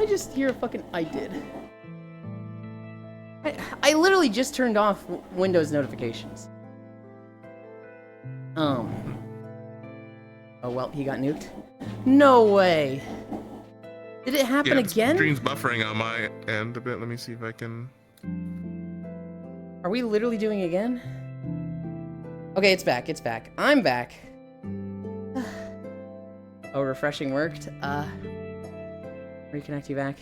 I just hear a fucking... I did. I literally just turned off Windows notifications. Oh, well, he got nuked. No way. Did it happen again? Stream's buffering on my end a bit. Let me see if I can... Are we literally doing it again? Okay, it's back. It's back. I'm back. Oh, refreshing worked. Reconnect you back.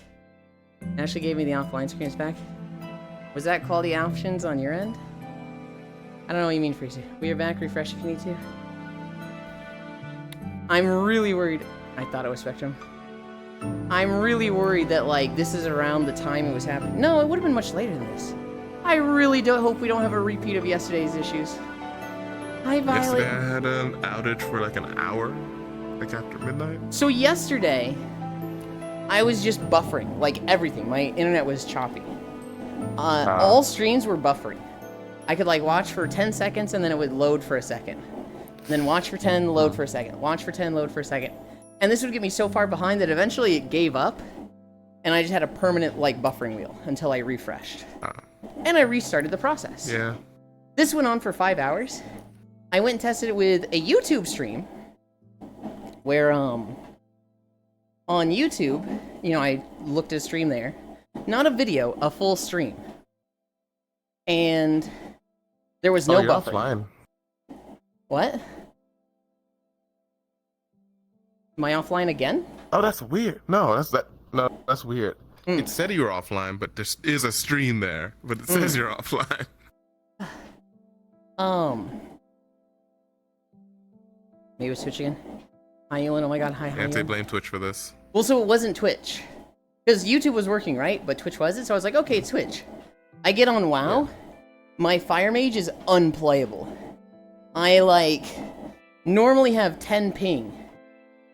It actually gave me the offline screens back. Was that quality options on your end? I don't know what you mean, Freezer. We are back. Refresh if you need to. I'm really worried. I thought it was Spectrum. I'm really worried that, like, this is around the time it was happening. No, it would have been much later than this. I really don't hope we don't have a repeat of yesterday's issues. Hi, Violet. Yesterday I had an outage for like an hour, like after midnight. So yesterday, I was just buffering, like everything. My internet was choppy. All streams were buffering. I could like watch for 10 seconds and then it would load for a second. Then watch for 10, load for a second. Watch for 10, load for a second. And this would get me so far behind that eventually it gave up. And I just had a permanent like buffering wheel until I refreshed. And I restarted the process. Yeah. This went on for 5 hours. I went and tested it with a YouTube stream. Where, on YouTube, you know, I looked at a stream there. Not a video, a full stream. And there was no buffer. Offline. What? Am I offline again? Oh, that's weird. No, that's weird. It said you were offline, but there is a stream there, but it says you're offline. Maybe it's Twitch again. Hi, Elin. Oh my god, hi, hi. Can't say blame Twitch for this. Well, so it wasn't Twitch. Because YouTube was working, right? But Twitch wasn't, so I was like, okay, it's Twitch. I get on WoW, my Fire Mage is unplayable. I, like, normally have 10 ping.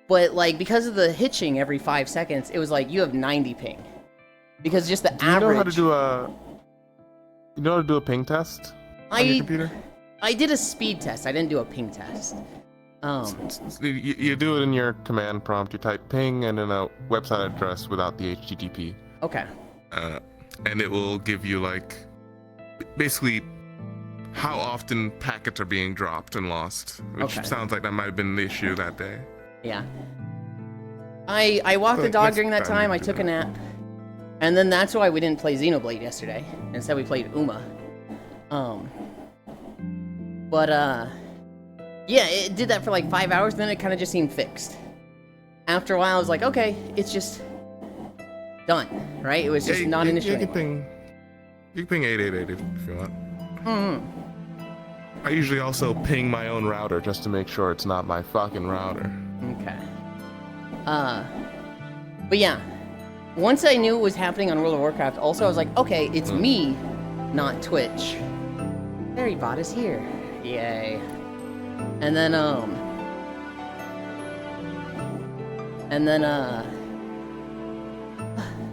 But, like, because of the hitching every 5 seconds, it was like, you have 90 ping. Because just the average... You know how to do a ping test on your computer? I did a speed test. I didn't do a ping test. You do it in your command prompt. You type ping and then a website address without the HTTP. Okay. And it will give you, like, basically how often packets are being dropped and lost, which sounds like that might have been the issue that day. Yeah. I walked the dog during that time. I took a nap. And then that's why we didn't play Xenoblade yesterday. Instead, we played Uma. Yeah, it did that for like 5 hours, and then it kind of just seemed fixed. After a while, I was like, okay, it's just done, right? It was just not an issue anymore. You can ping 888 if you want. I usually also ping my own router just to make sure it's not my fucking router. Okay. But yeah, once I knew what was happening on World of Warcraft, also I was like, okay, it's me, not Twitch. Fairy bot is here. Yay. And then, oh,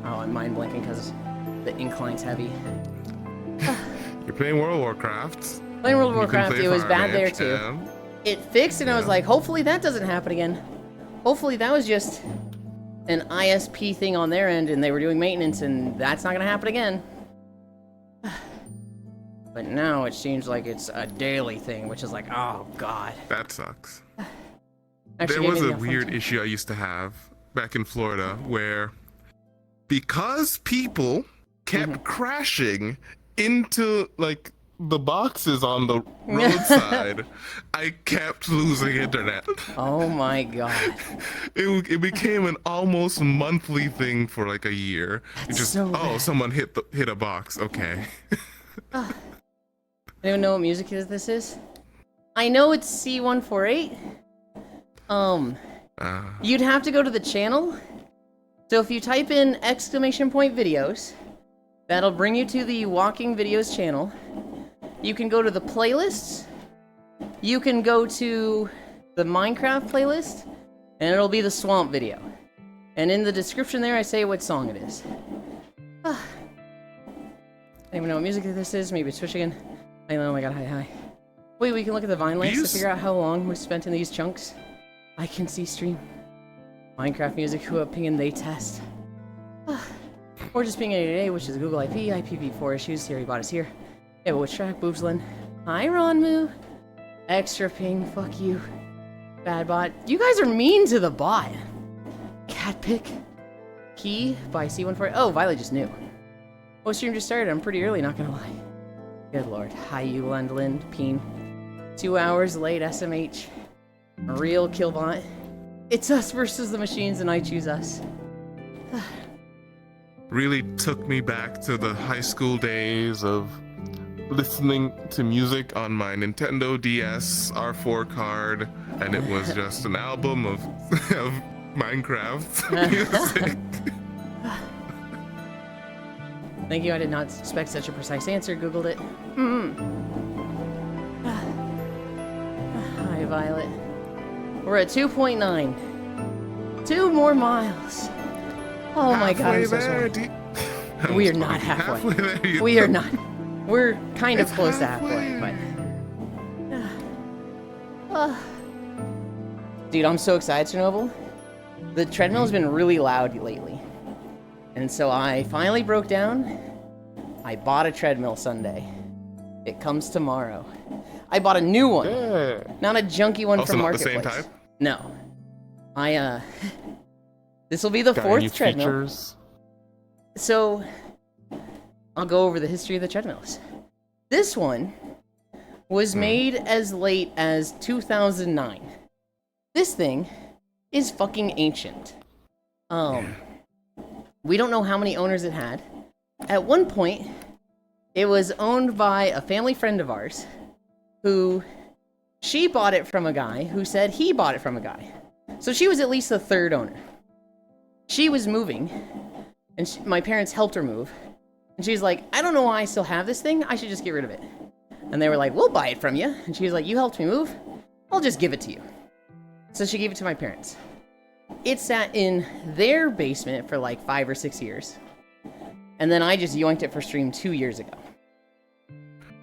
I'm mind blanking because the incline's heavy. You're playing World of Warcraft. Playing World of Warcraft, it was bad there too. It fixed, and I was like, hopefully that doesn't happen again. Hopefully that was just an ISP thing on their end, and they were doing maintenance, and that's not gonna happen again. But now it seems like it's a daily thing, which is like, oh god. That sucks. Actually, there was a weird issue I used to have back in Florida where, because people kept crashing into like the boxes on the roadside, I kept losing internet. Oh my god. It became an almost monthly thing for like a year. That's just so bad. Someone hit a box. Okay. Anyone know what music this is? I know it's C148. You'd have to go to the channel. So if you type in ! videos, that'll bring you to the Walking Videos channel. You can go to the playlists. You can go to the Minecraft playlist, and it'll be the Swamp video. And in the description there, I say what song it is. Anyone know what music this is? Maybe it's Twitch again. Oh my god, hi. Wait, we can look at the Vine links to figure out how long was spent in these chunks. I can see stream. Minecraft music, who up ping and they test. Or just ping 888, which is Google IP, IPv4 issues. Siri bot is here. Yeah, but which track? Boobsland. Hi, Ronmu. Extra ping. Fuck you. Bad bot. You guys are mean to the bot. Cat pick. Key by C14. Oh, Violet just knew. Oh, stream just started. I'm pretty early, not gonna lie. Good lord. Hi, you Lundland. Peen. 2 hours late, SMH. Real killbot. It's us versus the machines, and I choose us. Really took me back to the high school days of listening to music on my Nintendo DS R4 card, and it was just an album of Minecraft music. Thank you, I did not expect such a precise answer. Googled it. Hi, Violet. We're at 2.9. 2 more miles. Oh my god, I'm so sorry. We are not halfway. There, we are not. We're kind of close to halfway, but... Dude, I'm so excited, Chernobyl. The treadmill's been really loud lately. And so I finally broke down. I bought a treadmill Sunday. It comes tomorrow. I bought a new one. Yeah. Not a junky one Also from not the Marketplace. same type? No. This will be the Got 4th any treadmill. features? So, I'll go over the history of the treadmills. This one was made as late as 2009. This thing is fucking ancient. We don't know how many owners it had. At one point, it was owned by a family friend of ours who she bought it from a guy who said he bought it from a guy. So she was at least the 3rd owner. She was moving, and my parents helped her move. And she's like, I don't know why I still have this thing. I should just get rid of it. And they were like, we'll buy it from you. And she was like, you helped me move. I'll just give it to you. So she gave it to my parents. It sat in their basement for like 5 or 6 years. And then I just yoinked it for stream 2 years ago.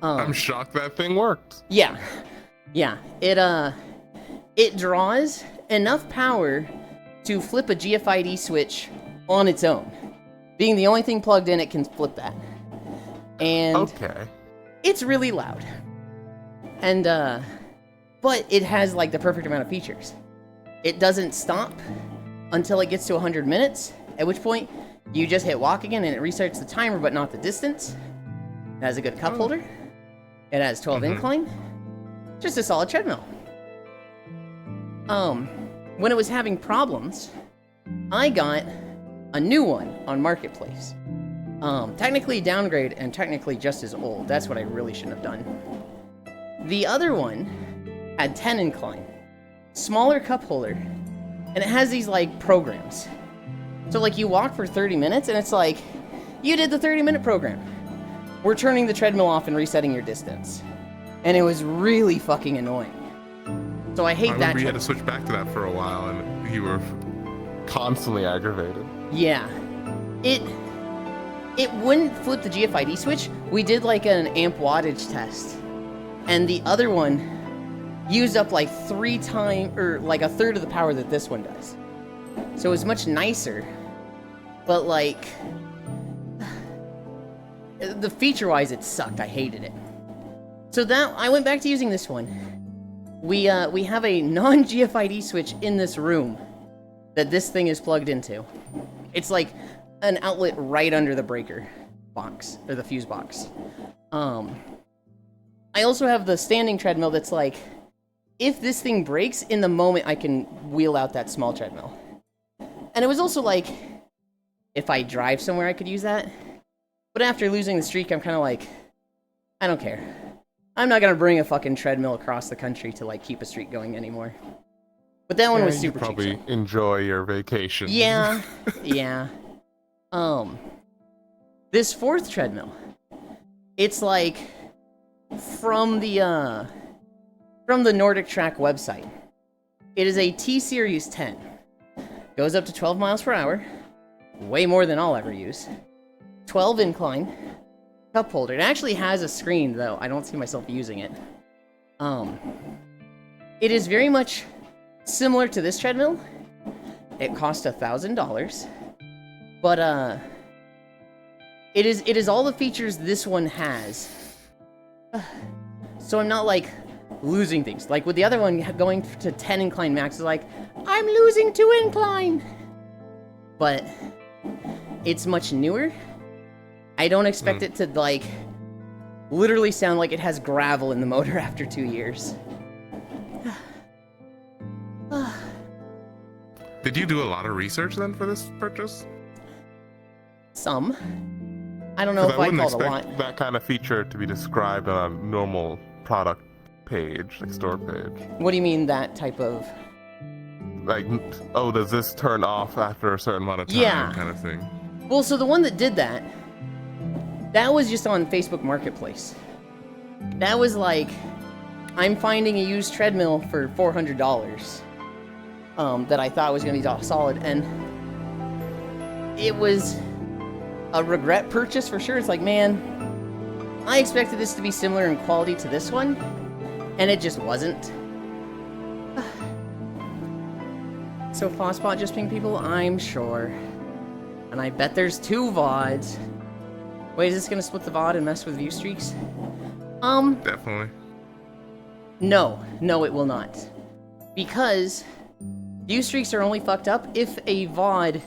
I'm shocked that thing worked. Yeah. Yeah. It draws enough power to flip a GFID switch on its own. Being the only thing plugged in, it can flip that. And Okay. it's really loud. And, but it has like the perfect amount of features. It doesn't stop until it gets to 100 minutes, at which point you just hit walk again and it restarts the timer, but not the distance. It has a good cup holder. It has 12 incline. Just a solid treadmill. When it was having problems, I got a new one on Marketplace. Technically downgrade and technically just as old. That's what I really shouldn't have done. The other one had 10 incline, smaller cup holder, and it has these like programs. So like you walk for 30 minutes and it's like, you did the 30-minute program. We're turning the treadmill off and resetting your distance. And it was really fucking annoying. So I hate I that. remember you had to switch back to that for a while, and you were constantly aggravated. Yeah. It wouldn't flip the GFID switch. We did like an amp wattage test. And the other one used up like 3 times, or like a third of the power that this one does. So it was much nicer. But like, the feature-wise, it sucked. I hated it. So that, I went back to using this one. We have a non-GFID switch in this room that this thing is plugged into. It's like an outlet right under the breaker box, or the fuse box. I also have the standing treadmill that's like, if this thing breaks, in the moment I can wheel out that small treadmill. And it was also like, if I drive somewhere I could use that. But after losing the streak, I'm kind of like, I don't care. I'm not gonna bring a fucking treadmill across the country to like keep a streak going anymore. But that one was super cheap. Probably enjoy your vacation. Yeah, yeah. This 4th treadmill, it's like from the Nordic Track website. It is a T-Series 10. Goes up to 12 miles per hour. Way more than I'll ever use. 12 incline. Cup holder. It actually has a screen, though. I don't see myself using it. It is very much similar to this treadmill. It cost $1,000. But, It is all the features this one has. So I'm not like losing things. Like with the other one going to 10 incline max is like, I'm losing 2 incline. But it's much newer. I don't expect it to like literally sound like it has gravel in the motor after 2 years. Did you do a lot of research then for this purchase? Some. I don't know if I call it a lot. That kind of feature to be described on a normal product page, like store page. What do you mean that type of? Like, oh, does this turn off after a certain amount of time, kind of thing? Well, so the one that did that, that was just on Facebook Marketplace. That was like, I'm finding a used treadmill for $400 that I thought was going to be solid, and it was a regret purchase for sure. It's like, man, I expected this to be similar in quality to this one, and it just wasn't. So Fosspot just ping people? I'm sure. And I bet there's 2 VODs. Wait, is this gonna split the VOD and mess with view streaks? Definitely. No, it will not. Because view streaks are only fucked up if a VOD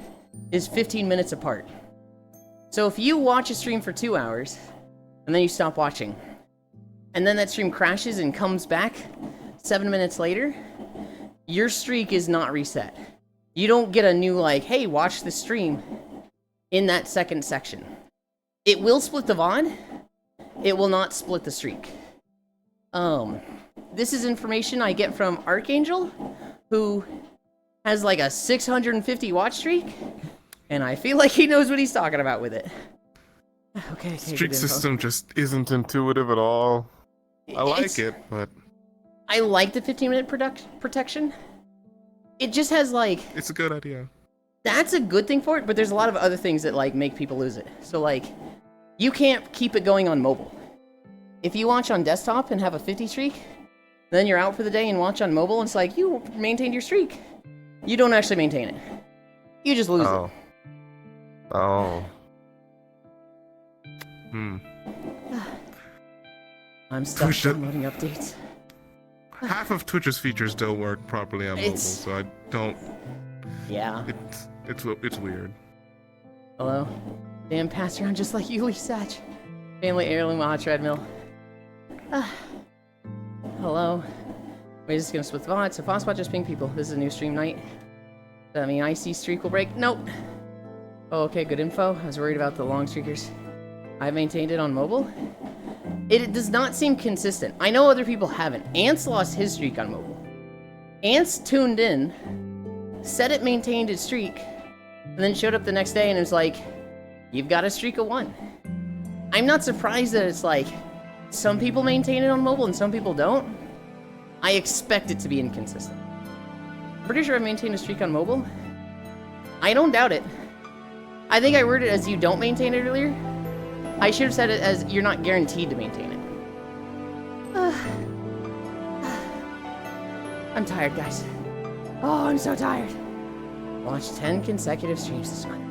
is 15 minutes apart. So if you watch a stream for 2 hours, and then you stop watching, and then that stream crashes and comes back 7 minutes later, your streak is not reset. You don't get a new, like, hey, watch the stream in that second section. It will split the VOD. It will not split the streak. This is information I get from Archangel, who has like a 650 watch streak, and I feel like he knows what he's talking about with it. Okay, streak system just isn't intuitive at all. I like it, but I like the 15-minute protection. It just has like... It's a good idea. That's a good thing for it, but there's a lot of other things that like make people lose it. So like, you can't keep it going on mobile. If you watch on desktop and have a 50 streak, then you're out for the day and watch on mobile, and it's like, you maintained your streak. You don't actually maintain it. You just lose it. Oh. I'm stuck downloading updates. Half of Twitch's features don't work properly on mobile, so I don't... Yeah. It's weird. Hello? Damn, passed around just like you, Satch. Family heirloom treadmill. Hello? Wait, is this gonna split the VOD? So Fosspot just ping people. This is a new stream night. Does that mean IC streak will break? Nope. Oh, okay, good info. I was worried about the long streakers. I maintained it on mobile. It does not seem consistent. I know other people haven't. Ants lost his streak on mobile. Ants tuned in, said it maintained his streak, and then showed up the next day and it was like, you've got a streak of 1. I'm not surprised that it's like, some people maintain it on mobile and some people don't. I expect it to be inconsistent. Pretty sure I maintained a streak on mobile. I don't doubt it. I think I worded it as you don't maintain it earlier. I should have said it as you're not guaranteed to maintain it. I'm tired, guys. Oh, I'm so tired. Watched 10 consecutive streams this month.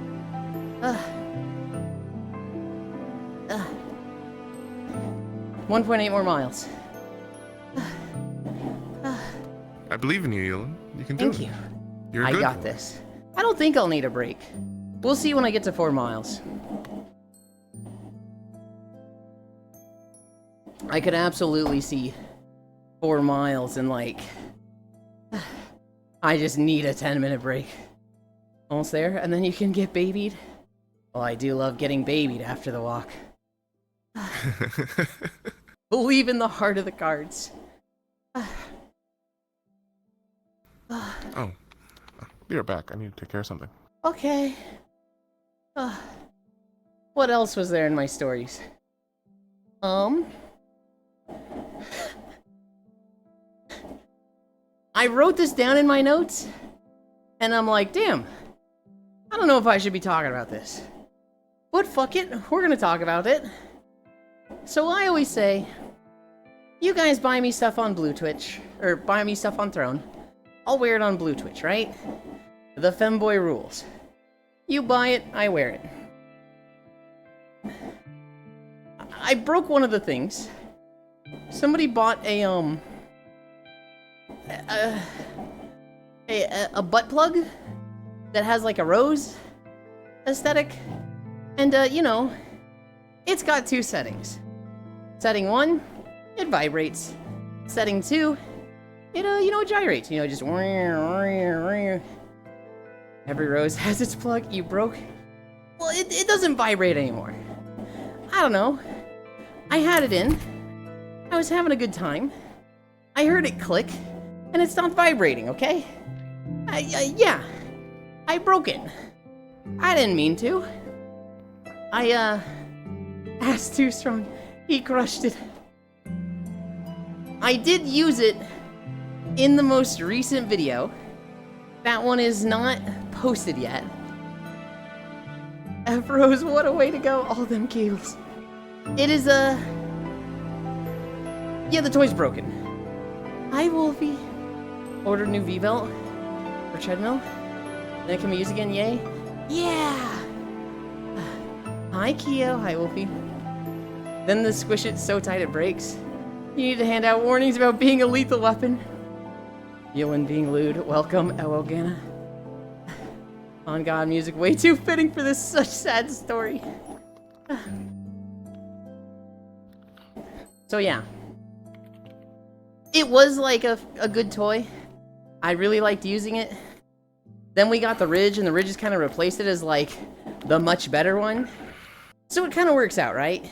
1.8 more miles. I believe in you, Elon. You can do it. Thank you. You're I good. got this. I don't think I'll need a break. We'll see when I get to 4 miles. I could absolutely see 4 miles and like... I just need a 10-minute break. Almost there, and then you can get babied. Well, I do love getting babied after the walk. Believe in the heart of the cards. Oh. Be right back. I need to take care of something. Okay. What else was there in my stories? I wrote this down in my notes, and I'm like, damn, I don't know if I should be talking about this. But fuck it, we're gonna talk about it. So I always say, you guys buy me stuff on Blue Twitch, or buy me stuff on Throne. I'll wear it on Blue Twitch, right? The femboy rules. You buy it, I wear it. I broke one of the things. Somebody bought a butt plug that has like a rose aesthetic, and you know, it's got 2 settings. Setting 1, it vibrates. Setting 2, it you know, gyrates. You know, just every rose has its plug. You broke. Well, it doesn't vibrate anymore. I don't know. I had it in. I was having a good time. I heard it click, and it stopped vibrating, okay? Yeah. I broke it. I didn't mean to. Ass too strong. He crushed it. I did use it in the most recent video. That one is not posted yet. F-Rose, what a way to go. All them cables. It is yeah, the toy's broken. Hi, Wolfie. Ordered new V-belt for treadmill. Then it can be used again, yay? Yeah! Hi, Keo. Hi, Wolfie. Then the squish it so tight it breaks. You need to hand out warnings about being a lethal weapon. Yulin being lewd. Welcome, Ewogana. On God music, way too fitting for this such sad story. So yeah. It was like a good toy. I really liked using it. Then we got the Ridge, and the Ridge has kind of replaced it as like the much better one. So it kind of works out, right?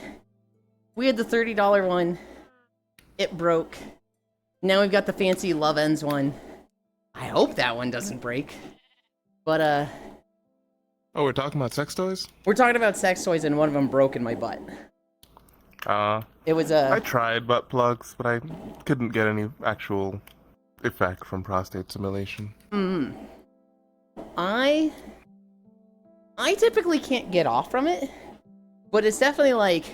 We had the $30 one. It broke. Now we've got the fancy Love Ends one. I hope that one doesn't break. But Oh, we're talking about sex toys? we're talking about sex toys, and one of them broke in my butt. It was I tried butt plugs, but I couldn't get any actual effect from prostate stimulation. I typically can't get off from it, but it's definitely like,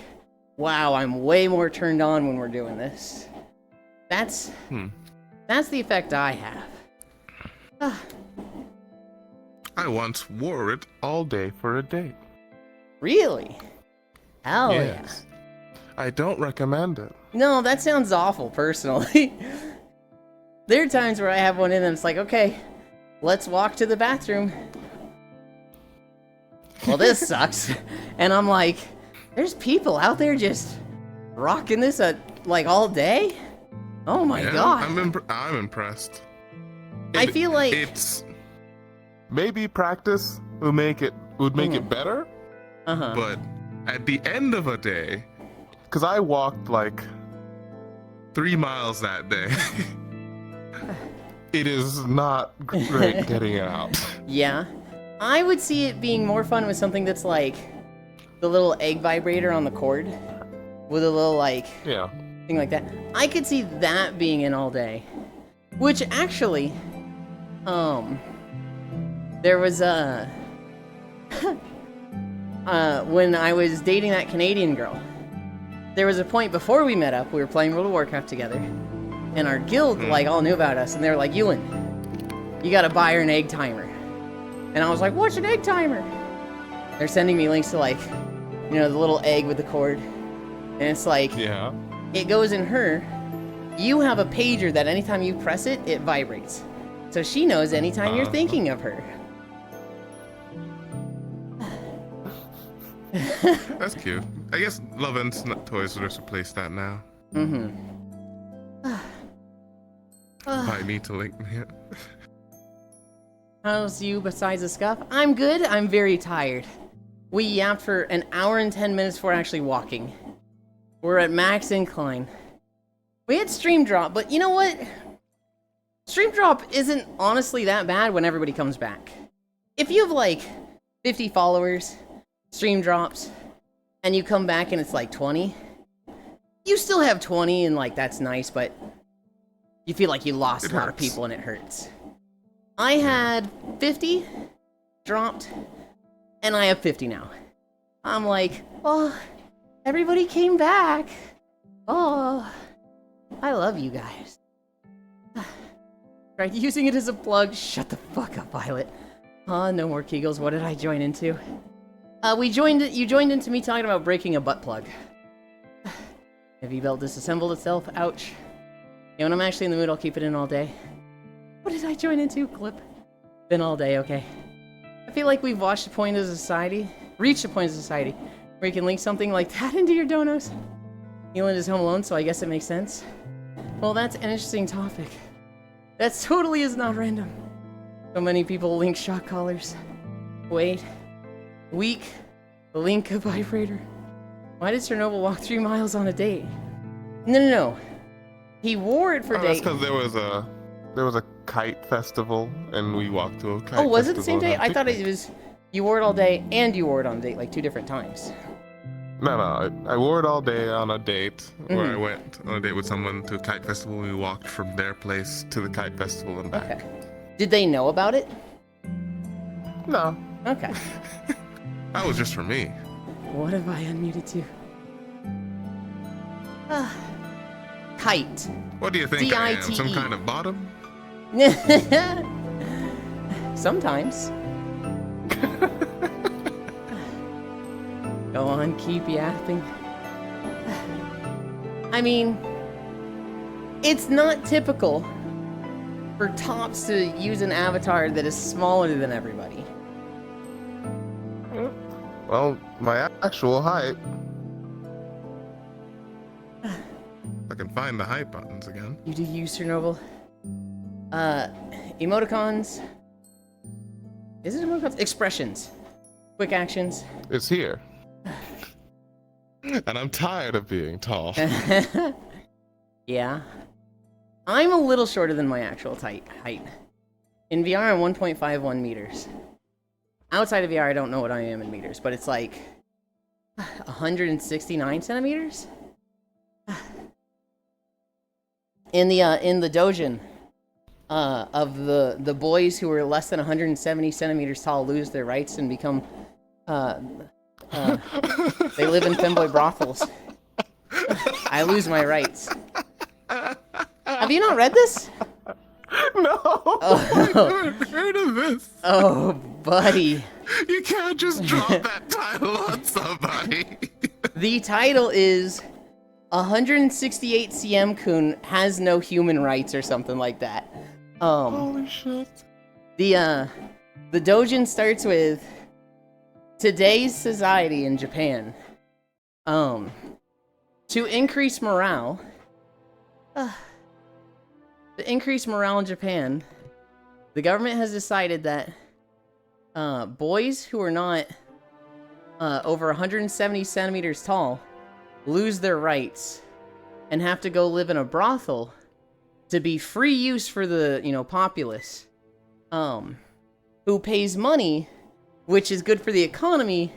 wow, I'm way more turned on when we're doing this. That's the effect I have. I once wore it all day for a date. Really? Hell Yes. I don't recommend it. yeah. No, that sounds awful, personally. There are times where I have one in and it's like, okay, let's walk to the bathroom. Well, this sucks. And I'm like, there's people out there just rocking this like all day? Oh my god. I'm impressed. I feel like It's maybe practice would make it better, but at the end of a day, because I walked like 3 miles that day, it is not great getting it out. Yeah. I would see it being more fun with something that's like the little egg vibrator on the cord with a little like Yeah. thing like that. I could see that being in all day. Which actually, there was when I was dating that Canadian girl, there was a point before we met up, we were playing World of Warcraft together, and our guild like all knew about us, and they were like, Ewan, you gotta buy her an egg timer. And I was like, what's an egg timer? They're sending me links to like, you know, the little egg with the cord. And it's like, Yeah. it goes in her. You have a pager that anytime you press it, it vibrates. So she knows anytime you're thinking of her. That's cute. I guess Love and Toys would have replaced that now. I need to link me. How's you besides the scuff? I'm good. I'm very tired. We yapped for an hour and 10 minutes before actually walking. We're at max incline. We had stream drop, but you know what? Stream drop isn't honestly that bad when everybody comes back. If you have like 50 followers, stream drops, and you come back and it's like 20, you still have 20 and like that's nice, but you feel like you lost a lot of people and it hurts. I had 50 dropped, and I have 50 now. I'm like, oh, everybody came back. Oh, I love you guys. Tried using it as a plug. Shut the fuck up, Violet. No more Kegels. What did I join into? You joined into me talking about breaking a butt plug. Heavy belt disassembled itself. Ouch. Yeah, when I'm actually in the mood, I'll keep it in all day. What did I join into? Clip. Been all day, okay. I feel like we've reached a point as a society where you can link something like that into your donos. Nealand is home alone, so I guess it makes sense. Well, that's an interesting topic. That totally is not random. So many people link shock collars. Wait. Weak. Link a vibrator. Why did Chernobyl walk 3 miles on a date? No. He wore it for That's date. because there was a kite festival, and we walked to a kite festival. Oh, was it the same day? I thought it was you wore it all day and you wore it on a date, like 2 different times. No, I wore it all day on a date where I went on a date with someone to a kite festival. We walked from their place to the kite festival and back. Okay. Did they know about it? No. Okay. That was just for me. What have I unmuted to? Kite. What do you think I am? Some D-I-T-E. kind of bottom? Sometimes. Go on, keep yapping. I mean, it's not typical for tops to use an avatar that is smaller than everybody. Well, my actual height. I can find the height buttons again. You do use Chernobyl. Emoticons. Is it emoticons? Expressions. Quick actions. It's here. And I'm tired of being tall. Yeah. I'm a little shorter than my actual height. In VR, I'm 1.51 meters. Outside of VR, I don't know what I am in meters, but it's like 169 centimeters? In the doujin, of the boys who are less than 170 centimeters tall lose their rights and become, they live in femboy brothels. I lose my rights. Have you not read this? No, I haven't heard of this. Oh, buddy. You can't just drop that title on somebody. The title is 168 CM-kun has no human rights or something like that. Holy shit. The doujin starts with today's society in Japan. To increase morale. To increase morale in Japan, the government has decided that boys who are not over 170 centimeters tall lose their rights and have to go live in a brothel to be free use for the, populace, who pays money, which is good for the economy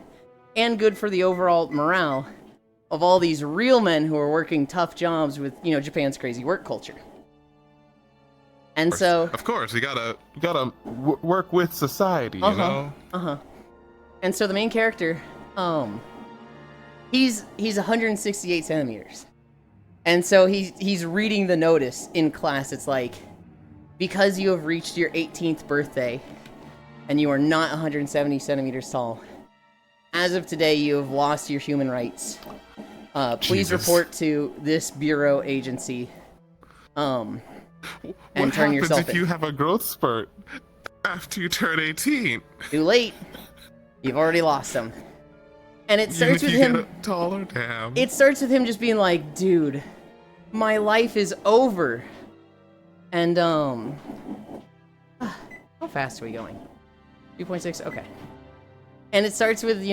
and good for the overall morale of all these real men who are working tough jobs with, Japan's crazy work culture. And so, of course, you gotta work with society, you know. And so the main character, he's 168 centimeters, and so he's reading the notice in class. It's like, because you have reached your 18th birthday, and you are not 170 centimeters tall, as of today you have lost your human rights. Please report to this bureau agency. What turn happens yourself if in. you have a growth spurt after you turn 18? Too late. You've already lost them. And it Even starts if with you him. get taller, damn. It starts with him just being like, dude, my life is over. And how fast are we going? 2.6. Okay. And it starts with,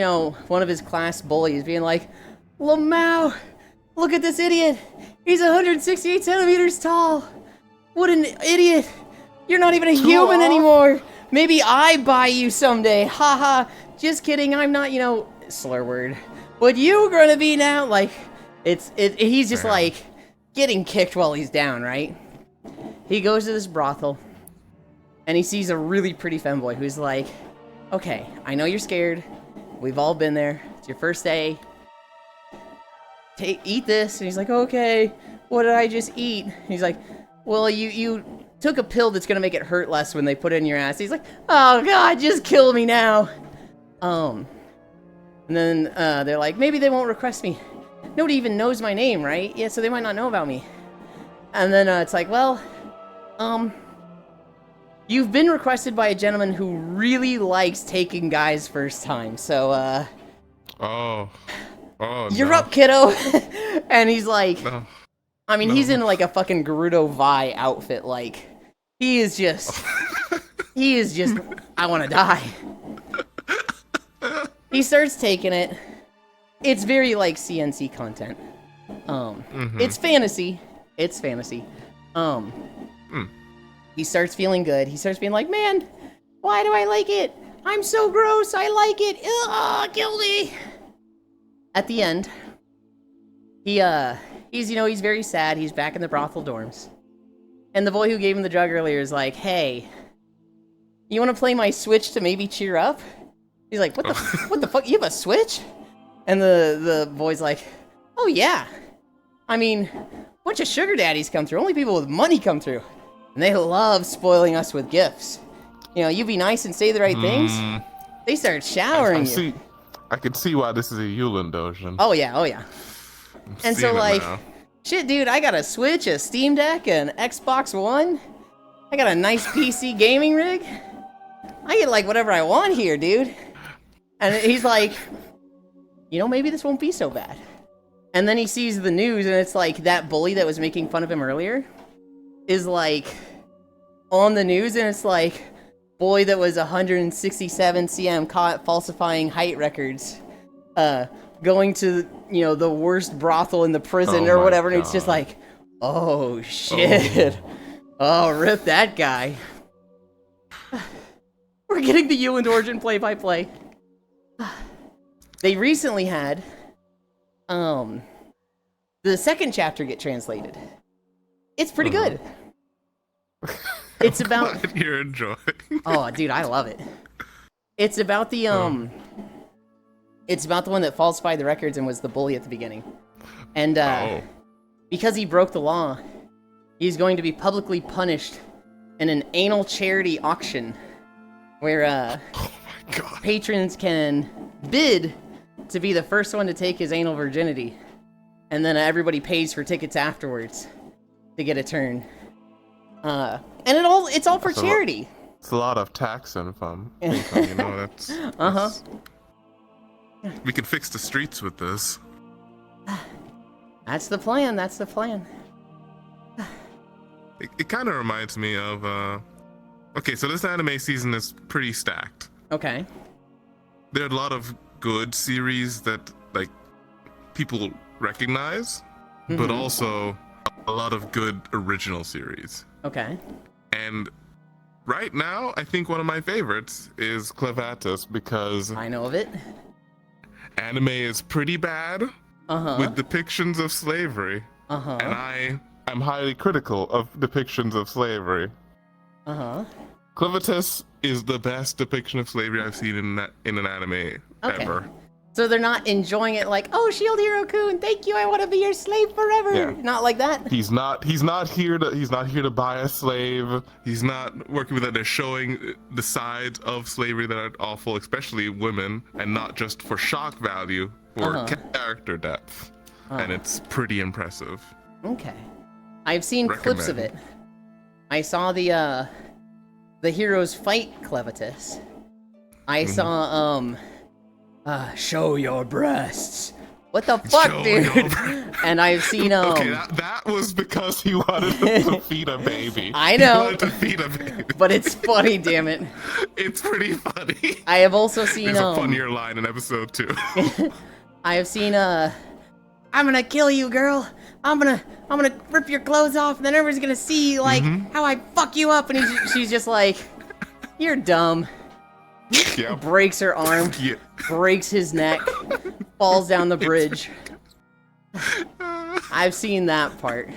one of his class bullies being like, Lamau, look at this idiot. He's 168 centimeters tall. What an idiot. You're not even a human anymore. Maybe I buy you someday. Haha. Just kidding. I'm not, slur word. What you gonna be now? Like, he's just like getting kicked while he's down, right? He goes to this brothel and he sees a really pretty femboy who's like, okay, I know you're scared. We've all been there. It's your first day. Eat this. And he's like, okay, what did I just eat? And he's like, well, you took a pill that's gonna make it hurt less when they put it in your ass. He's like, oh god, just kill me now. And then they're like, maybe they won't request me. nobody even knows my name, right? Yeah, so they might not know about me. And then it's like, well, you've been requested by a gentleman who really likes taking guys first time, so, Oh, you're no. up, kiddo. And he's like, No. I mean, No. he's in like a fucking Gerudo Vi outfit. Like, he is just, I want to die. He starts taking it. It's very like CNC content. It's fantasy. It's fantasy. He starts feeling good. He starts being like, man, why do I like it? I'm so gross. I like it. Ugh, guilty. At the end, he's very sad. He's back in the brothel dorms. And the boy who gave him the drug earlier is like, hey, you want to play my Switch to maybe cheer up? He's like, what the fuck? You have a Switch? And the boy's like, oh yeah. I mean, a bunch of sugar daddies come through. Only people with money come through. And they love spoiling us with gifts. You know, you be nice and say the right things. They start showering you. I can see why this is a Yulin Dojin. Oh yeah. And so like, now. shit, dude, I got a Switch, a Steam Deck, an Xbox One. I got a nice PC gaming rig. I get like whatever I want here, dude. And he's like, you know, maybe this won't be so bad. And then he sees the news, and it's like that bully that was making fun of him earlier is like on the news, and it's like, boy that was 167 cm caught falsifying height records, going to, you know, the worst brothel in the prison or whatever, and it's just like, oh shit. Oh, rip that guy. We're getting the Yulin Origin play-by-play. They recently had the second chapter get translated. It's pretty good. It's about Glad you're enjoying. Oh, dude, I love it. It's about the it's about the one that falsified the records and was the bully at the beginning. And because he broke the law, he's going to be publicly punished in an anal charity auction where Oh my god. patrons can bid to be the first one to take his anal virginity, and then everybody pays for tickets afterwards to get a turn. And it's all for charity. It's a lot of tax income. You know, that's we can fix the streets with this. That's the plan. That's the plan. It kind of reminds me of okay, so this anime season is pretty stacked. Okay. There are a lot of good series that like people recognize, but also a lot of good original series. Okay. And right now, I think one of my favorites is Clevatus because I know of it. anime is pretty bad with depictions of slavery. And I'm highly critical of depictions of slavery. Clevatus is the best depiction of slavery I've seen in an anime ever. So they're not enjoying it like, oh, Shield Hero-kun, thank you, I want to be your slave forever. Yeah. Not like that. He's not here to buy a slave. He's not working with that. They're showing the sides of slavery that are awful, especially women, and not just for shock value, for character depth. And it's pretty impressive. Okay. I've seen clips of it. I saw the heroes fight Clevatus. I saw show your breasts. What the fuck, Show dude? And I've seen Okay, that was because he wanted to feed a baby. I know. He wanted to feed a baby. But it's funny, damn it. It's pretty funny. I have also seen There's a funnier line in episode 2. I have seen I'm gonna kill you, girl. I'm gonna rip your clothes off, and then everyone's gonna see like how I fuck you up, and she's just like, you're dumb. Yep. Breaks her arm, breaks his neck, falls down the bridge. I've seen that part,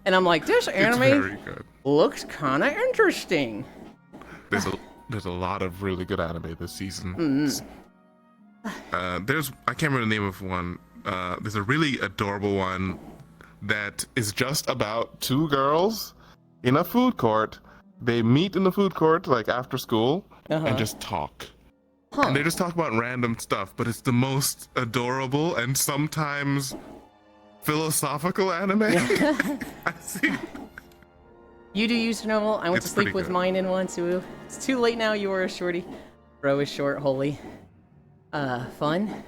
and I'm like, this anime looks kind of interesting. There's a lot of really good anime this season. I can't remember the name of one. There's a really adorable one that is just about two girls in a food court. They meet in the food court like after school and just talk. And they just talk about random stuff, but it's the most adorable and sometimes philosophical anime. I see. You do use normal. I went It's to sleep pretty with good. mine in one too. It's too late now. You are a shorty. Bro is short. Holy. Fun.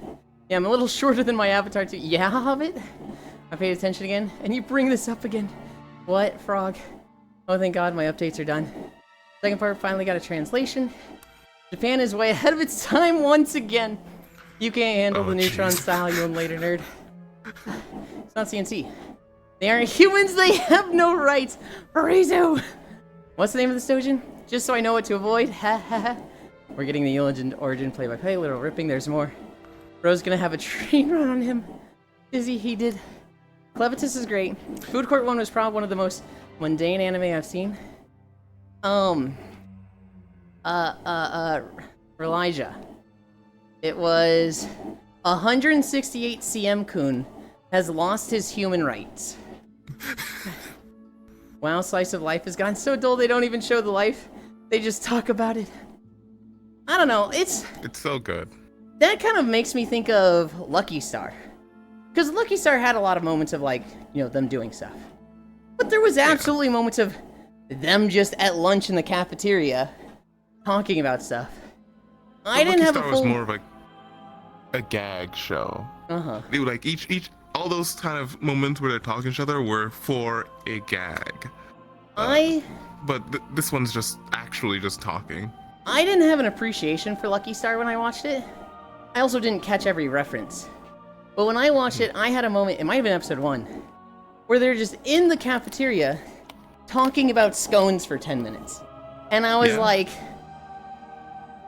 Yeah, I'm a little shorter than my avatar too. Yeah, Hobbit. I paid attention again, and you bring this up again. What, Frog? Oh, thank God, my updates are done. Second part finally got a translation. Japan is way ahead of its time once again. You can't handle Oh, the neutron jeez. style, you later nerd. It's not CNC. They aren't humans, they have no rights. Rizu! What's the name of the Stojin? Just so I know what to avoid. Ha ha ha. We're getting the origin play by play, little ripping, there's more. Bro's gonna have a train run on him. Dizzy, he did. Clevitus is great. Food Court 1 was probably one of the most mundane anime I've seen. Relija. It was 168 CM Kun has lost his human rights. Wow, Slice of Life has gotten so dull they don't even show the life. They just talk about it. I don't know, It's so good. that kind of makes me think of Lucky Star. Because Lucky Star had a lot of moments of, like, you know, them doing stuff. But there was absolutely moments of them just at lunch in the cafeteria talking about stuff. I didn't have a Star full... was more of like a gag show. Uh-huh. They would like each all those kind of moments where they're talking to each other were for a gag. But this one's just actually just talking. I didn't have an appreciation for Lucky Star when I watched it. I also didn't catch every reference. But when I watched it, I had a moment, it might have been episode 1, where they're just in the cafeteria talking about scones for 10 minutes. And I was like,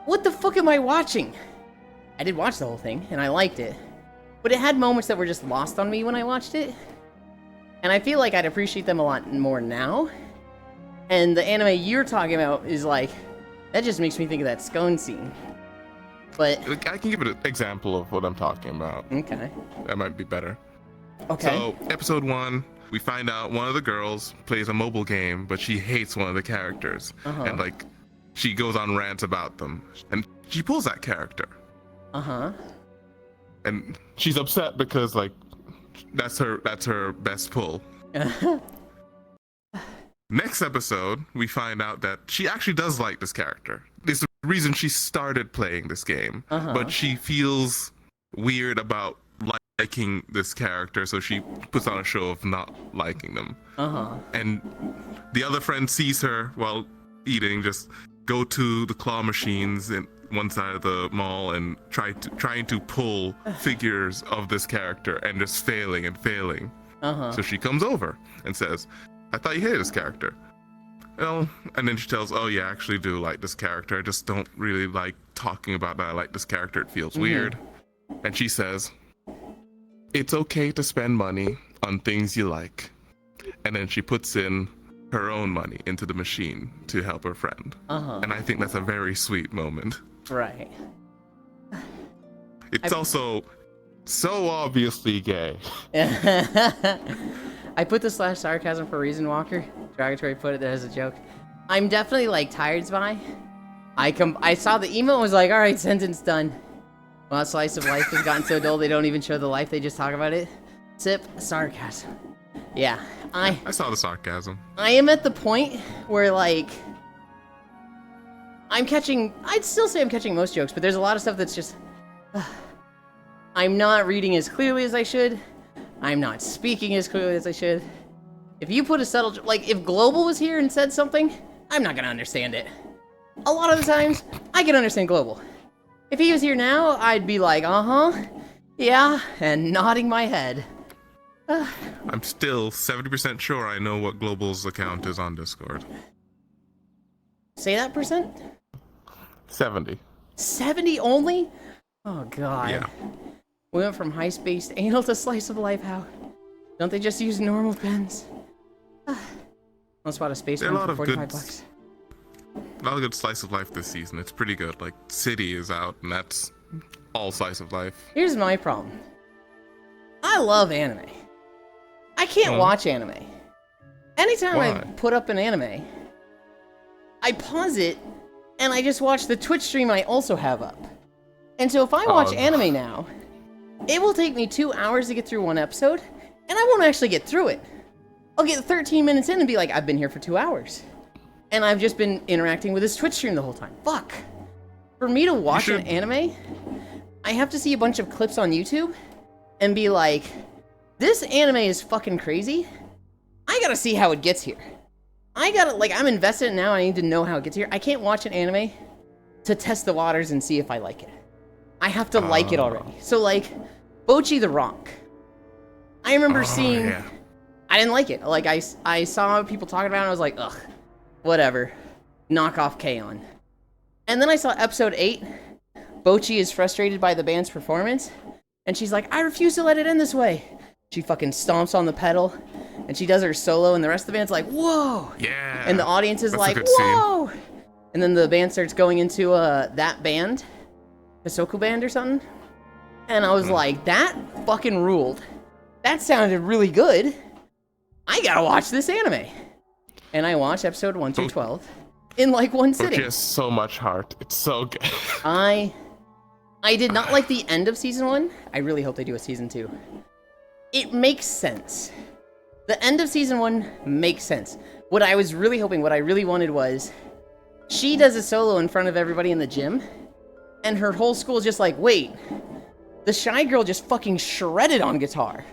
what the fuck am I watching? I did watch the whole thing, and I liked it. But it had moments that were just lost on me when I watched it. And I feel like I'd appreciate them a lot more now. And the anime you're talking about is like, that just makes me think of that scone scene. But... I can give it an example of what I'm talking about. Okay. That might be better. Okay. So, episode 1, we find out one of the girls plays a mobile game, but she hates one of the characters. Uh-huh. And, like, she goes on rants about them. And she pulls that character. Uh-huh. And she's upset because, like, that's her best pull. Next episode, we find out that she actually does like this character. It's the reason she started playing this game. Uh-huh. But she feels weird about liking this character, so she puts on a show of not liking them. Uh-huh. And the other friend sees her while eating, just go to the claw machines in one side of the mall and trying to pull figures of this character and just failing. Uh-huh. So she comes over and says, I thought you hated this character. Well, and then she tells, oh yeah, I actually do like this character. I just don't really like talking about that I like this character. It feels weird. And she says, it's okay to spend money on things you like. And then she puts in her own money into the machine to help her friend. Uh-huh. And I think that's a very sweet moment. Right. It's also so obviously gay. I put the / sarcasm for a reason, Walker. Derogatory put it there as a joke. I'm definitely like tired by. I saw the email and was like, alright, sentence done. Well, Slice of Life has gotten so dull they don't even show the life, they just talk about it. Sip, sarcasm. Yeah, I saw the sarcasm. I am at the point where, like, I'd still say I'm catching most jokes, but there's a lot of stuff that's just, I'm not reading as clearly as I should. I'm not speaking as clearly as I should. If you put a subtle, like, if Global was here and said something, I'm not gonna understand it. A lot of the times, I can understand Global. If he was here now, I'd be like, uh-huh, yeah, and nodding my head. I'm still 70% sure I know what Global's account is on Discord. Say that percent? 70. 70 only? Oh god. Yeah. We went from high-spaced anal to Slice of Life, how? Don't they just use normal pens? Let's spot a space There are pen a lot for of 45 good bucks. A lot of good slice of life this season. It's pretty good. Like, City is out, and that's all slice of life. Here's my problem. I love anime. I can't watch anime. Anytime I Why? put up an anime, I pause it, and I just watch the Twitch stream I also have up. And so if I watch Oh. anime now, it will take me 2 hours to get through one episode, and I won't actually get through it. I'll get 13 minutes in and be like, I've been here for 2 hours. And I've just been interacting with this Twitch stream the whole time. Fuck. For me to watch an anime, I have to see a bunch of clips on YouTube and be like, this anime is fucking crazy. I gotta see how it gets here. I'm invested in it now, I need to know how it gets here. I can't watch an anime to test the waters and see if I like it. I have to like it already. So, like, Bocchi the Rock. I remember seeing... Yeah. I didn't like it. Like, I saw people talking about it, and I was like, ugh, whatever. Knock off K-On! And then I saw episode 8. Bocchi is frustrated by the band's performance, and she's like, I refuse to let it end this way. She fucking stomps on the pedal, and she does her solo, and the rest of the band's like, whoa! Yeah! And the audience is like, whoa! Scene. And then the band starts going into that band, Hisoku Band or something. And I was like, that fucking ruled. That sounded really good. I gotta watch this anime. And I watched episode 1 through 12 in like one sitting. Bocchi has so much heart. It's so good. I did not like the end of season 1. I really hope they do a season 2. It makes sense. The end of season 1 makes sense. What I was really hoping, what I really wanted was, she does a solo in front of everybody in the gym, and her whole school's just like, wait, the shy girl just fucking shredded on guitar.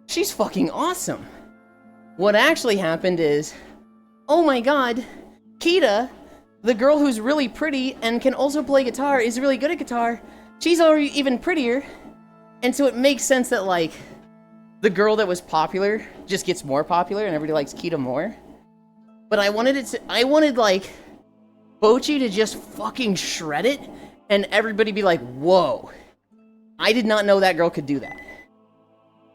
She's fucking awesome. What actually happened is, oh my god, Kita, the girl who's really pretty and can also play guitar, is really good at guitar. She's already even prettier. And so it makes sense that, like, the girl that was popular just gets more popular and everybody likes Kita more. But I wanted, like, Bocchi to just fucking shred it and everybody be like, whoa. I did not know that girl could do that.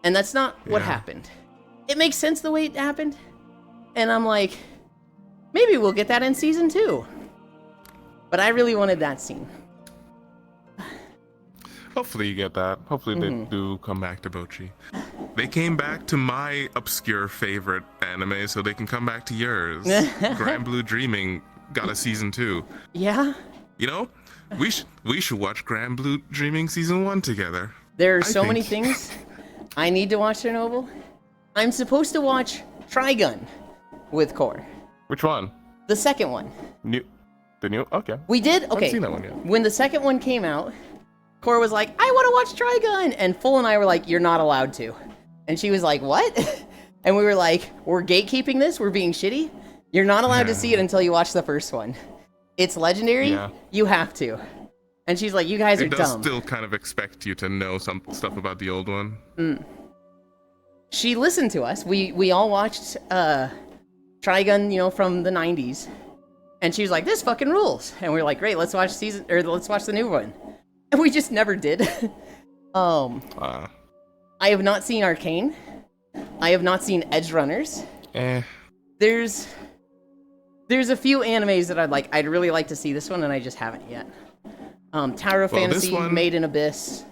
And that's not what happened. It makes sense the way it happened. And I'm like, maybe we'll get that in season 2. But I really wanted that scene. Hopefully you get that. Hopefully they do come back to Bocchi. They came back to my obscure favorite anime, so they can come back to yours. Grand Blue Dreaming got a season 2. Yeah? You know, we should watch Grand Blue Dreaming season 1 together. There are so many things I need to watch, Chernobyl. I'm supposed to watch Trigun with Core. Which one? The second one. The new? Okay. We did? I Okay. haven't seen that one yet. When the second one came out, Core was like, I want to watch Trigun! And Full and I were like, you're not allowed to. And she was like, what? And we were like, we're gatekeeping this? We're being shitty? You're not allowed to see it until you watch the first one. It's legendary? Yeah. You have to. And she's like, you guys are dumb. It does still kind of expect you to know some stuff about the old one. She listened to us. We all watched Trigun, you know, from the 90s. And she was like, this fucking rules. And we were like, great, let's watch the new one. And we just never did. I have not seen Arcane. I have not seen Edge Runners. There's a few animes that I'd really like to see this one, and I just haven't yet. Tower of Fantasy, Made in Abyss.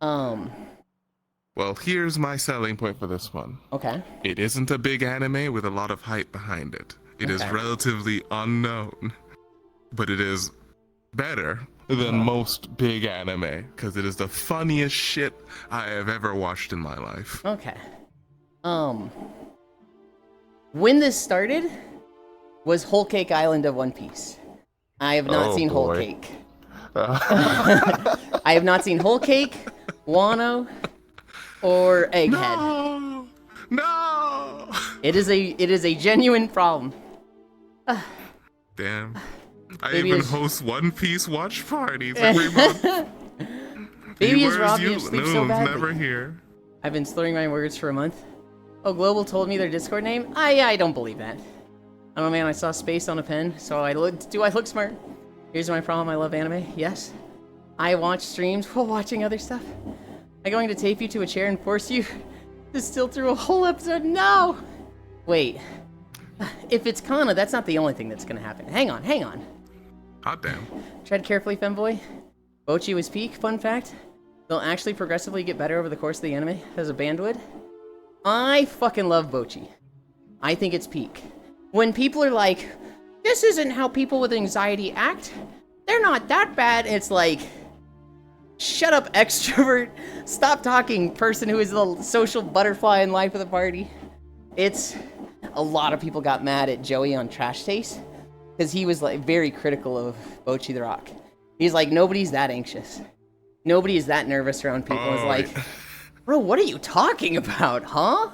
Well, here's my selling point for this one. Okay. It isn't a big anime with a lot of hype behind it. It is relatively unknown, but it is better than most big anime because it is the funniest shit I have ever watched in my life. Okay. When this started was Whole Cake Island of One Piece. I have not seen Whole Cake. I have not seen Whole Cake, Wano, or Egghead. No! It is a genuine problem. Damn. I even host One Piece watch parties every month. Baby has robbed me of sleep so badly. Never here. I've been slurring my words for a month. Oh, Global told me their Discord name? I don't believe that. I don't know, man, I saw space on a pen, so do I look smart? Here's my problem, I love anime, yes. I watch streams while watching other stuff. I'm going to tape you to a chair and force you to still through a whole episode. No! Wait. If it's Kana, that's not the only thing that's gonna happen. Hang on. Hot damn. Tread carefully, femboy. Bocchi was peak, fun fact. They'll actually progressively get better over the course of the anime, as a band would. I fucking love Bocchi. I think it's peak. When people are like, this isn't how people with anxiety act, they're not that bad, it's like, Shut up, extrovert. Stop talking, person who is the social butterfly in life of the party. It's a lot of people got mad at Joey on Trash Taste because he was like very critical of Bocchi the Rock. He's like, nobody's that anxious. Nobody is that nervous around people. It's like, bro, what are you talking about, huh?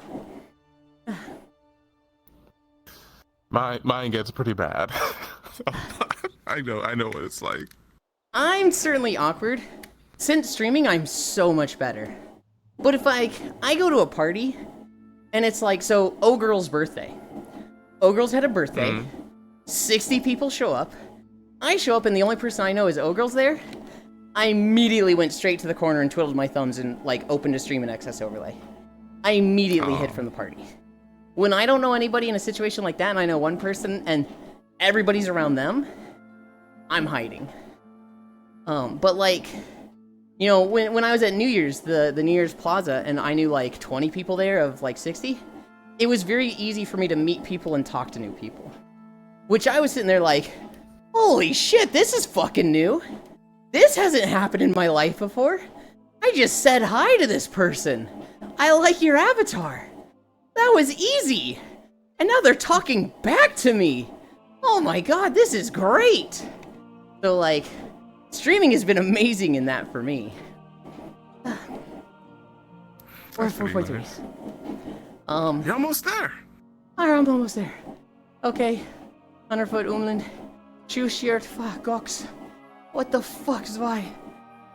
Mine gets pretty bad. I know what it's like. I'm certainly awkward. Since streaming, I'm so much better. But if I go to a party, and it's like, so O-Girl's birthday. O-Girl's had a birthday. 60 people show up. I show up and the only person I know is O-Girl's there. I immediately went straight to the corner and twiddled my thumbs and like opened a stream in XS Overlay. I immediately hid from the party. When I don't know anybody in a situation like that and I know one person and everybody's around them, I'm hiding. But like, you know, when I was at New Year's, the New Year's Plaza, and I knew like 20 people there of like 60, it was very easy for me to meet people and talk to new people. Which I was sitting there like, holy shit, this is fucking new. This hasn't happened in my life before. I just said hi to this person. I like your avatar. That was easy. And now they're talking back to me. Oh my god, this is great. So like, streaming has been amazing in that for me. We're 4.3. You're almost there. I'm almost there. Okay. 100 foot Umland. Shoe-shirt, Gox. What the fuck, Zwei?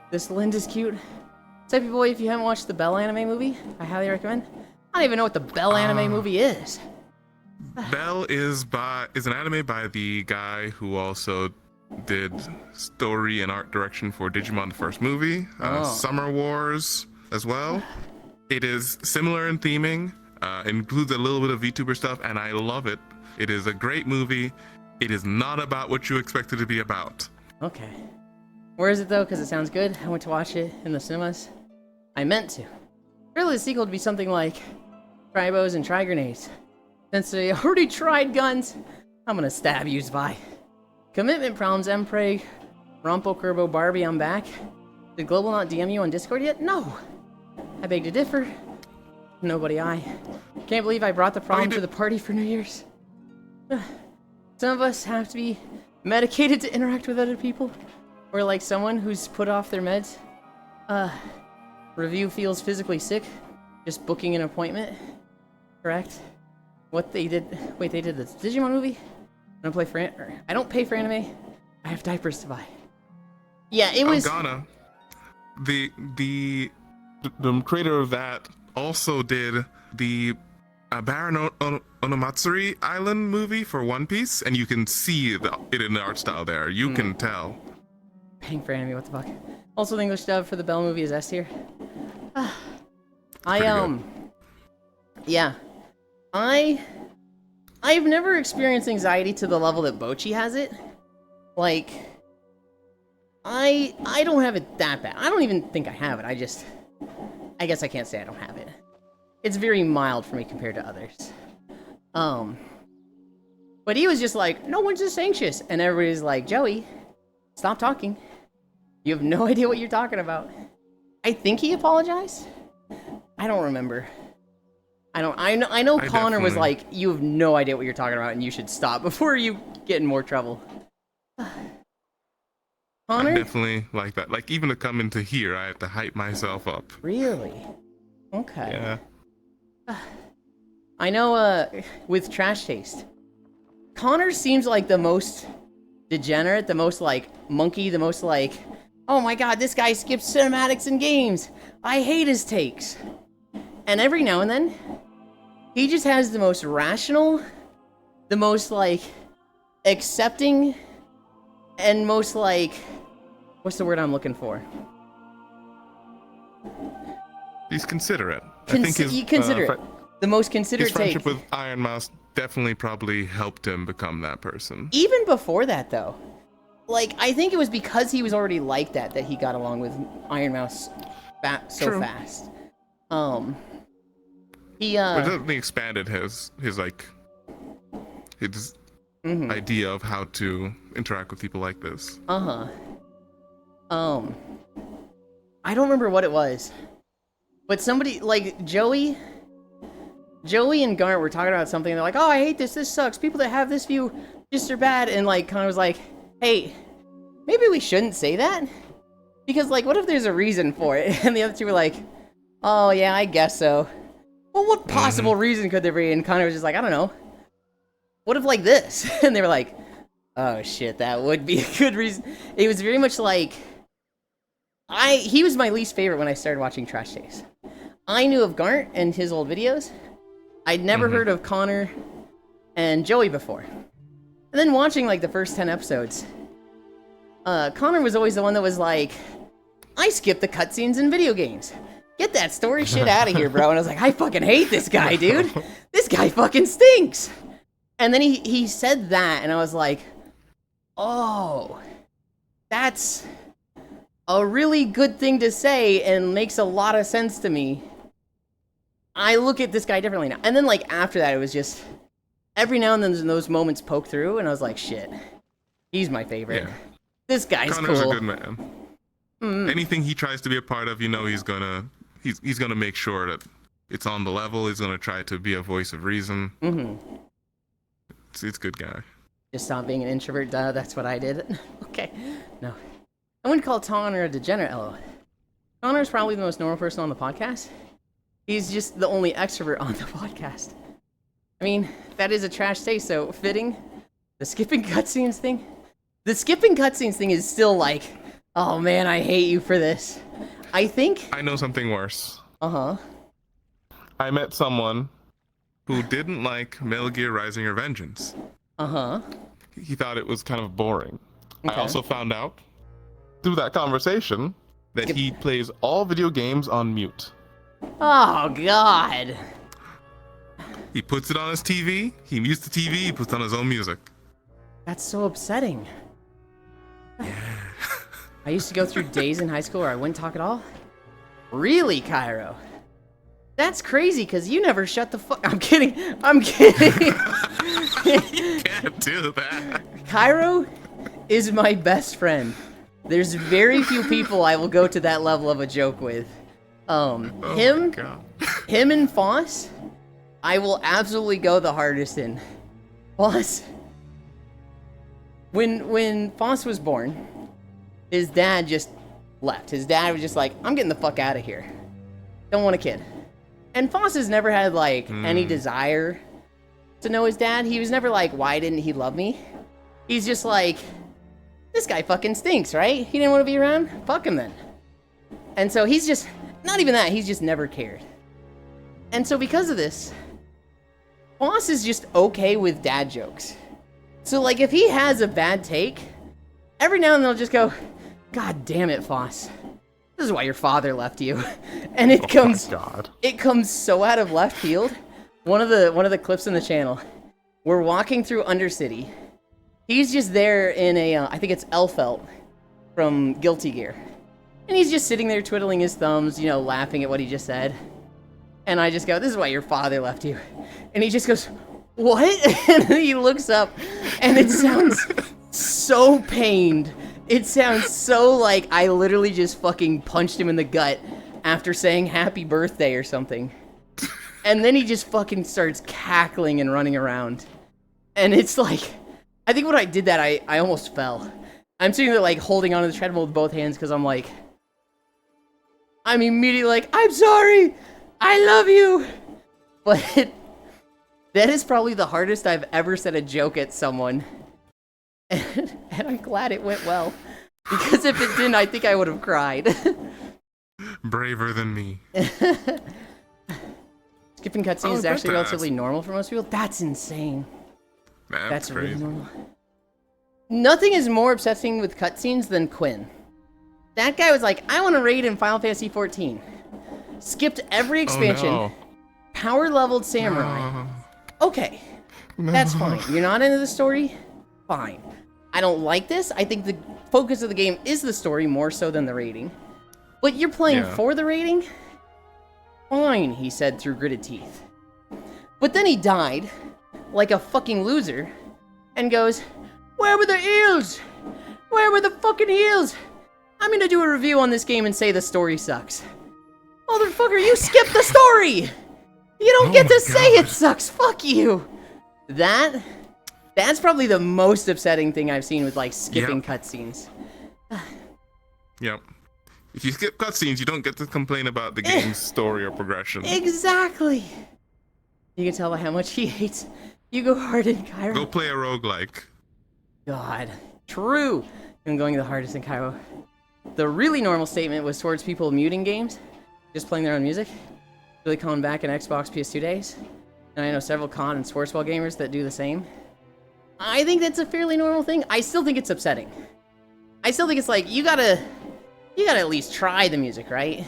This Lind is cute. Typey boy, if you haven't watched the Bell anime movie, I highly recommend. I don't even know what the Bell anime movie is. Bell is an anime by the guy who also did story and art direction for Digimon the first movie, Summer Wars as well. It is similar in theming, includes a little bit of VTuber stuff, and I love it. It is a great movie. It is not about what you expect it to be about. Okay. Where is it though? Because it sounds good. I went to watch it in the cinemas. I meant to. Really, the sequel would be something like Tri-Bows and Tri-Grenades. Since they already tried guns, I'm gonna stab you, Zwei. Commitment problems, Empreg, Rompo, Kerbo, Barbie, I'm back. Did Global not DM you on Discord yet? No! I beg to differ. Nobody I. Can't believe I brought the problem to the party for New Year's. Some of us have to be medicated to interact with other people. Or like someone who's put off their meds. Review feels physically sick. Just booking an appointment. Correct? What they did... Wait, they did the Digimon movie? I don't pay for anime. I have diapers to buy. Yeah, it was... Ghana. The creator of that also did the Baron Onomatsuri Island movie for One Piece, and you can see it in the art style there. You can tell. Paying for anime, what the fuck? Also, the English dub for the Bell movie is S tier. Yeah. I've never experienced anxiety to the level that Bocchi has it. Like, I don't have it that bad. I don't even think I have it. I guess I can't say I don't have it. It's very mild for me compared to others. But he was just like, no one's just anxious. And everybody's like, Joey, stop talking. You have no idea what you're talking about. I think he apologized. I don't remember. I know Connor was like, you have no idea what you're talking about and you should stop before you get in more trouble. Connor? I definitely like that. Like, even to come into here, I have to hype myself up. Really? Okay. Yeah. I know, with Trash Taste, Connor seems like the most degenerate, the most, like, monkey, the most, like, oh my god, this guy skips cinematics in games. I hate his takes. And every now and then, he just has the most rational, the most, like, accepting, and most, like, what's the word I'm looking for? He's considerate. I think considerate. The most considerate his friendship take. with Iron Mouse definitely probably helped him become that person. Even before that, though. Like, I think it was because he was already like that he got along with Iron Mouse so fast. He But it definitely expanded his idea of how to interact with people like this. I don't remember what it was. But somebody, like, Joey and Garnt were talking about something, and they're like, oh, I hate this sucks. People that have this view just are bad. And, like, Connor was like, hey, maybe we shouldn't say that? Because, like, what if there's a reason for it? And the other two were like, oh, yeah, I guess so. Well, what possible reason could there be? And Connor was just like, I don't know. What if, like, this? And they were like, oh, shit, that would be a good reason. It was very much like, he was my least favorite when I started watching Trash Taste. I knew of Garnt and his old videos. I'd never heard of Connor and Joey before. And then watching, like, the first 10 episodes, Connor was always the one that was like, I skip the cutscenes in video games. Get that story shit out of here, bro. And I was like, I fucking hate this guy, dude. This guy fucking stinks. And then he said that, and I was like, oh, that's a really good thing to say and makes a lot of sense to me. I look at this guy differently now. And then, like, after that, it was just, every now and then those moments poke through, and I was like, shit, he's my favorite. Yeah. This guy's Connor's cool. a good man. Anything he tries to be a part of, you know, he's gonna make sure that it's on the level. He's gonna try to be a voice of reason. It's a good guy. Just stop being an introvert, duh, that's what I did. Okay, no. I wouldn't call Connor a degenerate, LOL. Connor's probably the most normal person on the podcast. He's just the only extrovert on the podcast. I mean, that is a Trash Taste, so fitting. The skipping cutscenes thing. The skipping cutscenes thing is still like, oh man, I hate you for this. I think... I know something worse. Uh-huh. I met someone who didn't like Metal Gear Rising: Revengeance. Uh-huh. He thought it was kind of boring. Okay. I also found out through that conversation that he plays all video games on mute. Oh, God. He puts it on his TV, he mutes the TV, he puts on his own music. That's so upsetting. I used to go through days in high school where I wouldn't talk at all. Really, Cairo? That's crazy, because you never shut the fuck... I'm kidding. I'm kidding. You can't do that. Cairo is my best friend. There's very few people I will go to that level of a joke with. Him and Foss, I will absolutely go the hardest in. Foss... When Foss was born, his dad just left. His dad was just like, I'm getting the fuck out of here. Don't want a kid. And Foss has never had, like, any desire to know his dad. He was never like, why didn't he love me? He's just like, this guy fucking stinks, right? He didn't want to be around? Fuck him then. And so he's just, not even that, he's just never cared. And so because of this, Foss is just okay with dad jokes. So, like, if he has a bad take, every now and then they'll just go, God damn it, Foss. This is why your father left you. And it comes so out of left field. One of the clips in the channel, we're walking through Undercity. He's just there in a, I think it's Elfelt from Guilty Gear. And he's just sitting there twiddling his thumbs, you know, laughing at what he just said. And I just go, this is why your father left you. And he just goes, what? And he looks up, and it sounds so pained. It sounds so like I literally just fucking punched him in the gut after saying happy birthday or something. And then he just fucking starts cackling and running around. And it's like, I think when I did that, I almost fell. I'm sitting there like holding onto the treadmill with both hands because I'm immediately like, I'm sorry, I love you. But that is probably the hardest I've ever said a joke at someone. And I'm glad it went well. Because if it didn't, I think I would have cried. Braver than me. Skipping cutscenes is actually relatively normal for most people. That's insane. That's crazy. Really normal. Nothing is more upsetting with cutscenes than Quinn. That guy was like, I want to raid in Final Fantasy XIV. Skipped every expansion. Oh, no. Power leveled samurai. Okay, that's fine. You're not into the story? Fine. I don't like this. I think the focus of the game is the story more so than the rating. But you're playing for the rating? Fine, he said through gritted teeth. But then he died, like a fucking loser, and goes, where were the eels? Where were the fucking eels? I'm gonna do a review on this game and say the story sucks. Motherfucker, you skipped the story! You don't get to say it sucks, fuck you! That's probably the most upsetting thing I've seen with, like, skipping cutscenes. Yep. If you skip cutscenes, you don't get to complain about the game's story or progression. Exactly! You can tell by how much he hates Hugo hard in Cairo. Go play a roguelike. God. True! I'm going the hardest in Cairo. The really normal statement was towards people muting games, just playing their own music. Really coming back in Xbox PS2 days. And I know several COD and sports ball gamers that do the same. I think that's a fairly normal thing. I still think it's upsetting. I still think it's like, you gotta at least try the music, right?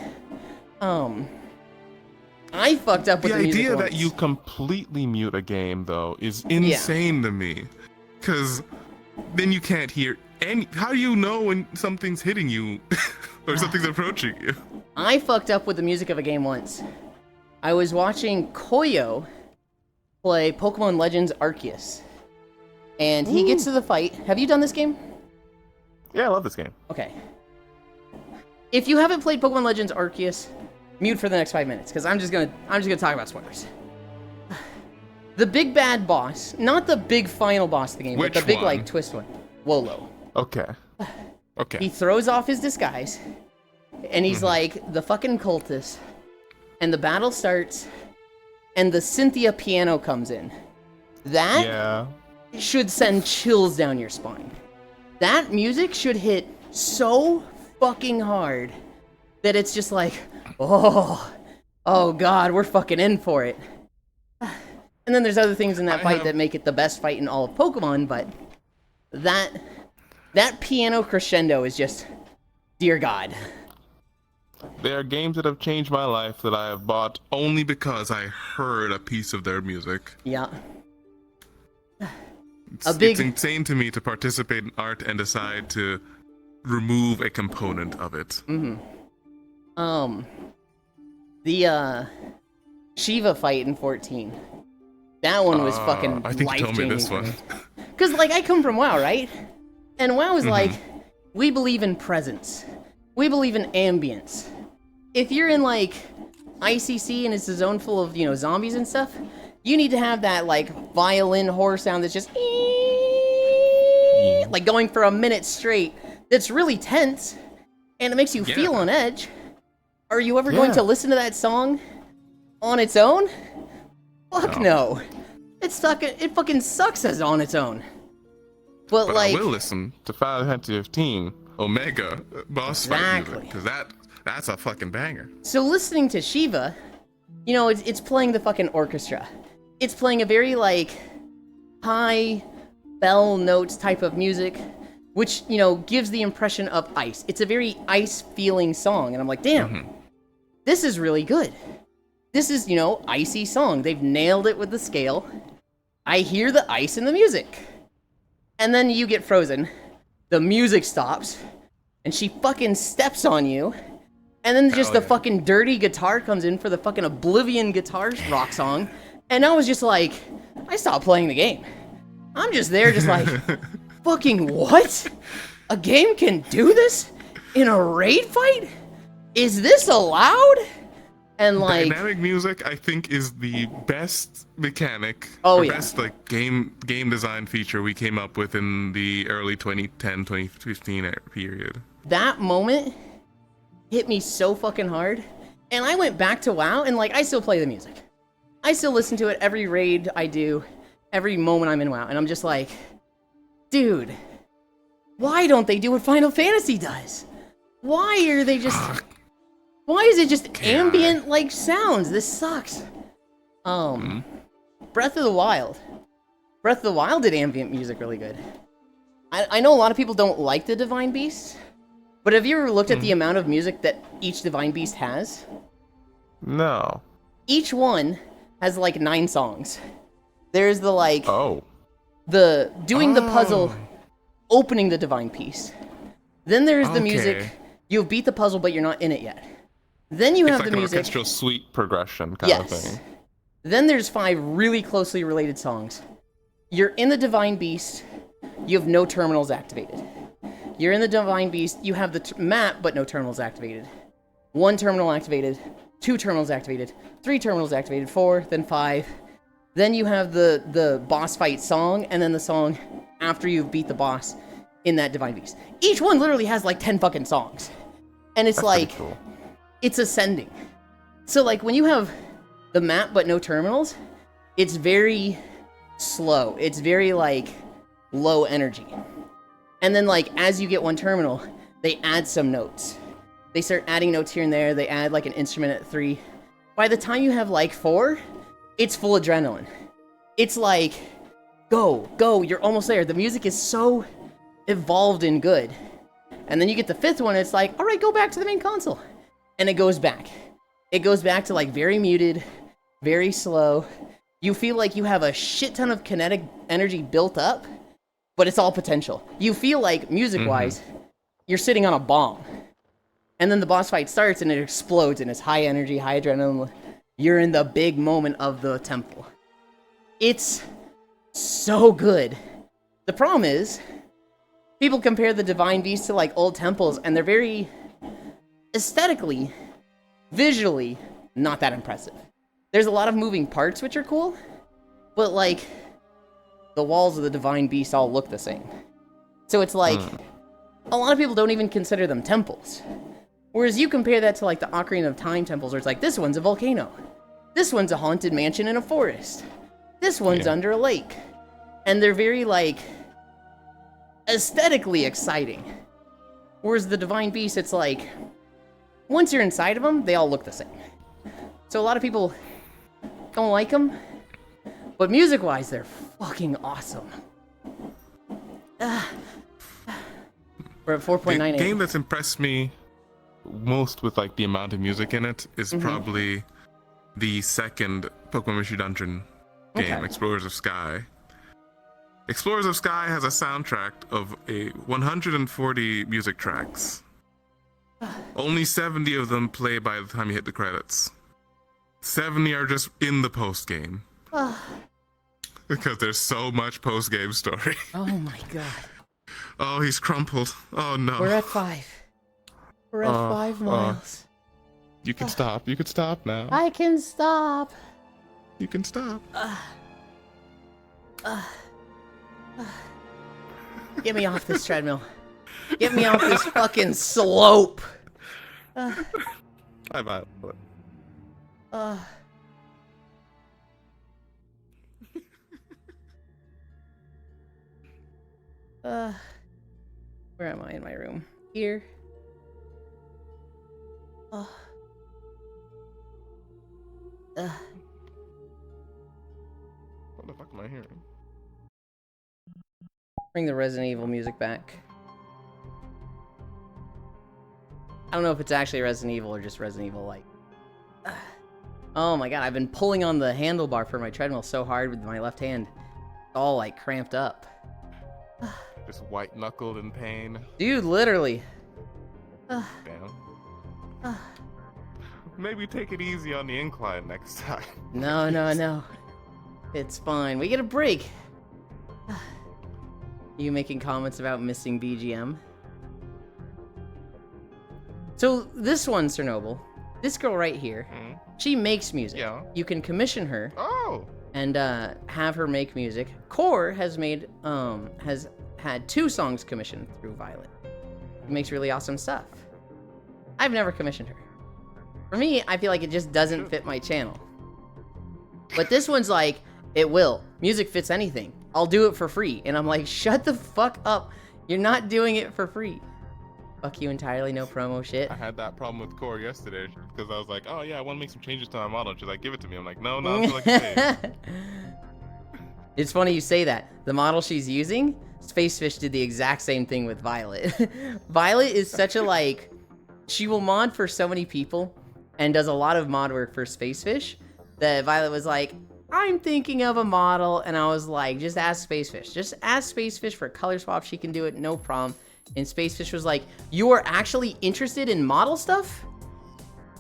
I fucked up with the music idea once. that you completely mute a game, though, is insane to me. Because then you can't hear any... How do you know when something's hitting you? Or something's approaching you? I fucked up with the music of a game once. I was watching Koyo play Pokemon Legends Arceus. And he gets to the fight. Have you done this game? Yeah, I love this game. Okay. If you haven't played Pokemon Legends Arceus, mute for the next 5 minutes, because I'm just gonna talk about spoilers. The big bad boss, not the big final boss of the game, Which but the big one? like twist one. Wolo. Okay. Okay. He throws off his disguise, and he's like the fucking cultist. And the battle starts, and the Cynthia piano comes in. That should send chills down your spine. That music should hit so fucking hard that it's just like, oh god, we're fucking in for it. And then there's other things in that fight that make it the best fight in all of Pokemon, but that piano crescendo is just, dear God. There are games that have changed my life that I have bought only because I heard a piece of their music. Yeah. It's insane to me to participate in art and decide to remove a component of it. The Shiva fight in 14. That one was fucking I think you told me life-changing this for one. me. Cause like I come from WoW, right? And WoW is like, we believe in presence. We believe in ambience. If you're in like ICC and it's a zone full of, zombies and stuff, you need to have that like violin horror sound that's just like going for a minute straight. That's really tense and it makes you feel on edge. Are you ever going to listen to that song on its own? Fuck no. It fucking sucks as on its own. But like, I will listen to Final Fantasy 15 Omega boss fight music, because that's a fucking banger. So listening to Shiva, it's playing the fucking orchestra. It's playing a very like high bell notes type of music, which gives the impression of ice. It's a very ice feeling song, and I'm like, damn, this is really good. This is icy song. They've nailed it with the scale. I hear the ice in the music. And then you get frozen, the music stops, and she fucking steps on you, and then just the fucking dirty guitar comes in for the fucking Oblivion guitar rock song, and I was just like, I stopped playing the game. I'm just there just like, fucking what? A game can do this? In a raid fight? Is this allowed? And like dynamic music, I think, is the best mechanic, best like game design feature we came up with in the early 2010, 2015 period. That moment hit me so fucking hard, and I went back to WoW, and like I still play the music. I still listen to it every raid I do, every moment I'm in WoW, and I'm just like, dude, why don't they do what Final Fantasy does? Why are they just... Why is it just ambient like sounds? This sucks. Breath of the Wild. Breath of the Wild did ambient music really good. I know a lot of people don't like the Divine Beast, but have you ever looked at the amount of music that each Divine Beast has? No. Each one has like 9 songs. There's the like... the puzzle, opening the Divine Beast. Then there's the music. You've beat the puzzle, but you're not in it yet. Then you have the music. It's like an orchestral suite progression kind of thing. Then there's 5 really closely related songs. You're in the Divine Beast. You have no terminals activated. You're in the Divine Beast. You have the map, but no terminals activated. 1 terminal activated. 2 terminals activated. 3 terminals activated. 4, then 5. Then you have the boss fight song, and then the song after you've beat the boss in that Divine Beast. Each one literally has like 10 fucking songs. And it's like, cool. It's ascending. So like when you have the map but no terminals, it's very slow. It's very like low energy. And then like as you get 1 terminal, they add some notes. They start adding notes here and there. They add like an instrument at 3. By the time you have like 4, it's full adrenaline. It's like, go, you're almost there. The music is so evolved and good. And then you get the 5th one, it's like, all right, go back to the main console. And it goes back. It goes back to like very muted, very slow. You feel like you have a shit ton of kinetic energy built up, but it's all potential. You feel like, music-wise, you're sitting on a bomb. And then the boss fight starts and it explodes and it's high energy, high adrenaline. You're in the big moment of the temple. It's so good. The problem is, people compare the Divine Beast to like old temples and they're very aesthetically, visually, not that impressive. There's a lot of moving parts which are cool, but like, the walls of the Divine Beast all look the same. So it's like, a lot of people don't even consider them temples. Whereas you compare that to like the Ocarina of Time temples where it's like, this one's a volcano. This one's a haunted mansion in a forest. This one's under a lake. And they're very like, aesthetically exciting. Whereas the Divine Beast, it's like, once you're inside of them, they all look the same. So a lot of people don't like them, but music-wise, they're fucking awesome. We're at 4.98. The game that's impressed me most with like the amount of music in it is probably the second Pokemon Mystery Dungeon game, Explorers of Sky. Explorers of Sky has a soundtrack of 140 music tracks. Only 70 of them play by the time you hit the credits. 70 are just in the post-game. Because there's so much post-game story. Oh my god. Oh, he's crumpled. Oh no. We're at 5. We're at 5 miles. You can stop. You can stop now. I can stop. You can stop. Get me off this treadmill. Get me off this fucking slope. I'm out. Where am I in my room? Here. What the fuck am I hearing? Bring the Resident Evil music back. I don't know if it's actually Resident Evil or just Resident Evil like. Oh my god, I've been pulling on the handlebar for my treadmill so hard with my left hand. It's all like cramped up. Just white knuckled in pain. Dude, literally. Damn. Maybe take it easy on the incline next time. No. It's fine. We get a break. You making comments about missing BGM? So this one, Chernobyl, this girl right here, she makes music. Yeah. You can commission her. Oh. And have her make music. Core has made has had 2 songs commissioned through Violet. She makes really awesome stuff. I've never commissioned her. For me, I feel like it just doesn't fit my channel. But this one's like, it will. Music fits anything. I'll do it for free. And I'm like, shut the fuck up. You're not doing it for free. Fuck you entirely, no promo shit. I had that problem with Core yesterday because I was like, oh yeah, I want to make some changes to my model. She's like, give it to me. I'm like, no, I feel like it's safe. It's funny you say that. The model she's using, Spacefish did the exact same thing with Violet. Violet is such a like, she will mod for so many people and does a lot of mod work for Spacefish that Violet was like, I'm thinking of a model, and I was like, just ask Spacefish. Just ask Spacefish for a color swap. She can do it, no problem. And Spacefish was like, you are actually interested in model stuff?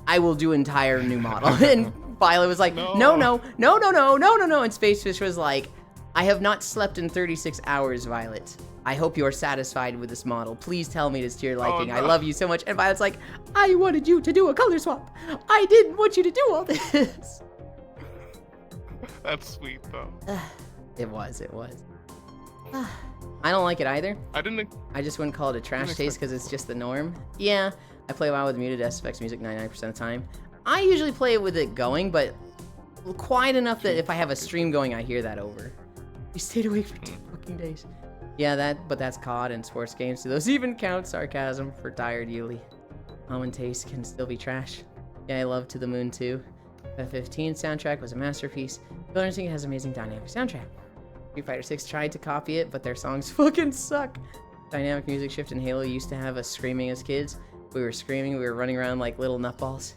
I will do entire new model. And Violet was like, no. And Spacefish was like, I have not slept in 36 hours, Violet. I hope you are satisfied with this model. Please tell me it is to your liking. no. I love you so much. And Violet's like, I wanted you to do a color swap. I didn't want you to do all this. That's sweet though. It was. I don't like it either. I just wouldn't call it a trash taste because it's just the norm. Yeah, I play WoW with muted SFX music 99% of the time. I usually play it with it going, but quiet enough that if I have a stream going, I hear that over. You stayed awake for 2 fucking days. Yeah, but that's COD and sports games. Do those even count? Sarcasm for tired Yuli. Common taste can still be trash. Yeah, I love To the Moon too. F-15 soundtrack was a masterpiece. Killer Instinct has amazing dynamic soundtrack. Street Fighter 6 tried to copy it, but their songs fucking suck. Dynamic music shift in Halo used to have us screaming as kids. We were screaming, we were running around like little nutballs.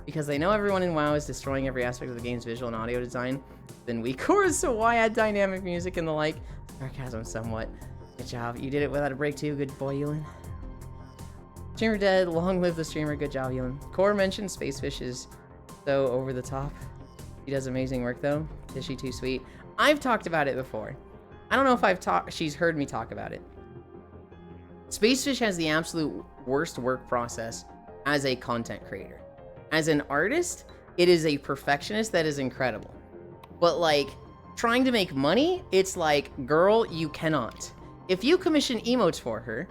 Because they know everyone in WoW is destroying every aspect of the game's visual and audio design, then we chorus, so why add dynamic music and the like? Sarcasm somewhat. Good job. You did it without a break too. Good boy, Ewan. Streamer dead. Long live the streamer. Good job, Ewan. Core mentioned Spacefish is so over the top. She does amazing work though. Is she too sweet? I've talked about it before. I don't know if she's heard me talk about it. Spacefish has the absolute worst work process as a content creator. As an artist, it is a perfectionist that is incredible. But like, trying to make money, it's like, girl, you cannot. If you commission emotes for her,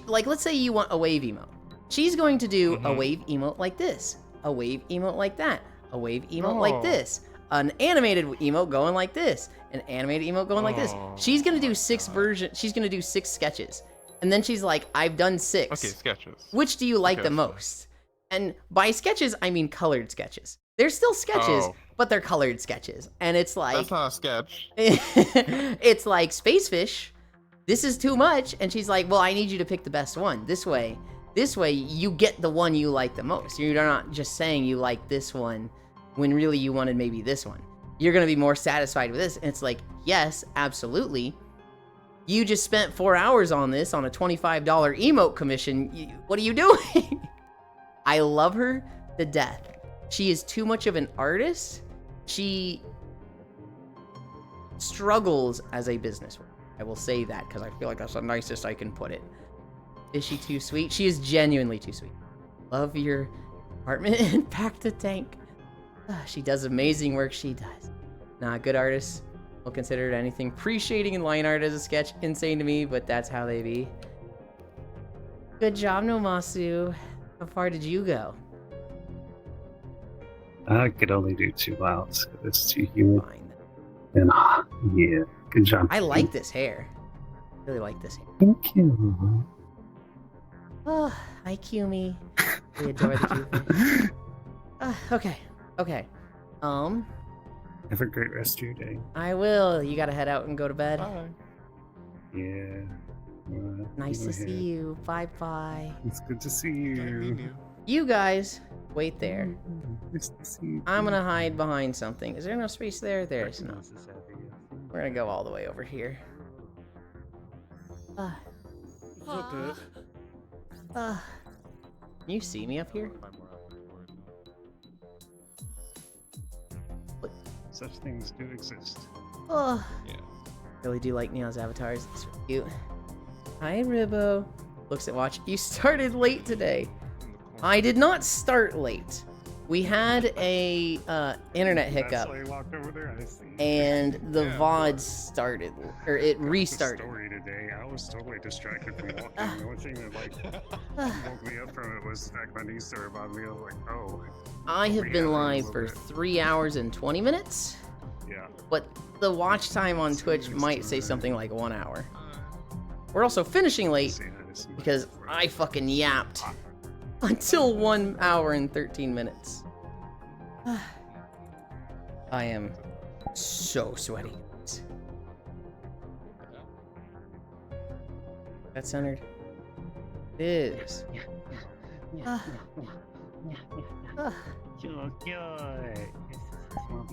let's say you want a wave emote. She's going to do a wave emote like this, a wave emote like that, a wave emote like this, an animated emote going like this, an animated emote going like this. She's gonna do 6 versions. She's gonna do 6 sketches, and then she's like, "I've done 6. Okay, sketches. Which do you like the most?" And by sketches, I mean colored sketches. They're still sketches, but they're colored sketches, and it's like that's not a sketch. It's like Spacefish. This is too much, and she's like, "Well, I need you to pick the best one. This way, you get the one you like the most. You're not just saying you like this one when really you wanted maybe this one. You're gonna be more satisfied with this." And it's like, yes, absolutely. You just spent 4 hours on this on a $25 emote commission. What are you doing? I love her to death. She is too much of an artist. She struggles as a businesswoman. I will say that because I feel like that's the nicest I can put it. Is she too sweet? She is genuinely too sweet. Love your apartment and pack the tank. She does amazing work. She does. Nah, good artists. Will consider it anything. Pre-shading and line art as a sketch. Insane to me, but that's how they be. Good job, Nomasu. How far did you go? I could only do 2 miles. It's too humid. Fine. And yeah, good job. I like this hair. Really like this hair. Thank you. Oh, hi, Kumi. We adore the Q. Okay. Have a great rest of your day. I will. You gotta head out and go to bed. Bye. Yeah. Nice go to see ahead. you. Bye-bye. It's good to see I you. mean you. You guys, wait there. Nice to see you. I'm gonna hide behind something. Is there no space there? There is not. We're gonna go all the way over here. Can you see me up here? Such things do exist. Oh, Yeah. really do like Neil's avatars. It's really cute. Hi, Ribbo. Looks at watch. You started late today. I did not start late. We had a internet hiccup, That's why I walked over there. I see. and the Yeah. VOD started, or it The restarted. story today. I was totally distracted from walking. The only thing that woke me up from it was like my niece started about me. I was like, oh, I have been Yeah, live a for little bit. 3 hours and 20 minutes, yeah. but the watch time on Twitch might say something like 1 hour. We're also finishing late Say hi to somebody. because I fucking yapped until 1 hour and 13 minutes. I am so sweaty. That centered? It is. Ah.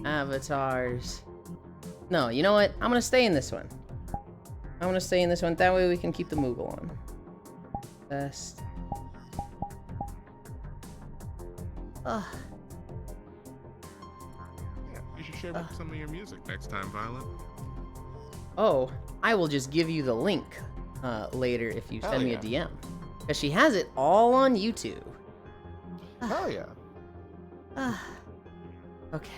Avatars. No, you know what? I'm gonna stay in this one. I'm gonna stay in this one. That way we can keep the Moogle on. Best. Ugh. Yeah. You should share some of your music next time, Violet. oh, I will just give you the link later if you Hell send me yeah. a DM. Because she has it all on YouTube. Hell yeah. Okay.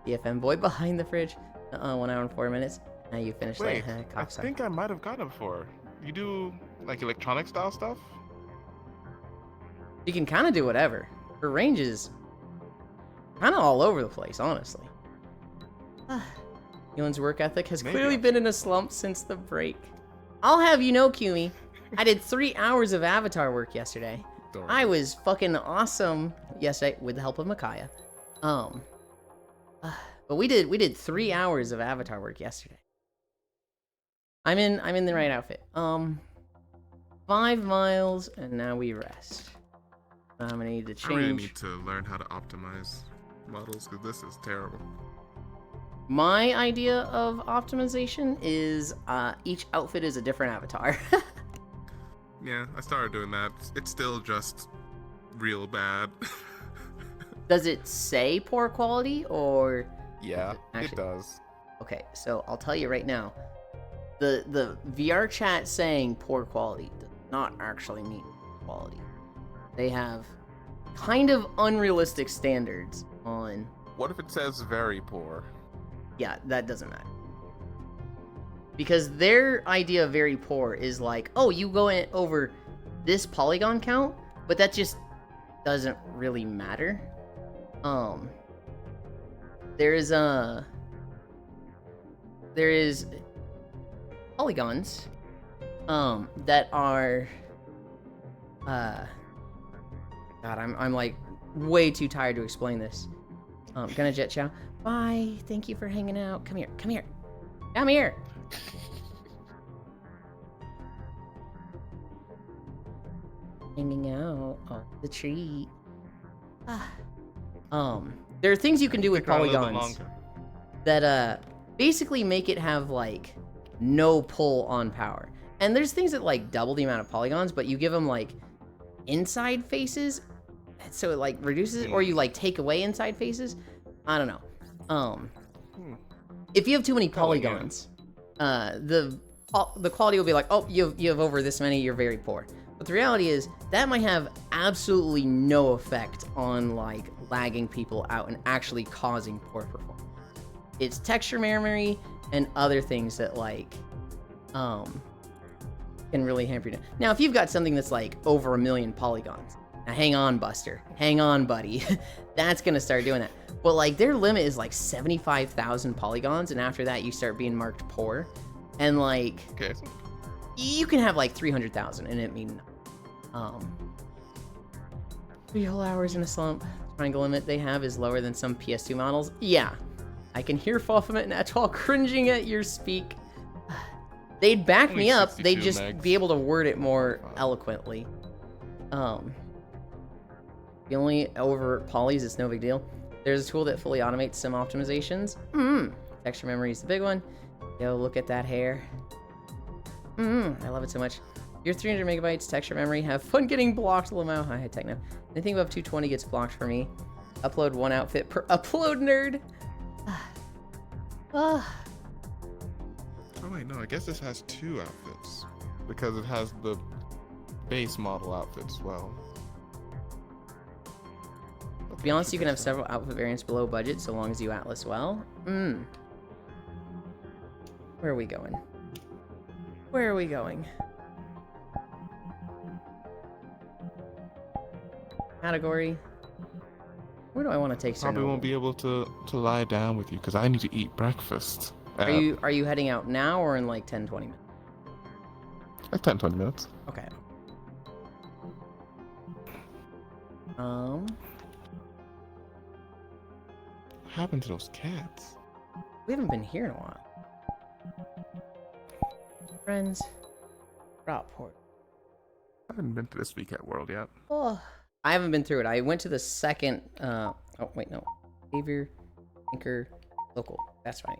DFM boy behind the fridge. 1 hour and 4 minutes. Now you finished Wait, that. I think I might have gotten it before. You do like electronic style stuff? You can kind of do whatever. Her range is kind of all over the place, honestly. Keelan's work ethic has Maybe clearly I- been in a slump since the break. I'll have you know, Kumi, I did 3 hours of Avatar work yesterday. Don't I was fucking awesome yesterday with the help of Micaiah. But we did 3 hours of Avatar work yesterday. I'm in the right outfit. 5 miles and now we rest. I'm gonna need to I really change. need to learn how to optimize models because this is terrible. My idea of optimization is each outfit is a different avatar. Yeah, I started doing that. It's still just real bad. Does it say poor quality or? Yeah, it Actually- does. Okay, so I'll tell you right now. The VR chat saying poor quality does not actually mean quality. They have kind of unrealistic standards on. What if it says very poor? Yeah, that doesn't matter. Because their idea of very poor is like, oh, you go in over this polygon count, but that just doesn't really matter. There is polygons that are God, I'm like way too tired to explain this. Gonna jet chow. Bye. Thank you for hanging out. Come here. Come here. Come here. Hanging out. Oh, the treat. There are things you can do with Stick around a little bit polygons longer. that basically make it have like no pull on power. And there's things that like double the amount of polygons, but you give them like inside faces, so it like reduces it, or you like take away inside faces. I don't know. If you have too many polygons, the quality will be like, oh, you have over this many, you're very poor. But the reality is that might have absolutely no effect on like lagging people out and actually causing poor performance. It's texture memory and other things that like can really hamper you. Now, if you've got something that's like over 1 million polygons, now hang on, Buster, hang on, buddy, that's gonna start doing that. But like their limit is like 75,000 polygons, and after that you start being marked poor, and like Okay. you can have like 300,000 and it mean 3 whole hours in a slump. Triangle limit they have is lower than some PS2 models. Yeah, I can hear Foffamet and Atoll cringing at your speak. They'd back Only me up. They'd 62 just megs. be able to word it more eloquently. The only over polys, it's no big deal. There's a tool that fully automates some optimizations. Texture memory is the big one. Yo, look at that hair. I love it so much. Your 300 megabytes texture memory. Have fun getting blocked, Lamau. Hi, Techno. Anything above 220 gets blocked for me. Upload 1 outfit per upload, nerd. Oh wait, no. I guess this has 2 outfits because it has the base model outfit as well. To be honest, you can have several outfit variants below budget so long as you atlas well. Where are we going? Where are we going? Category. Where do I want to take Probably Cernoble? won't be able to lie down with you because I need to eat breakfast. Are you heading out now or in like 10, 20 minutes? Like 10-20 minutes. Okay. What happened to those cats? We haven't been here in a while. Friends. Rockport. I haven't been to this week at World yet. Oh, I haven't been through it. I went to the second. Oh wait, no. Behavior, anchor, local. That's right.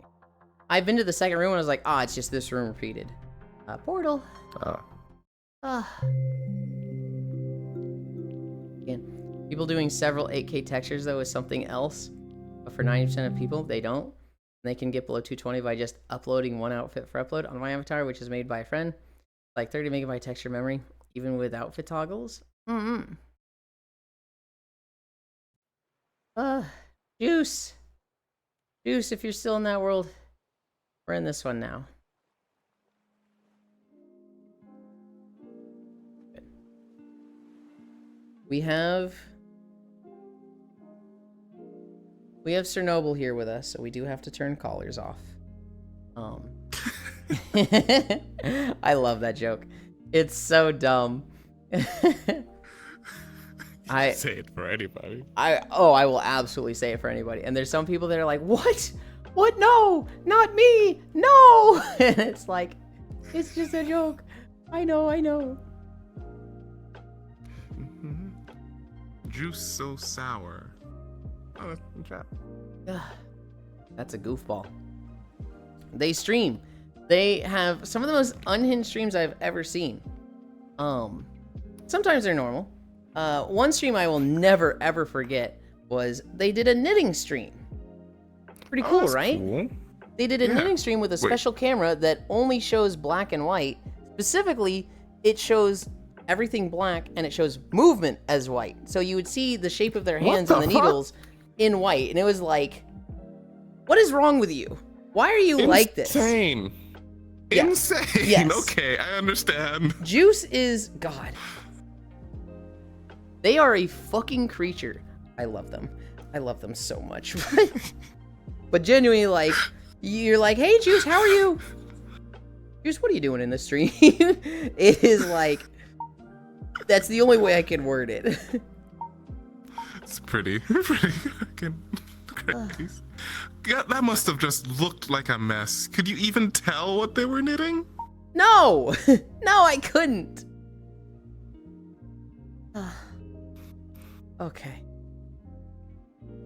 I've been to the second room and I was like, it's just this room repeated. Portal. Again, people doing several 8K textures though is something else. But for 90% of people, they don't. They can get below 220 by just uploading one outfit for upload on my avatar, which is made by a friend. Like 30 megabyte texture memory, even with outfit toggles. Juice. Juice, if you're still in that world, we're in this one now. Good. We have Chernobyl here with us, so we do have to turn callers off. I love that joke. It's so dumb. I say it for anybody. I will absolutely say it for anybody. And there's some people that are like, what? What? No, not me. No. And it's like, it's just a joke. I know. Juice so sour. Oh, that's in chat. That's a goofball. They stream. They have some of the most unhinged streams I've ever seen. Sometimes they're normal. One stream I will never ever forget was they did a knitting stream. Pretty cool, right? Cool. They did a knitting stream with a special camera that only shows black and white. Specifically, it shows everything black and it shows movement as white. So you would see the shape of their hands and the needles in white. And it was like, what is wrong with you? Why are you like this? Insane. Yes. Insane. Yes. Okay, I understand. Juice is God. They are a fucking creature. I love them. I love them so much. But genuinely, like, you're like, hey, Juice, how are you? Juice, what are you doing in the stream? It is like, that's the only way I can word it. It's pretty fucking crazy. God, that must have just looked like a mess. Could you even tell what they were knitting? No! No, I couldn't. Okay.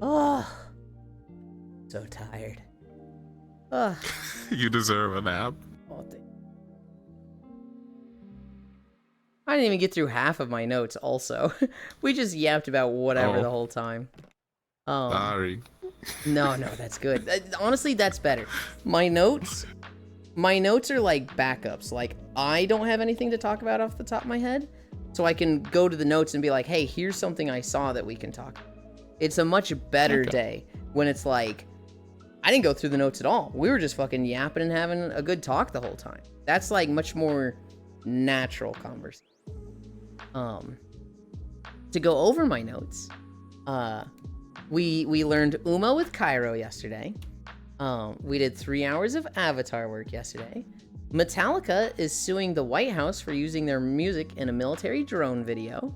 Oh, so tired. You deserve a nap. I didn't even get through half of my notes also. We just yapped about whatever the whole time. Sorry. No, that's good. Honestly, that's better. My notes are like backups. Like, I don't have anything to talk about off the top of my head, so I can go to the notes and be like, hey, here's something I saw that we can talk about. It's a much better day when it's like, I didn't go through the notes at all. We were just fucking yapping and having a good talk the whole time. That's like much more natural conversation. To go over my notes, we learned Uma with Cairo yesterday. We did 3 hours of Avatar work yesterday. Metallica is suing the White House for using their music in a military drone video.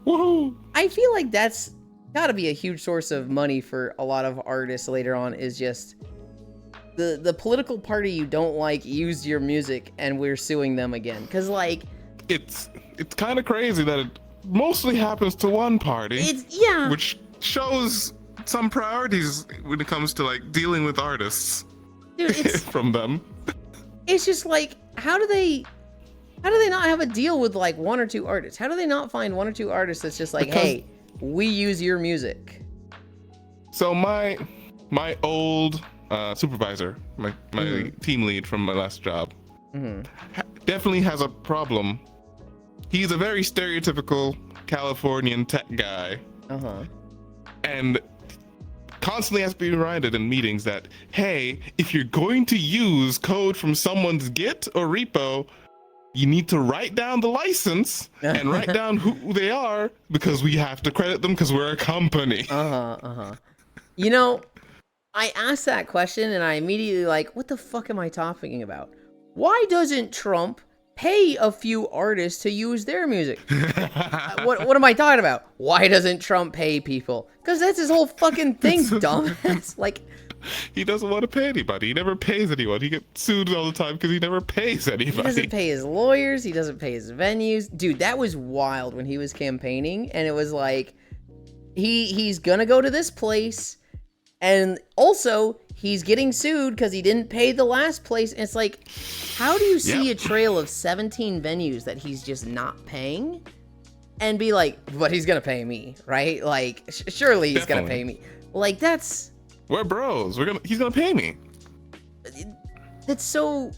Woohoo! I feel like that's gotta be a huge source of money for a lot of artists later on, is just the political party you don't like used your music and we're suing them again. Cause like, it's kind of crazy that it mostly happens to one party. Which shows some priorities when it comes to like dealing with artists. Dude, it's from them. It's just like, how do they not have a deal with like 1 or 2 artists? How do they not find 1 or 2 artists that's just like, hey, we use your music? So my old supervisor, my team lead from my last job, definitely has a problem. He's a very stereotypical Californian tech guy. And constantly has to be reminded in meetings that, hey, if you're going to use code from someone's Git or repo, you need to write down the license and write down who they are, because we have to credit them because we're a company. You know, I asked that question and I immediately like, what the fuck am I talking about? Why doesn't Trump pay a few artists to use their music? What am I talking about? Why doesn't Trump pay people? Because that's his whole fucking thing, dumbass. Like, he doesn't want to pay anybody. He never pays anyone. He gets sued all the time because he never pays anybody. He doesn't pay his lawyers. He doesn't pay his venues. Dude, that was wild when he was campaigning, and it was like, he's gonna go to this place, and also he's getting sued because he didn't pay the last place. And it's like, how do you see a trail of 17 venues that he's just not paying and be like, but he's gonna pay me, right? Like, surely he's gonna pay me. Like, that's We're bros. He's gonna pay me. That's so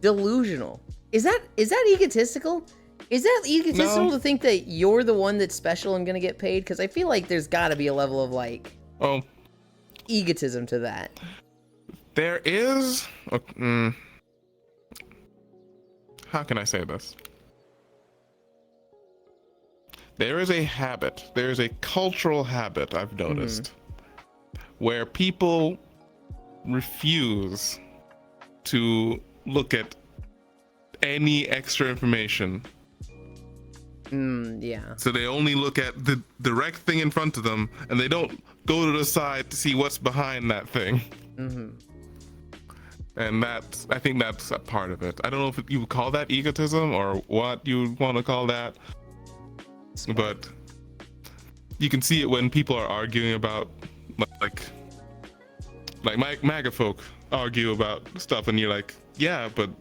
delusional. Is that egotistical? Is that egotistical No. to think that you're the one that's special and gonna get paid? Because I feel like there's got to be a level of like Oh, egotism to that. there is. How can I say this? There is a habit. There is a cultural habit I've noticed where people refuse to look at any extra information. Yeah. So they only look at the direct thing in front of them, and they don't go to the side to see what's behind that thing. And I think that's a part of it. I don't know if you would call that egotism or what you want to call that, but you can see it when people are arguing about like MAGA folk argue about stuff, and you're like, yeah, but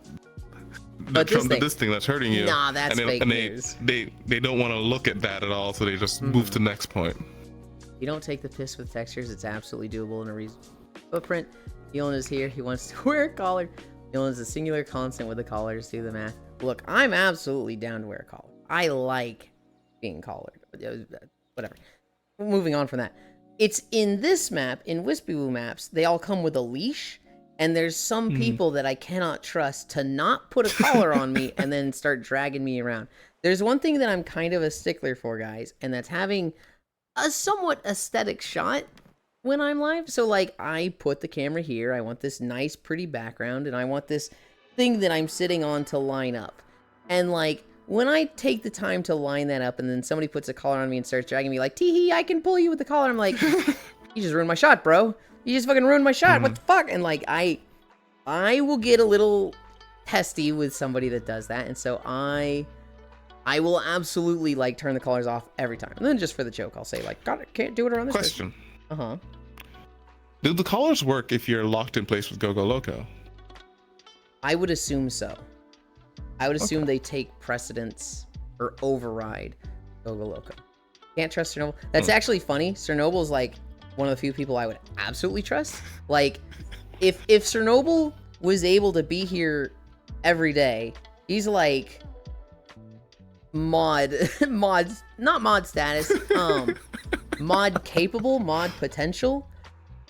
Trump did this thing that's hurting you. Nah, that's fake news. They don't want to look at that at all, so they just move to the next point. You don't take the piss with textures. It's absolutely doable in a reasonable footprint. Elon is here. He wants to wear a collar. Elon is a singular constant with the collars. Do the math. Look, I'm absolutely down to wear a collar. I like being collared. Whatever. Moving on from that. It's in this map, in Wispy Woo maps, they all come with a leash. And there's some people that I cannot trust to not put a collar on me and then start dragging me around. There's one thing that I'm kind of a stickler for, guys, and that's having a somewhat aesthetic shot when I'm live. So, like, I put the camera here. I want this nice, pretty background, and I want this thing that I'm sitting on to line up. And, like, when I take the time to line that up and then somebody puts a collar on me and starts dragging me like, tee-hee, I can pull you with the collar. I'm like, you just ruined my shot, bro. You just fucking ruined my shot. What the fuck? And like, I will get a little testy with somebody that does that. And so I will absolutely like turn the collars off every time. And then just for the joke, I'll say like, God, I can't do it around this Question. person. Do the collars work if you're locked in place with Gogo Loco? I would assume so. I would assume they take precedence or override Gogo Loco. Can't trust Chernobyl. That's actually funny. Chernobyl's like one of the few people I would absolutely trust. Like, if Chernobyl was able to be here every day, he's like not mod status, mod capable, mod potential.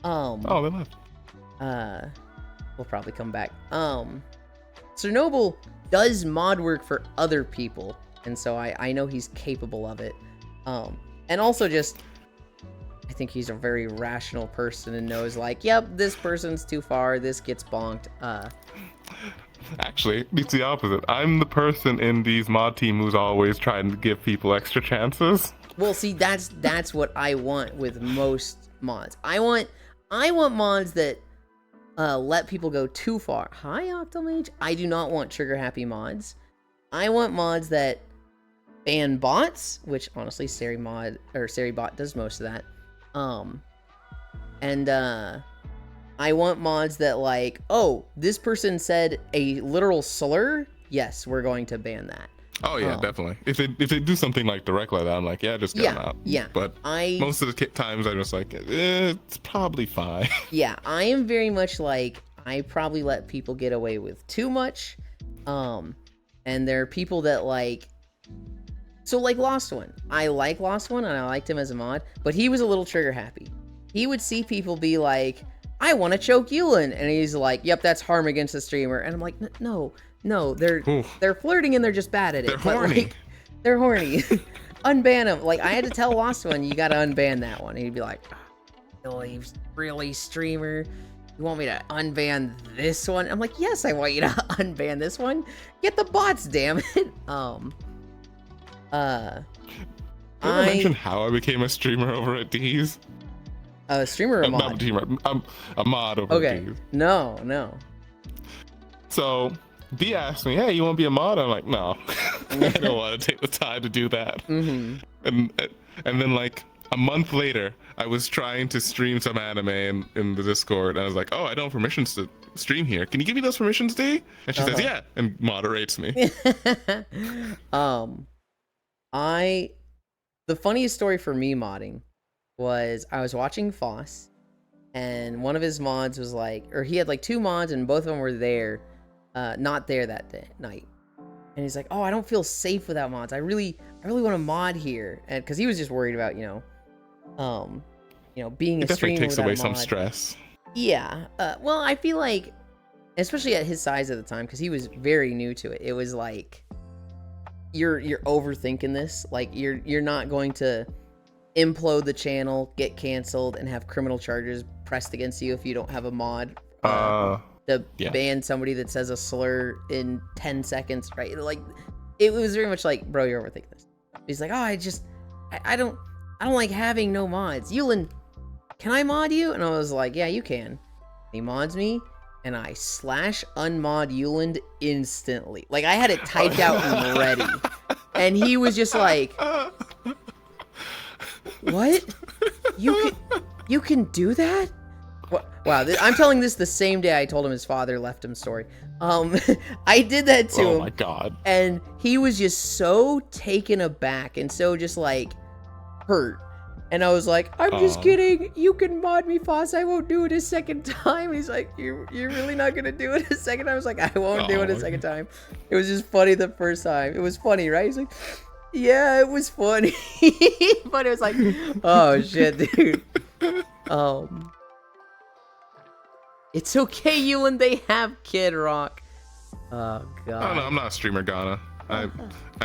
Oh, they left. We'll probably come back. Chernobyl does mod work for other people, and so I know he's capable of it. And also just, I think he's a very rational person and knows like, yep, this person's too far, this gets bonked. Actually, it's the opposite. I'm the person in these mod team who's always trying to give people extra chances. Well, see, that's what I want with most mods. I want mods that let people go too far. Hi, Octomage. I do not want trigger happy mods. I want mods that ban bots, which honestly Seribot does most of that. I want mods that like, oh, this person said a literal slur. Yes, we're going to ban that. Oh yeah, definitely. If they do something like direct like that, I'm like, yeah, just get them out. Yeah. But most of the times I'm just like, it's probably fine. Yeah, I am very much like, I probably let people get away with too much. And there are people that like, so like Lost One. I like Lost One and I liked him as a mod, but he was a little trigger happy. He would see people be like, I want to choke Yulin, and he's like, yep, that's harm against the streamer. And I'm like, no, they're flirting and they're just bad at it. They're horny. Like, they're horny. Unban them. Like, I had to tell Lost One, you gotta unban that one. And he'd be like, really, streamer? You want me to unban this one? I'm like, yes, I want you to unban this one. Get the bots, damn it. Did I mention how I became a streamer over at D's? A streamer or a mod? Not a streamer. I'm a mod over at D's. No. So D asked me, hey, you want to be a mod? I'm like, no. I don't want to take the time to do that. And then like a month later, I was trying to stream some anime in the Discord, and I was like, oh, I don't have permissions to stream here. Can you give me those permissions, D? And she says, yeah, and moderates me. The funniest story for me modding was I was watching Foss, and one of his mods was like, or he had like 2 mods, and both of them were there, not there that night. And he's like, "Oh, I don't feel safe without mods. I really want to mod here," and because he was just worried about being It a streamer definitely takes without away a some mod. stress. Yeah. Well, I feel like, especially at his size at the time, because he was very new to it, it was like you're overthinking this. Like you're not going to implode the channel, get canceled, and have criminal charges pressed against you if you don't have a mod to ban somebody that says a slur in 10 seconds, right? Like it was very much like, bro, you're overthinking this. He's like, "Oh, I don't like having no mods. Yulin, can I mod you?" And I was like, "Yeah, you can." He mods me, and I /unmod Yuland instantly. Like I had it typed out and ready, and he was just like, "What? You can do that?" Wow, I'm telling this the same day I told him his father left him story. I did that to him. Oh my god. And he was just so taken aback and so just like hurt. And I was like, "I'm just kidding. You can mod me, Foss. I won't do it a second time." He's like, "You're really not gonna do it a second time?" I was like, "I won't do it a second time." It was just funny the first time. It was funny, right? He's like, "Yeah, it was funny." But it was like, oh shit, dude. It's okay, Ewan. They have Kid Rock. Oh god. Oh no, I'm not a streamer, Ghana. I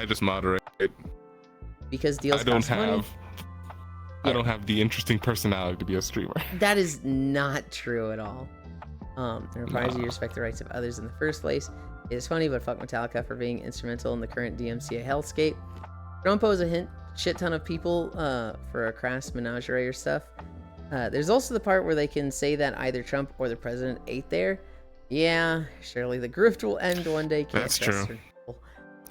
just moderate. Because deals I don't cost money? have. I don't have the interesting personality to be a streamer. That is not true at all. It requires you to respect the rights of others in the first place. It is funny, but fuck Metallica for being instrumental in the current DMCA hellscape. Don't pose a shit ton of people for a crass menagerie or stuff. There's also the part where they can say that either Trump or the president ate there. Yeah, surely the grift will end one day. That's true.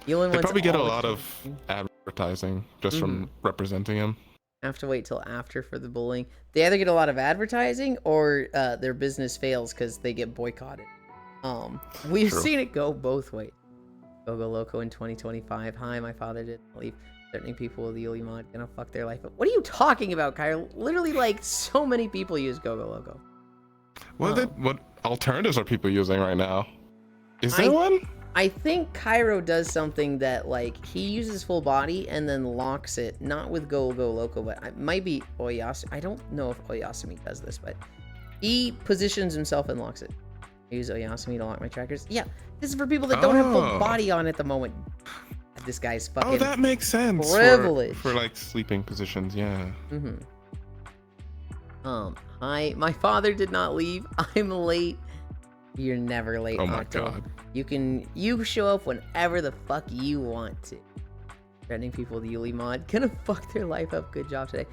They They probably get a lot of advertising just from representing him. Have to wait till after for the bullying. They either get a lot of advertising or their business fails because they get boycotted. We've seen it go both ways. Go Loco in 2025. Hi, my father didn't leave. Threatening people with the Yuli mod gonna fuck their life up. What are you talking about, Kyra? Literally, like, so many people use Go Loco. What alternatives are people using right now? Is there one? I think Cairo does something that, like, he uses full body and then locks it, not with Go Loco, but it might be Oyasumi. I don't know if Oyasumi does this, but he positions himself and locks it. I use Oyasumi to lock my trackers. Yeah, this is for people that don't have full body on at the moment. This guy's fucking that makes sense. Privilege. For like sleeping positions, yeah. My father did not leave. I'm late. You're never late. Oh my Octo. god. You show up whenever the fuck you want to. Threatening people with the Yuli mod. Gonna fuck their life up. Good job today.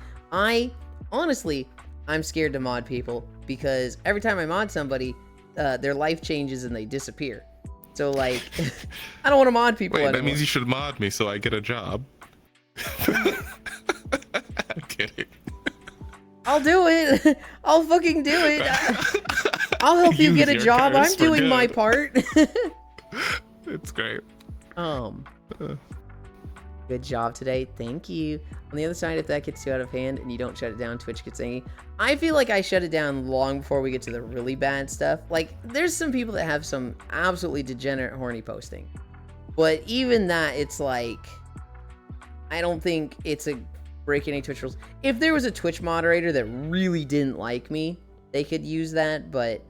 Honestly, I'm scared to mod people because every time I mod somebody, their life changes and they disappear. So like, I don't want to mod people anymore. That means you should mod me so I get a job. I'm kidding. I'll do it. I'll fucking do it. I'll help you get a job. I'm doing my part. It's great. Good job today. Thank you. On the other side, if that gets too out of hand and you don't shut it down, Twitch gets angry. I feel like I shut it down long before we get to the really bad stuff. Like, there's some people that have some absolutely degenerate horny posting. But even that, it's like, I don't think it's a break any Twitch rules. If there was a Twitch moderator that really didn't like me, they could use that, but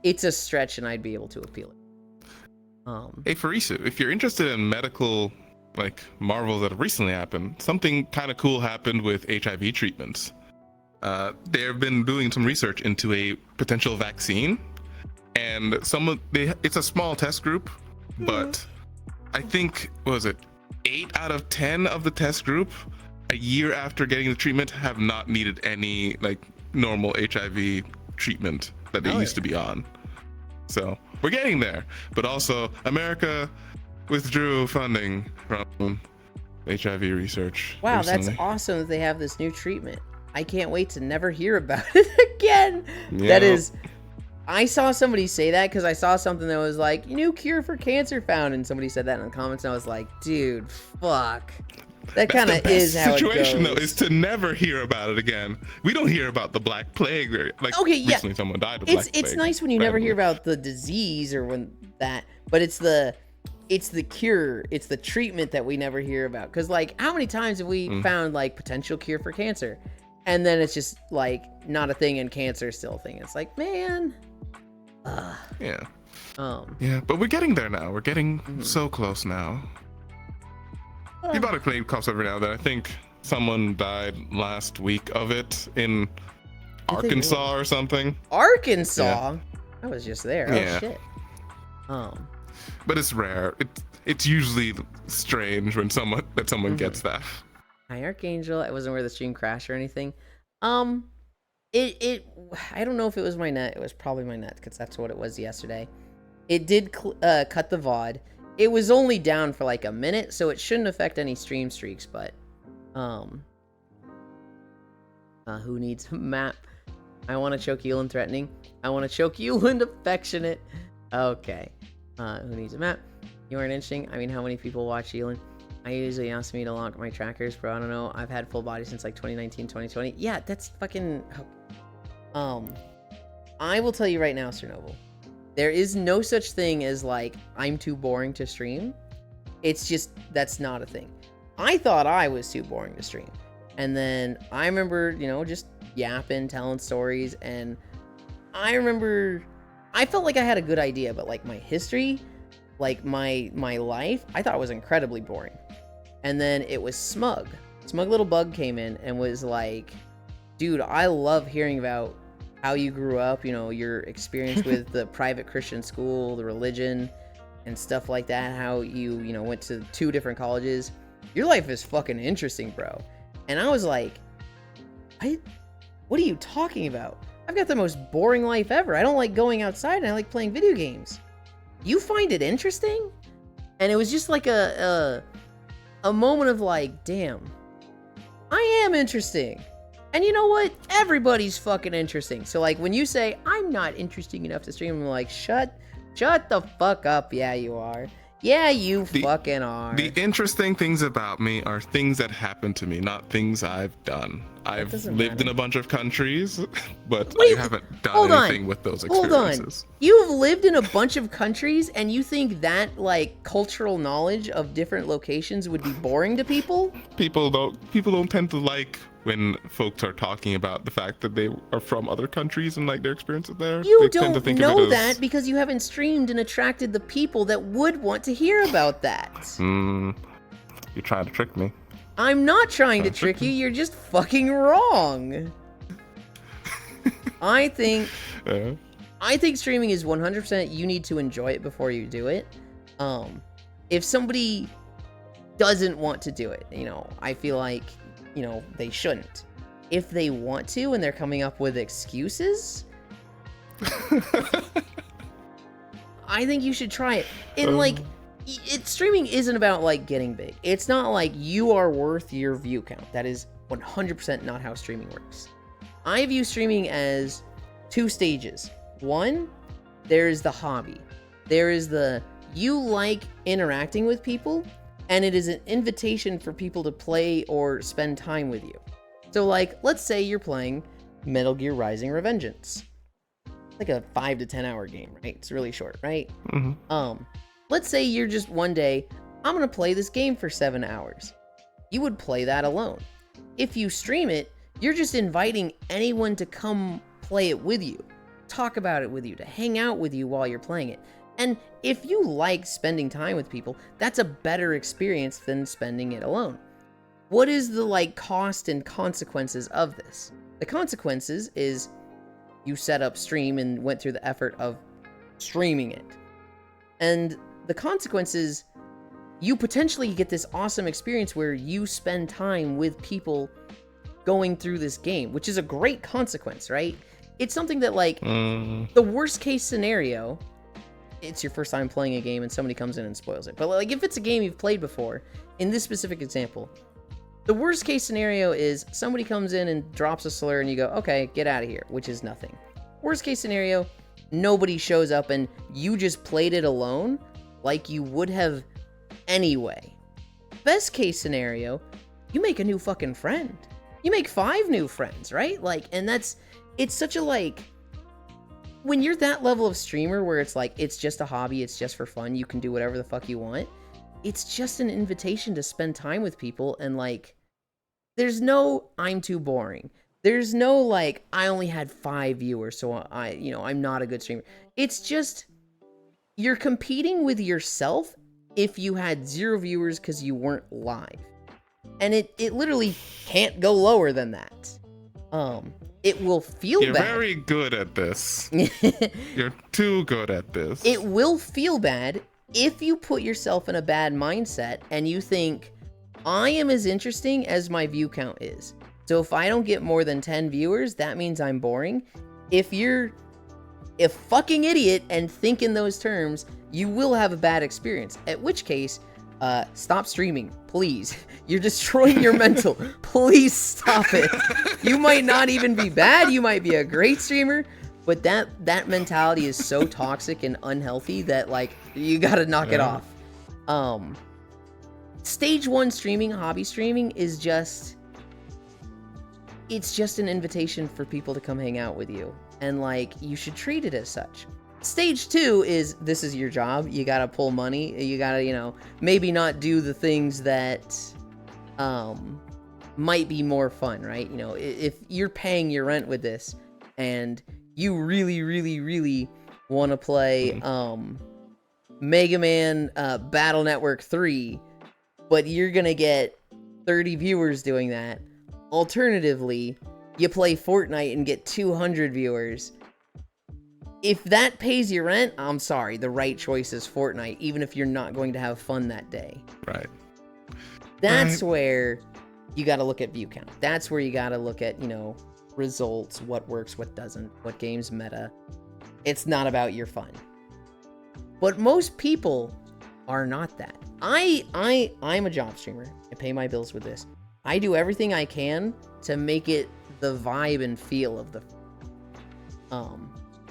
it's a stretch and I'd be able to appeal it. Hey Farisu, if you're interested in medical like marvels that have recently happened, something kind of cool happened with HIV treatments. They've been doing some research into a potential vaccine, and it's a small test group, but I think, what was it, 8 out of 10 of the test group a year after getting the treatment have not needed any like normal HIV treatment that they used to be on. So we're getting there, but also America withdrew funding from HIV research. Wow, recently. That's awesome that they have this new treatment. I can't wait to never hear about it again. Yeah. That is, I saw somebody say that because I saw something that was like, new cure for cancer found, and somebody said that in the comments, and I was like, dude, fuck. That kind of is how it situation goes. though, is to never hear about it again. We don't hear about the Black Plague. Like Okay, yeah. recently someone died of Black Plague. It's nice when you never hear randomly. about the disease or when that, but it's the cure, it's the treatment that we never hear about. Because like, how many times have we found like potential cure for cancer, and then it's just like not a thing, and cancer is still a thing. It's like, man. Yeah. Um. Yeah, but we're getting there now. We're getting so close now. The Black Plague comes every now and then. I think someone died last week of it in Arkansas or something. Arkansas. Yeah. I was just there. Yeah. Oh shit. But it's rare. It's usually strange when someone gets that. Hi Archangel. I wasn't aware the stream crashed or anything. It I don't know if it was my net. It was probably my net because that's what it was yesterday. It did cut the VOD. It was only down for like a minute, so it shouldn't affect any stream streaks. But who needs a map? I want to choke Yulin threatening. I want to choke Yulin affectionate. Okay. Who needs a map? You aren't interesting. I mean, how many people watch Yulin? I usually ask me to lock my trackers, bro. I don't know. I've had full body since like 2019, 2020. Yeah, that's fucking. I will tell you right now, Chernobyl. There is no such thing as like I'm too boring to stream. It's just that's not a thing. I thought I was too boring to stream, and then I remember, just yapping, telling stories, and I remember I felt like I had a good idea, but like my history, like my life, I thought it was incredibly boring. And then it was Smug Little Bug came in and was like, dude, I love hearing about how you grew up, your experience with the private Christian school, the religion, and stuff like that, how you went to 2 different colleges. Your life is fucking interesting, bro. And I was like, what are you talking about? I've got the most boring life ever. I don't like going outside, and I like playing video games. You find it interesting? And it was just like a moment of like, damn, I am interesting. And you know what? Everybody's fucking interesting. So like when you say I'm not interesting enough to stream, I'm like, shut the fuck up. Yeah, you are. Yeah, you fucking are. The interesting things about me are things that happen to me, not things I've done. I've lived in a bunch of countries, but I haven't done anything with those experiences. Hold on. You've lived in a bunch of countries, and you think that like cultural knowledge of different locations would be boring to people? People don't tend to like when folks are talking about the fact that they are from other countries and like their experiences there. You don't know that because you haven't streamed and attracted the people that would want to hear about that. You're trying to trick me. I'm not trying to trick you. You're just fucking wrong. I think streaming is 100% you need to enjoy it before you do it. If somebody doesn't want to do it, I feel like they shouldn't. If they want to and they're coming up with excuses, I think you should try it. And streaming isn't about like getting big. It's not like you are worth your view count. That is 100% not how streaming works. I view streaming as 2 stages. 1, there is the hobby. There is you like interacting with people, and it is an invitation for people to play or spend time with you. So like, let's say you're playing Metal Gear Rising: Revengeance. It's like a 5 to 10 hour game, right? It's really short, right? Mm-hmm. Let's say you're just one day, I'm gonna play this game for 7 hours. You would play that alone. If you stream it, you're just inviting anyone to come play it with you, talk about it with you, to hang out with you while you're playing it. And if you like spending time with people, that's a better experience than spending it alone. What is the cost and consequences of this? The consequences is you set up stream and went through the effort of streaming it. And the consequences, you potentially get this awesome experience where you spend time with people going through this game, which is a great consequence, right? It's something that the worst case scenario, it's your first time playing a game and somebody comes in and spoils it. But if it's a game you've played before, in this specific example, the worst case scenario is somebody comes in and drops a slur and you go, okay, get out of here, which is nothing. Worst case scenario, nobody shows up and you just played it alone like you would have anyway. Best case scenario, you make a new fucking friend. You make 5 new friends, right? Like, and it's such a like, when you're that level of streamer where it's like, it's just a hobby, it's just for fun, you can do whatever the fuck you want. It's just an invitation to spend time with people, and like, there's no, I'm too boring. There's no like, I only had 5 viewers, so I'm not a good streamer. It's just, you're competing with yourself if you had 0 viewers because you weren't live. And it literally can't go lower than that. It will feel You're bad. You're very good at this. You're too good at this. It will feel bad if you put yourself in a bad mindset and you think, I am as interesting as my view count is. So if I don't get more than 10 viewers, that means I'm boring. If you're a fucking idiot and think in those terms, you will have a bad experience. At which case, stop streaming, please. You're destroying your mental. Please stop it. You might not even be bad. You might be a great streamer, but that mentality is so toxic and unhealthy that like you gotta knock it off. Stage 1 streaming, hobby streaming is just, it's just an invitation for people to come hang out with you. And like, you should treat it as such. Stage 2 is, this is your job. You gotta pull money. You gotta, maybe not do the things that might be more fun, right? If you're paying your rent with this and you really, really, really want to play Mega Man Battle Network 3, but you're gonna get 30 viewers doing that. Alternatively, you play Fortnite and get 200 viewers. If that pays your rent, I'm sorry, the right choice is Fortnite, even if you're not going to have fun that day. Right. That's where you got to look at view count. That's where you got to look at, results, what works, what doesn't, what game's meta. It's not about your fun. But most people are not that. I'm a job streamer. I pay my bills with this. I do everything I can to make it the vibe and feel of the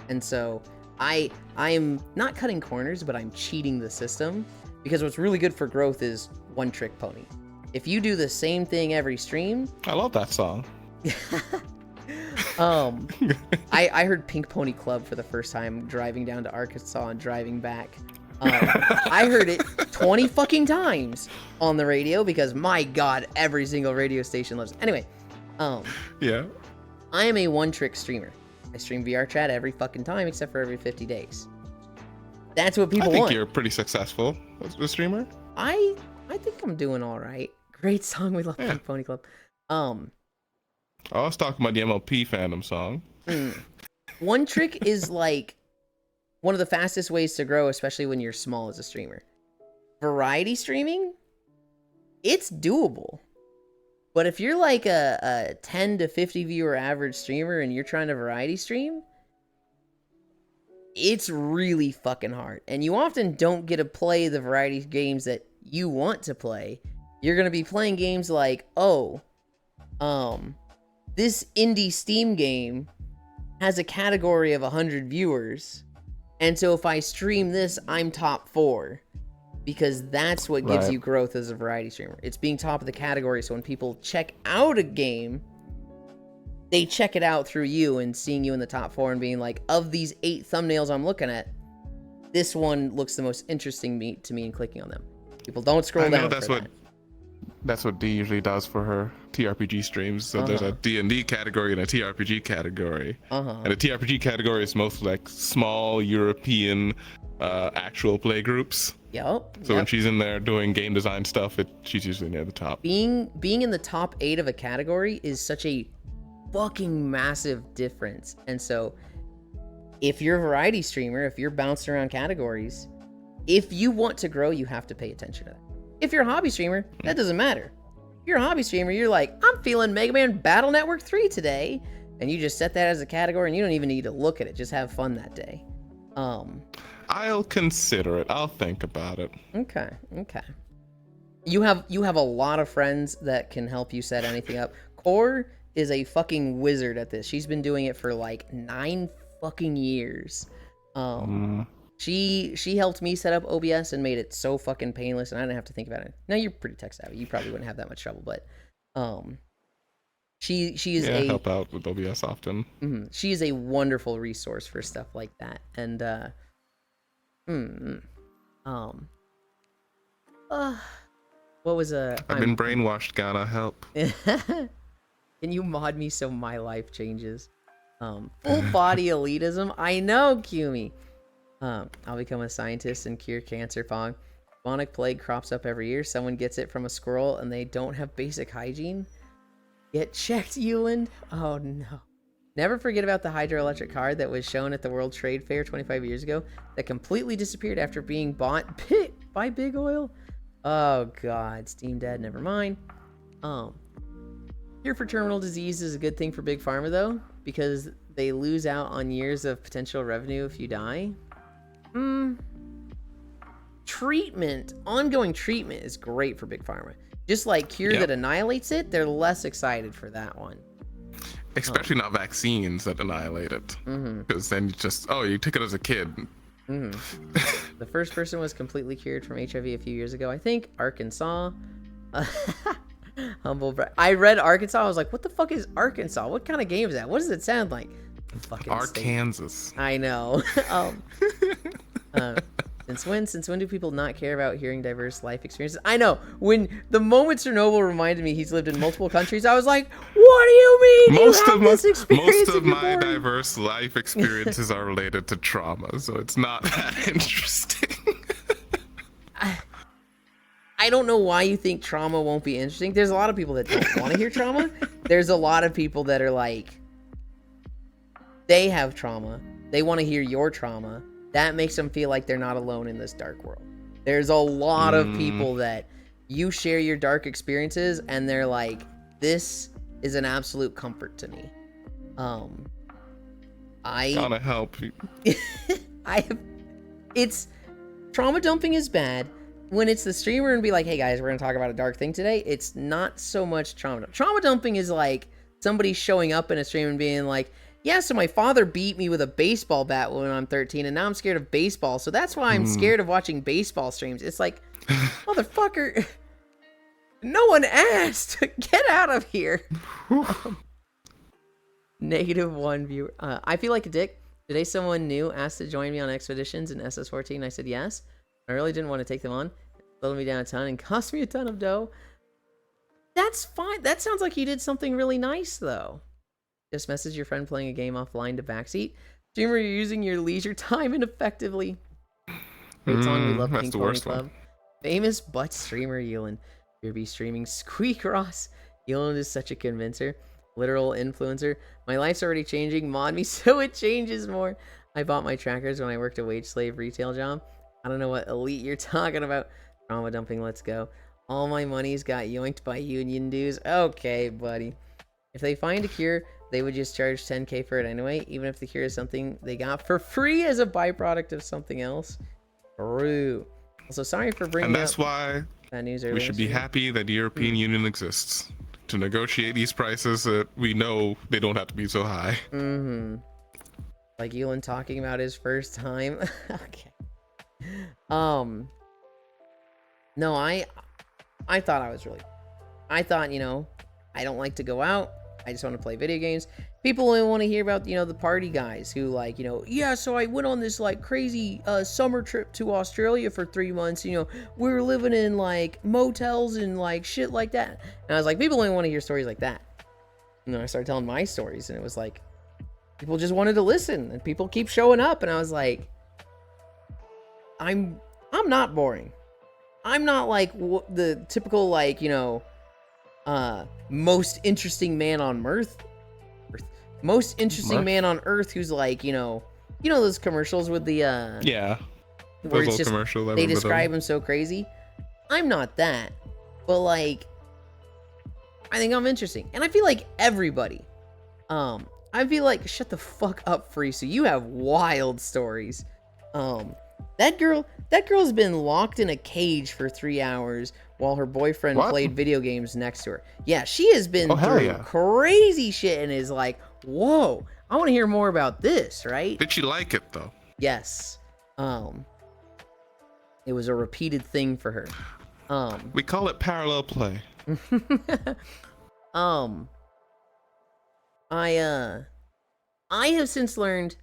and so I'm not cutting corners, but I'm cheating the system, because what's really good for growth is one trick pony. If you do the same thing every stream, I love that song. I heard Pink Pony Club for the first time driving down to Arkansas and driving back. I heard it 20 fucking times on the radio, because my god, every single radio station loves it. Anyway, yeah, I am a one-trick streamer. I stream VR chat every fucking time except for every 50 days. That's what people want. I think you're pretty successful as a streamer. I think I'm doing all right. Great song. We love Pink Pony Club. I was talking about the MLP fandom song. One trick is like one of the fastest ways to grow, especially when you're small as a streamer. Variety streaming, it's doable. But if you're like a 10 to 50 viewer average streamer and you're trying to variety stream, it's really fucking hard. And you often don't get to play the variety games that you want to play. You're going to be playing games like, this indie Steam game has a category of 100 viewers. And so if I stream this, I'm top 4. Because that's what gives you growth as a variety streamer. It's being top of the category, so when people check out a game, they check it out through you and seeing you in the top 4 and being like, of these 8 thumbnails I'm looking at, this one looks the most interesting to me and clicking on them. People don't scroll down. That's what Dee usually does for her TRPG streams. So there's a D&D category and a TRPG category. And the TRPG category is mostly like small European actual play groups. So when she's in there doing game design stuff, she's usually near the top. Being in the top 8 of a category is such a fucking massive difference. And so if you're a variety streamer, if you're bouncing around categories, if you want to grow, you have to pay attention to that. If you're a hobby streamer, that doesn't matter. If you're a hobby streamer, you're like, I'm feeling Mega Man Battle Network 3 today, and you just set that as a category and you don't even need to look at it. Just have fun that day. I'll consider it. I'll think about it. Okay. You have a lot of friends that can help you set anything up. Core is a fucking wizard at this. She's been doing it for like 9 fucking years. She helped me set up OBS and made it so fucking painless, and I didn't have to think about it. Now you're pretty tech savvy. You probably wouldn't have that much trouble, but she is I help out with OBS often. She is a wonderful resource for stuff like that. And what was I've been brainwashed. Gotta help. Can you mod me so my life changes? Full body elitism. I know, Kumi. I'll become a scientist and cure cancer. Fog. Bubonic plague crops up every year. Someone gets it from a squirrel and they don't have basic hygiene. Get checked, Euland. Oh no. Never forget about the hydroelectric car that was shown at the World Trade Fair 25 years ago that completely disappeared after being bought by Big Oil. Oh god, Steam dead, never mind. Cure for terminal disease is a good thing for Big Pharma though, because they lose out on years of potential revenue if you die. Treatment, ongoing treatment is great for Big Pharma. Just like cure that annihilates it, they're less excited for that one. Especially not vaccines that annihilate it. Because then you took it as a kid. The first person was completely cured from HIV a few years ago, I think. Arkansas. Humble brag. I read Arkansas. I was like, what the fuck is Arkansas? What kind of game is that? What does it sound like? Fucking Arkansas. State. I know. Since when do people not care about hearing diverse life experiences? I know. When the moment Chernobyl reminded me he's lived in multiple countries, I was like, what do you mean? Most of my diverse life experiences are related to trauma, so it's not that interesting. I don't know why you think trauma won't be interesting. There's a lot of people that don't want to hear trauma. There's a lot of people that are like, they have trauma. They want to hear your trauma. That makes them feel like they're not alone in this dark world. There's a lot of people that you share your dark experiences and they're like, this is an absolute comfort to me. I gotta help you. It's trauma dumping is bad. When it's the streamer and be like, hey guys, we're gonna talk about a dark thing today, it's not so much trauma dumping. Trauma dumping is like somebody showing up in a stream and being like, yeah, so my father beat me with a baseball bat when I'm 13 and now I'm scared of baseball, so that's why I'm scared of watching baseball streams. It's like, motherfucker, no one asked. Get out of here. -1 viewer. I feel like a dick. Today someone new asked to join me on Expeditions in SS14. I said yes. I really didn't want to take them on. It slowed me down a ton and cost me a ton of dough. That's fine. That sounds like you did something really nice, though. Just message your friend playing a game offline to backseat. Streamer, you're using your leisure time ineffectively. Great song. We love Pink Pony Club. One. Famous butt streamer, Yulin. You'll be streaming Squeak Ross. Yulin is such a convincer. Literal influencer. My life's already changing. Mod me so it changes more. I bought my trackers when I worked a wage slave retail job. I don't know what elite you're talking about. Trauma dumping, let's go. All my money's got yoinked by union dues. Okay, buddy. If they find a cure, they would just charge 10k for it anyway, even if the cure is something they got for free as a byproduct of something else. True. Also, sorry for bringing up... And that's why that news earlier. We should be happy that the European Union exists. To negotiate these prices that we know they don't have to be so high. Like Elon talking about his first time. Okay. No, I thought I was really, I thought, you know, I don't like to go out. I just want to play video games. People only want to hear about, you know, the party guys who like, you know, yeah, so I went on this like crazy summer trip to Australia for 3 months. You know, we were living in like motels and like shit like that. And I was like, people only want to hear stories like that. And then I started telling my stories and it was like, people just wanted to listen and people keep showing up. And I was like, I'm not boring. I'm not like the typical like, you know, most interesting man on Earth. Most interesting man on Earth who's like, you know those commercials with the yeah, where it's just they describe him so crazy. I'm not that, but like I think I'm interesting, and I feel like everybody. I feel like shut the fuck up, Frieza. You have wild stories. That girl's been locked in a cage for 3 hours while her boyfriend played video games next to her. Yeah, she has been through crazy shit and is like, whoa, I want to hear more about this, right? Did she like it though? Yes. It was a repeated thing for her. We call it parallel play. I have since learned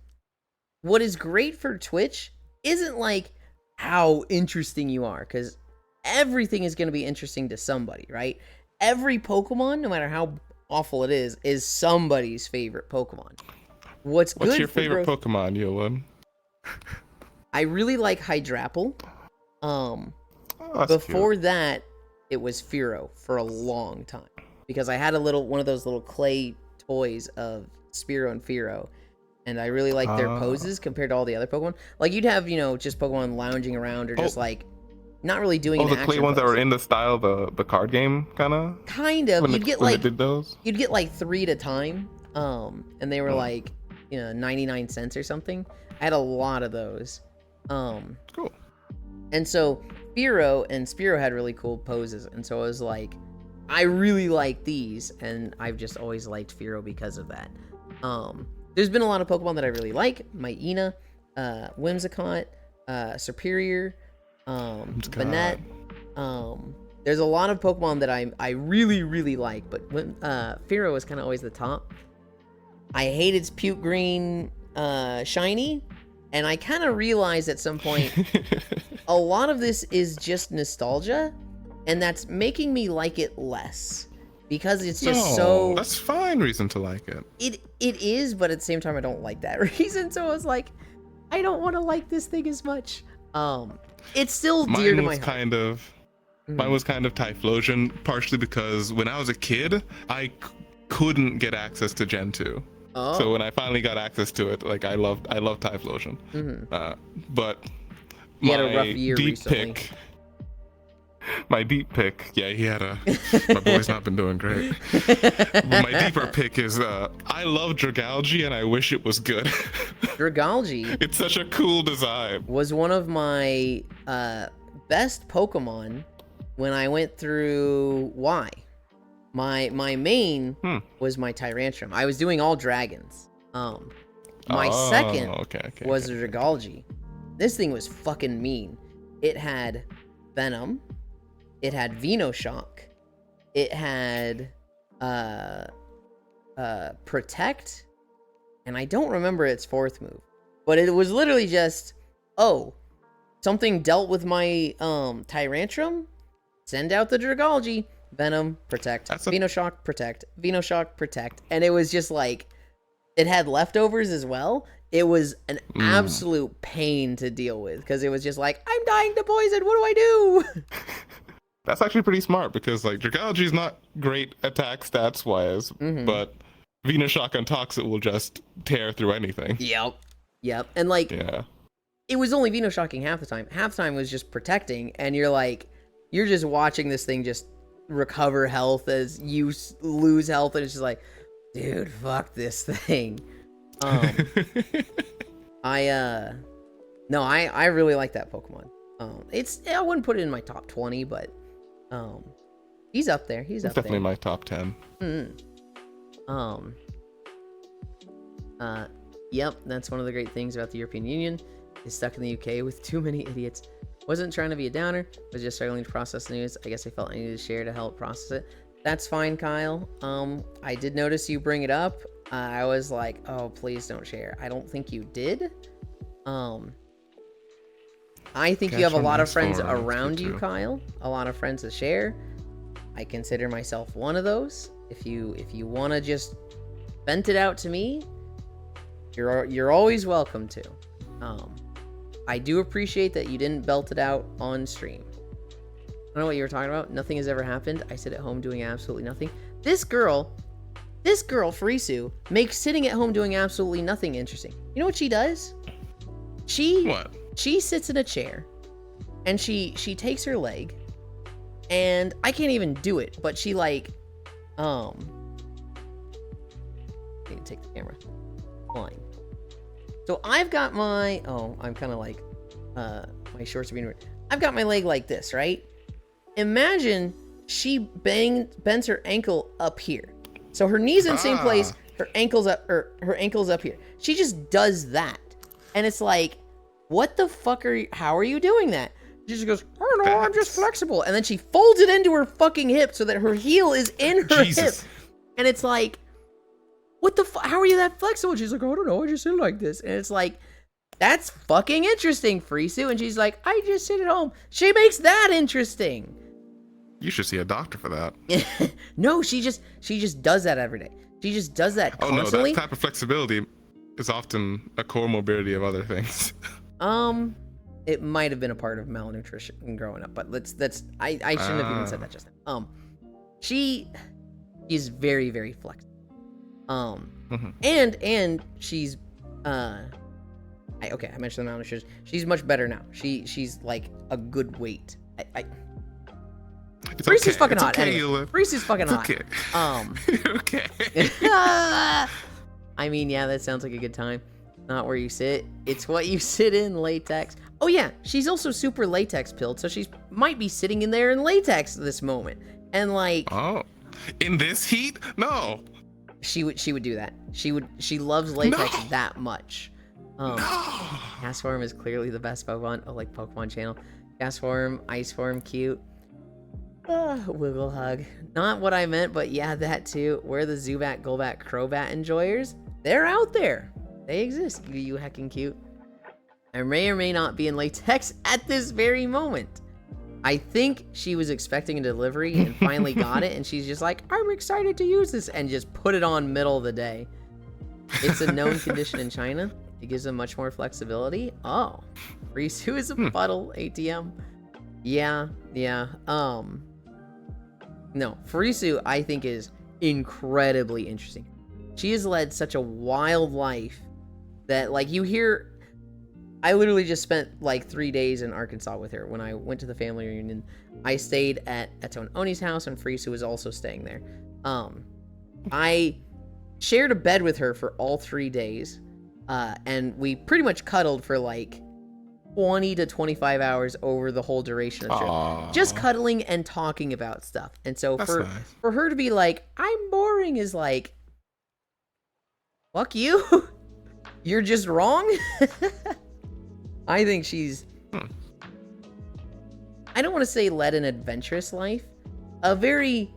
what is great for Twitch isn't like how interesting you are, because everything is going to be interesting to somebody, right? Every Pokemon, no matter how awful it is somebody's favorite Pokemon. What's your favorite Pokemon, Yolan? I really like Hydrapple. That's Before cute. that, it was Fearow for a long time, because I had one of those little clay toys of Spearow and Fearow, and I really liked their poses compared to all the other Pokemon. Like, you'd have, just Pokemon lounging around or just like not really doing an the action clay ones pose. that were in the style of the card game, kind of. You'd get when like they did those. you'd get like 3 at a time, and they were like 99 cents or something. I had a lot of those. Cool. And so Fearow and Spearow had really cool poses, and so I was like, I really like these, and I've just always liked Fearow because of that. There's been a lot of Pokemon that I really like: Myena, Whimsicott, Superior, Banette. There's a lot of Pokemon that I really, really like, but when Fearow was kind of always the top. I hated its puke green shiny, and I kind of realized at some point a lot of this is just nostalgia, and that's making me like it less, because it's just that's fine reason to like it. It is, but at the same time I don't like that reason, so I was like, I don't want to like this thing as much. It's still dear to my heart. Mine was kind of Typhlosion, partially because when I was a kid, I couldn't get access to Gen 2. Oh. So when I finally got access to it, like I loved Typhlosion. But he had a rough year recently. My deep pick, yeah, my boy's not been doing great. But my deeper pick is, I love Dragalge and I wish it was good. Dragalge. It's such a cool design. Was one of my best Pokemon when I went through Y. My main was my Tyrantrum. I was doing all dragons. My second was a Dragalge. This thing was fucking mean. It had Venom. It had Venoshock. It had Protect. And I don't remember its fourth move. But it was literally just, something dealt with my Tyrantrum. Send out the Dragalge. Venom, Protect. Venoshock, Protect. Venoshock, Protect. And it was just like, it had leftovers as well. It was an absolute pain to deal with, because it was just like, I'm dying to poison. What do I do? That's actually pretty smart, because like Dragalge's not great attack stats wise, but Venoshock and Toxic will just tear through anything. Yep. And like, it was only Venoshocking half the time. Half the time was just protecting, and you're just watching this thing just recover health as you lose health, and it's just like, dude, fuck this thing. I really like that Pokemon. I wouldn't put it in my top 20, but he's up there. He's up definitely there. my top 10. Yep, that's one of the great things about the European Union. Is stuck in the UK with too many idiots. Wasn't trying to be a downer, was just struggling to process the news. I guess I felt I needed to share to help process it. That's fine, Kyle. I did notice you bring it up. I was like, oh, please don't share. I don't think you did. I think you have a lot of friends around you, Kyle. A lot of friends to share. I consider myself one of those. If you want to just vent it out to me, you're always welcome to. I do appreciate that you didn't belt it out on stream. I don't know what you were talking about. Nothing has ever happened. I sit at home doing absolutely nothing. This girl, Farisu, makes sitting at home doing absolutely nothing interesting. You know what she does? She sits in a chair, and she takes her leg, and I can't even do it, but she like, I need to take the camera. Fine. So I've got my, I'm kind of like, my shorts are being weird. I've got my leg like this, right? Imagine she bends her ankle up here. So her knee's in the same place, her ankle's up here. She just does that. And it's like, what the fuck how are you doing that? She just goes, I don't know, I'm just That's- flexible. And then she folds it into her fucking hip so that her heel is in her Jesus. hip. And it's like, what the fuck? How are you that flexible? And she's like, I don't know, I just sit like this. And it's like, that's fucking interesting, Frisu. And she's like, I just sit at home. She makes that interesting. You should see a doctor for that. No, she just does that every day. She just does that Oh no, constantly. that type of flexibility is often a comorbidity of other things. It might have been a part of malnutrition growing up, but I shouldn't have even said that just now. She is very, very flexible. And she's I mentioned the malnutrition. She's much better now. She's like a good weight. It's Reese is fucking it's hot. Okay, Anyway, Eula. Reese is fucking It's hot. okay. Okay. I mean, yeah, that sounds like a good time. Not where you sit. It's what you sit in, latex. Oh yeah, she's also super latex pilled, so she might be sitting in there in latex this moment. And like, Oh, in this heat? No. she would do that. She loves latex No. that much. No. Castform is clearly the best Pokemon. Oh, like Pokemon channel. Castform, Iceform, cute. Wiggle hug. Not what I meant, but yeah, that too. We're the Zubat, Golbat, Crobat enjoyers. They're out there. They exist. You heckin' cute. I may or may not be in latex at this very moment. I think she was expecting a delivery and finally got it, and she's just like, I'm excited to use this, and just put it on middle of the day. It's a known condition in China. It gives them much more flexibility. Oh, Reese, who is a puddle ATM? Yeah. No, Furisu, I think, is incredibly interesting. She has led such a wild life that, like, you hear... I literally just spent, like, 3 days in Arkansas with her. When I went to the family reunion, I stayed at Etone Oni's house, and Furisu was also staying there. I shared a bed with her for all 3 days, and we pretty much cuddled for, like, 20 to 25 hours over the whole duration of the trip. Aw. Just cuddling and talking about stuff. And so That's for nice. for her to be like, I'm boring, is like, fuck you. You're just wrong. I think she's, I don't want to say led an adventurous life, a very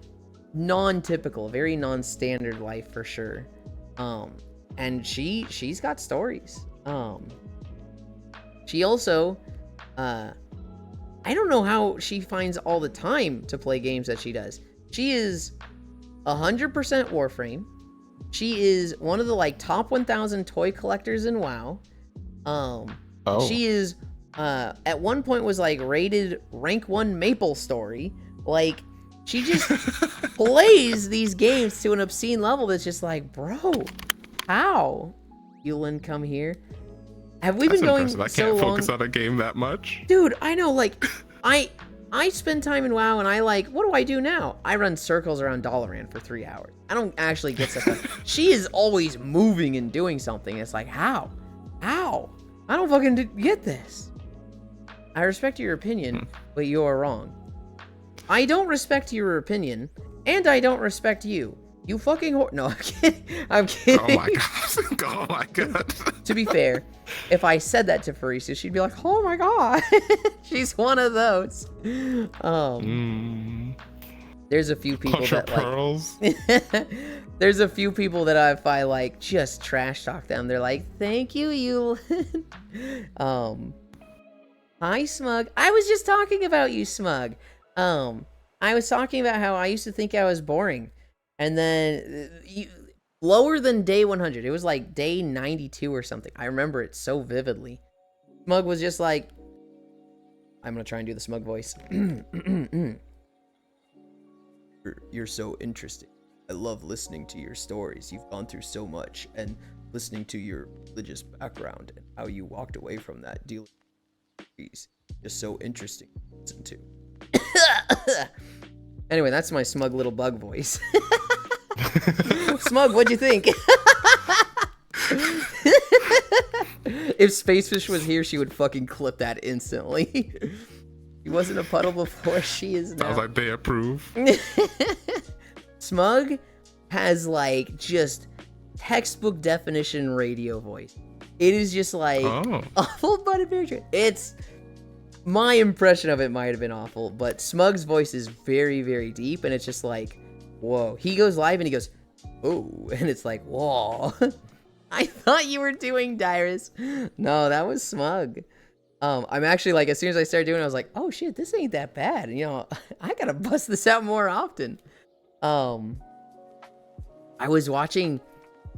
non-typical, very non-standard life for sure. And she's got stories. She also, I don't know how she finds all the time to play games that she does. She is 100% Warframe. She is one of the, like, top 1,000 toy collectors in WoW. She is, at one point was, like, rated rank 1 Maple Story. Like, she just plays these games to an obscene level that's just like, bro, how? Yulin, come here. Have we That's been going impressive. I so can't long? focus on a game that much. Dude, I know, like, I spend time in WoW, and I, like, what do I do now? I run circles around Dalaran for 3 hours. I don't actually get stuff done. She is always moving and doing something. It's like, how? How? I don't fucking get this. I respect your opinion, but you are wrong. I don't respect your opinion, and I don't respect you. You fucking No, I'm kidding. I'm kidding. Oh my god. Oh my god. To be fair, if I said that to Farisu, she'd be like, oh my god. She's one of those. There's a few people Bunch of that, like... pearls. There's a few people that if I, like, just trash talk them, they're like, thank you, Yulin. Hi, Smug. I was just talking about you, Smug. I was talking about how I used to think I was boring. And then lower than day 100. It was like day 92 or something. I remember it so vividly. Smug was just like, I'm going to try and do the Smug voice. You're so interesting. I love listening to your stories. You've gone through so much, and listening to your religious background and how you walked away from that deal is just so interesting to listen to. Anyway, that's my Smug little bug voice. Smug, what'd you think? If Spacefish was here, she would fucking clip that instantly. She wasn't a puddle before, she is now. I was like, they approve. Smug has, like, just textbook definition radio voice. It is just like Oh. awful, but it's very true. It's my impression of it might have been awful, but Smug's voice is very, very deep, and it's just like, whoa. He goes live and he goes, oh, and it's like, whoa. I thought you were doing Dyrus. No, that was Smug. I'm actually like, as soon as I started doing it, I was like, oh shit, this ain't that bad. And, you know, I gotta bust this out more often. I was watching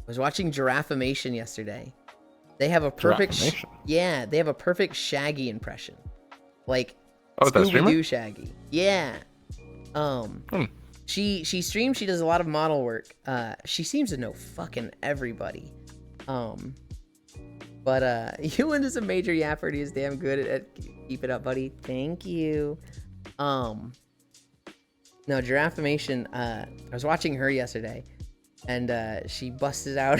Giraffeimation yesterday. They have a perfect, Giraffeimation? they have a perfect Shaggy impression, like Oh, that streamer? Scooby-Doo Shaggy. Yeah. She streams. She does a lot of model work. She seems to know fucking everybody. But Ewan is a major yapper. He is damn good at keep it up, buddy. Thank you. No, Giraffeimation. I was watching her yesterday, and she busted out.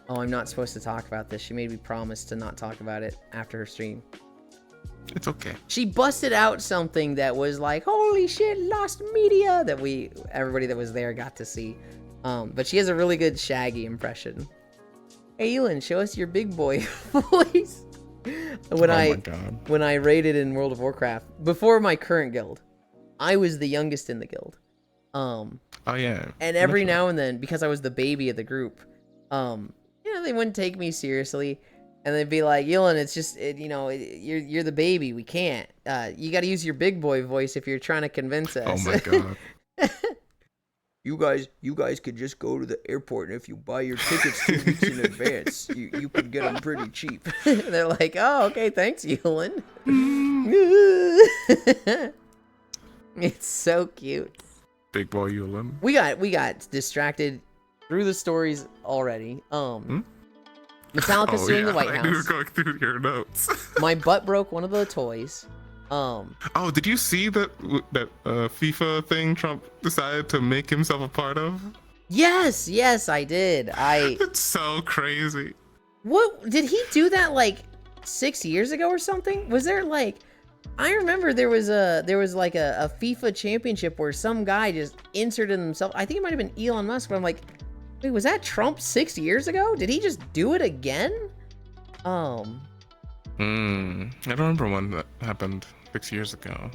Oh, I'm not supposed to talk about this. She made me promise to not talk about it after her stream. It's okay. She busted out something that was like, holy shit, lost media, that everybody that was there got to see. But she has a really good Shaggy impression. Hey, Elin, show us your big boy voice. When I raided in World of Warcraft, before my current guild, I was the youngest in the guild. Oh yeah. And every now and then, because I was the baby of the group, you know, they wouldn't take me seriously. And they'd be like, Elin, it's just, you're the baby. We can't. You got to use your big boy voice if you're trying to convince us. Oh my god. You guys could just go to the airport, and if you buy your tickets 2 weeks in advance, you can get them pretty cheap. They're like, oh, okay, thanks, Elin. It's so cute. Big boy Yulin. We got distracted through the stories already. Metallica suing the White House. I knew you were going through your notes. My butt broke one of the toys. Oh, did you see that FIFA thing Trump decided to make himself a part of? Yes, I did. It's so crazy. What did he do that like 6 years ago or something? Was there like, I remember there was like a FIFA championship where some guy just inserted himself. I think it might have been Elon Musk, but I'm like, wait, was that Trump 6 years ago? Did he just do it again? I don't remember when that happened 6 years ago.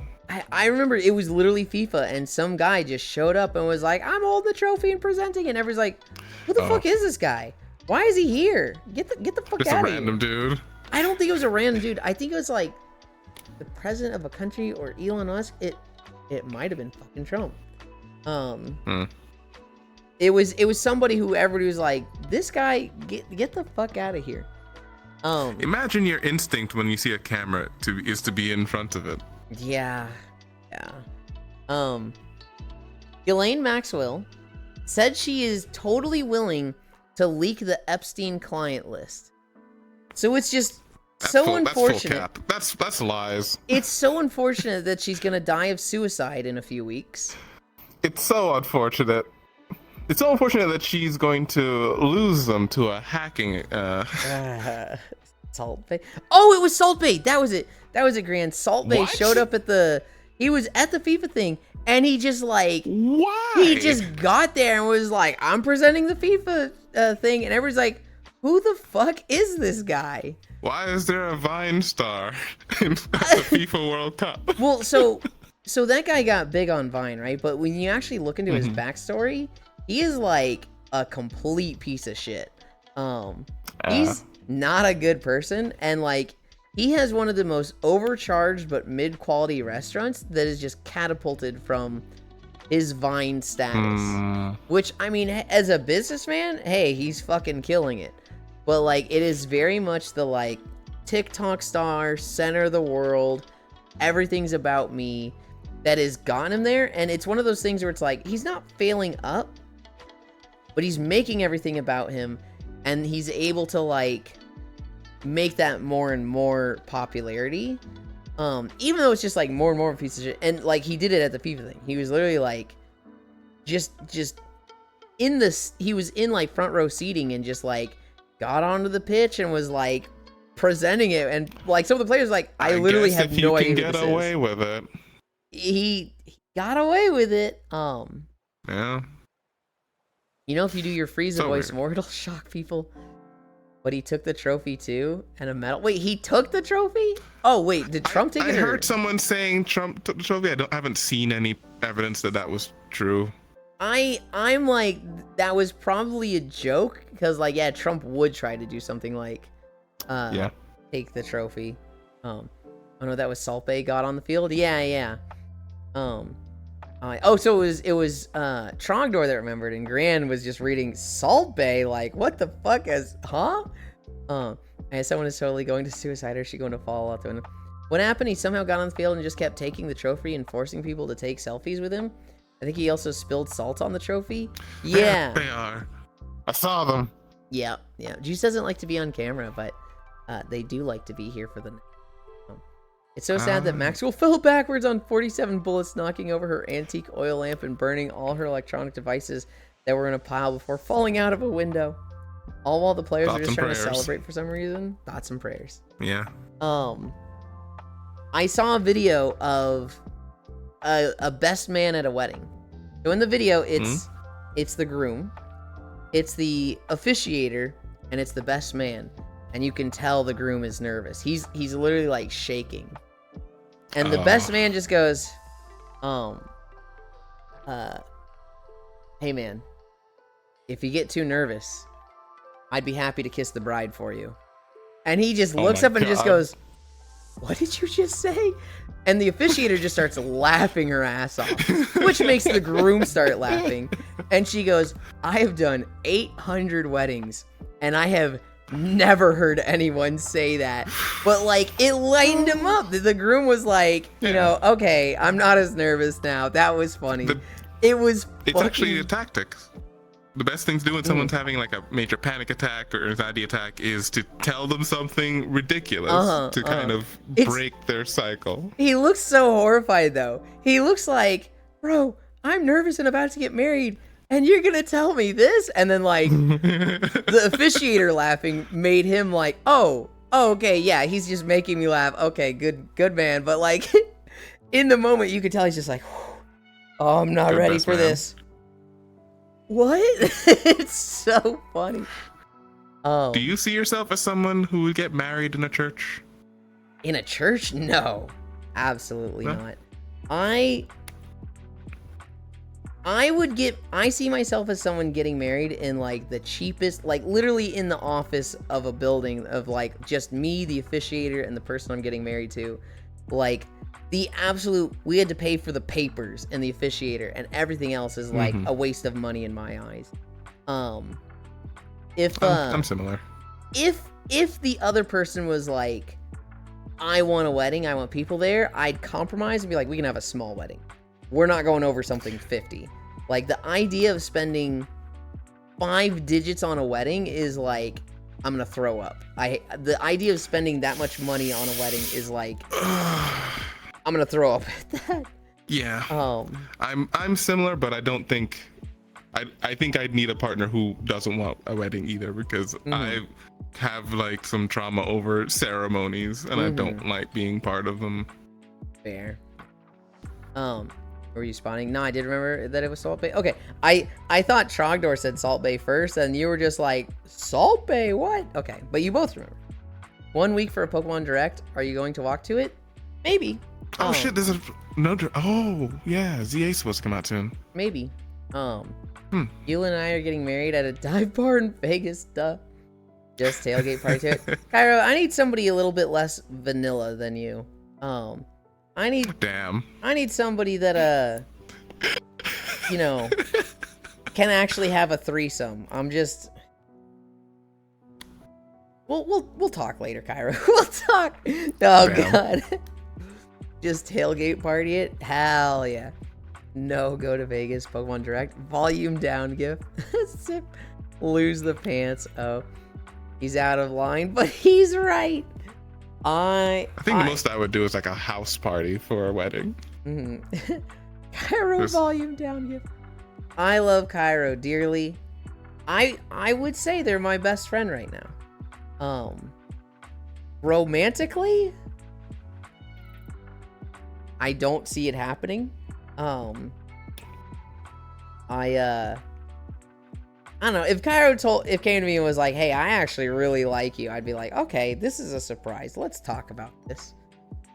I remember it was literally FIFA, and some guy just showed up and was like, I'm holding the trophy and presenting, and everyone's like, who the fuck is this guy? Why is he here? Get the fuck Just out a of here. random dude. I don't think it was a random dude. I think it was like the president of a country or Elon Musk. It might have been fucking Trump. It was somebody who everybody was like, this guy, get the fuck out of here. Imagine your instinct when you see a camera is to be in front of it. Yeah. Ghislaine Maxwell said she is totally willing to leak the Epstein client list. So it's just unfortunate. That's full cap. That's lies. It's so unfortunate that she's gonna die of suicide in a few weeks. It's so unfortunate. It's so unfortunate that she's going to lose them to a hacking. Salt Bay. Oh, it was Salt Bay. That was it. Grand. Salt Bay showed up he was at the FIFA thing, and he just like, why? He just got there and was like, I'm presenting the FIFA thing, and everybody's like, who the fuck is this guy? Why is there a Vine star in the FIFA World Cup? Well, so that guy got big on Vine, right? But when you actually look into his backstory, he is like a complete piece of shit. He's not a good person, and like he has one of the most overcharged but mid-quality restaurants that is just catapulted from his Vine status. Which, I mean, as a businessman, hey, he's fucking killing it. But like, it is very much the like TikTok star, center of the world, everything's about me that has gotten him there. And it's one of those things where it's like, he's not failing up, but he's making everything about him, and he's able to like make that more and more popularity. Even though it's just like more and more of a piece of shit. And like, he did it at the FIFA thing. He was literally like just in this, he was in like front row seating and just like got onto the pitch and was like presenting it, and like some of the players like, I literally have no idea who this is. Get away with it. He got away with it. Yeah. You know, if you do your Frieza voice weird. more, it'll shock people. but he took the trophy too and a medal. Wait, he took the trophy? Oh wait, did Trump take it? I heard someone saying Trump took the trophy. I haven't seen any evidence that was true. I'm like, that was probably a joke because like, yeah, Trump would try to do something like take the trophy. Oh no, that was Salt Bae got on the field. Yeah. So it was Trogdor that remembered, and Gran was just reading Salt Bae. Like, what the fuck and someone is totally going to suicide, or is she going to fall out the window? What happened? He somehow got on the field and just kept taking the trophy and forcing people to take selfies with him. I think he also spilled salt on the trophy. Yeah. They are. I saw them. Yeah. Juice doesn't like to be on camera, but they do like to be here for the. It's so sad that Maxwell fell backwards on 47 bullets, knocking over her antique oil lamp and burning all her electronic devices that were in a pile before falling out of a window. All while the players are just trying to celebrate for some reason. Thoughts and prayers. Yeah. I saw a video of a best man at a wedding. So in the video, it's the groom, it's the officiator, and it's the best man. And you can tell the groom is nervous. He's literally like shaking. And the best man just goes, hey man, if you get too nervous, I'd be happy to kiss the bride for you. And he just looks up and just goes, what did you just say? And the officiator just starts laughing her ass off, which makes the groom start laughing. And she goes, I have done 800 weddings, and I have never heard anyone say that. But like, it lightened him up. The groom was like, you know, okay, I'm not as nervous now. That was funny. It's actually a tactic. The best thing to do when someone's having like a major panic attack or anxiety attack is to tell them something ridiculous to kind of break their cycle. He looks so horrified though. He looks like, bro, I'm nervous and about to get married, and you're gonna tell me this? And then like the officiator laughing made him like, oh, okay, yeah, he's just making me laugh. Okay, good man. But like in the moment you could tell he's just like, oh, I'm not ready for this. What? It's so funny. Do you see yourself as someone who would get married in a church? In a church? No, absolutely not. I see myself as someone getting married in like the cheapest, like literally in the office of a building of like just me, the officiator, and the person I'm getting married to. Like the absolute, we had to pay for the papers and the officiator, and everything else is like a waste of money in my eyes. I'm similar. If the other person was like, I want a wedding, I want people there, I'd compromise and be like, we can have a small wedding. We're not going over something 50. Like the idea of spending 5 digits on a wedding is like, I'm gonna throw up. The idea of spending that much money on a wedding is like, I'm gonna throw up at that. Yeah. I'm similar, but I don't think I think I'd need a partner who doesn't want a wedding either, because I have like some trauma over ceremonies and I don't like being part of them. Fair. Were you spawning? No, I did remember that it was Salt Bae. Okay, I thought Trogdor said Salt Bae first, and you were just like, Salt Bae, what? Okay, but you both remember. 1 week for a Pokemon Direct. Are you going to walk to it? Maybe. Oh shit, there's oh yeah, ZA supposed to come out soon. Maybe. You and I are getting married at a dive bar in Vegas, duh. Just tailgate party to it. Cairo, I need somebody a little bit less vanilla than you. I need somebody that you know, can actually have a threesome. I'm just We'll talk later, Cairo. We'll talk. Oh god. Just tailgate party it? Hell yeah. No, go to Vegas, Pokemon Direct. Volume down gift. Sip. Lose the pants. Oh. He's out of line, but he's right. I think the most I would do is like a house party for a wedding. Cairo volume down gift. I love Cairo dearly. I would say they're my best friend right now. Romantically, I don't see it happening. I don't know. If came to me and was like, "Hey, I actually really like you," I'd be like, "Okay, this is a surprise. Let's talk about this."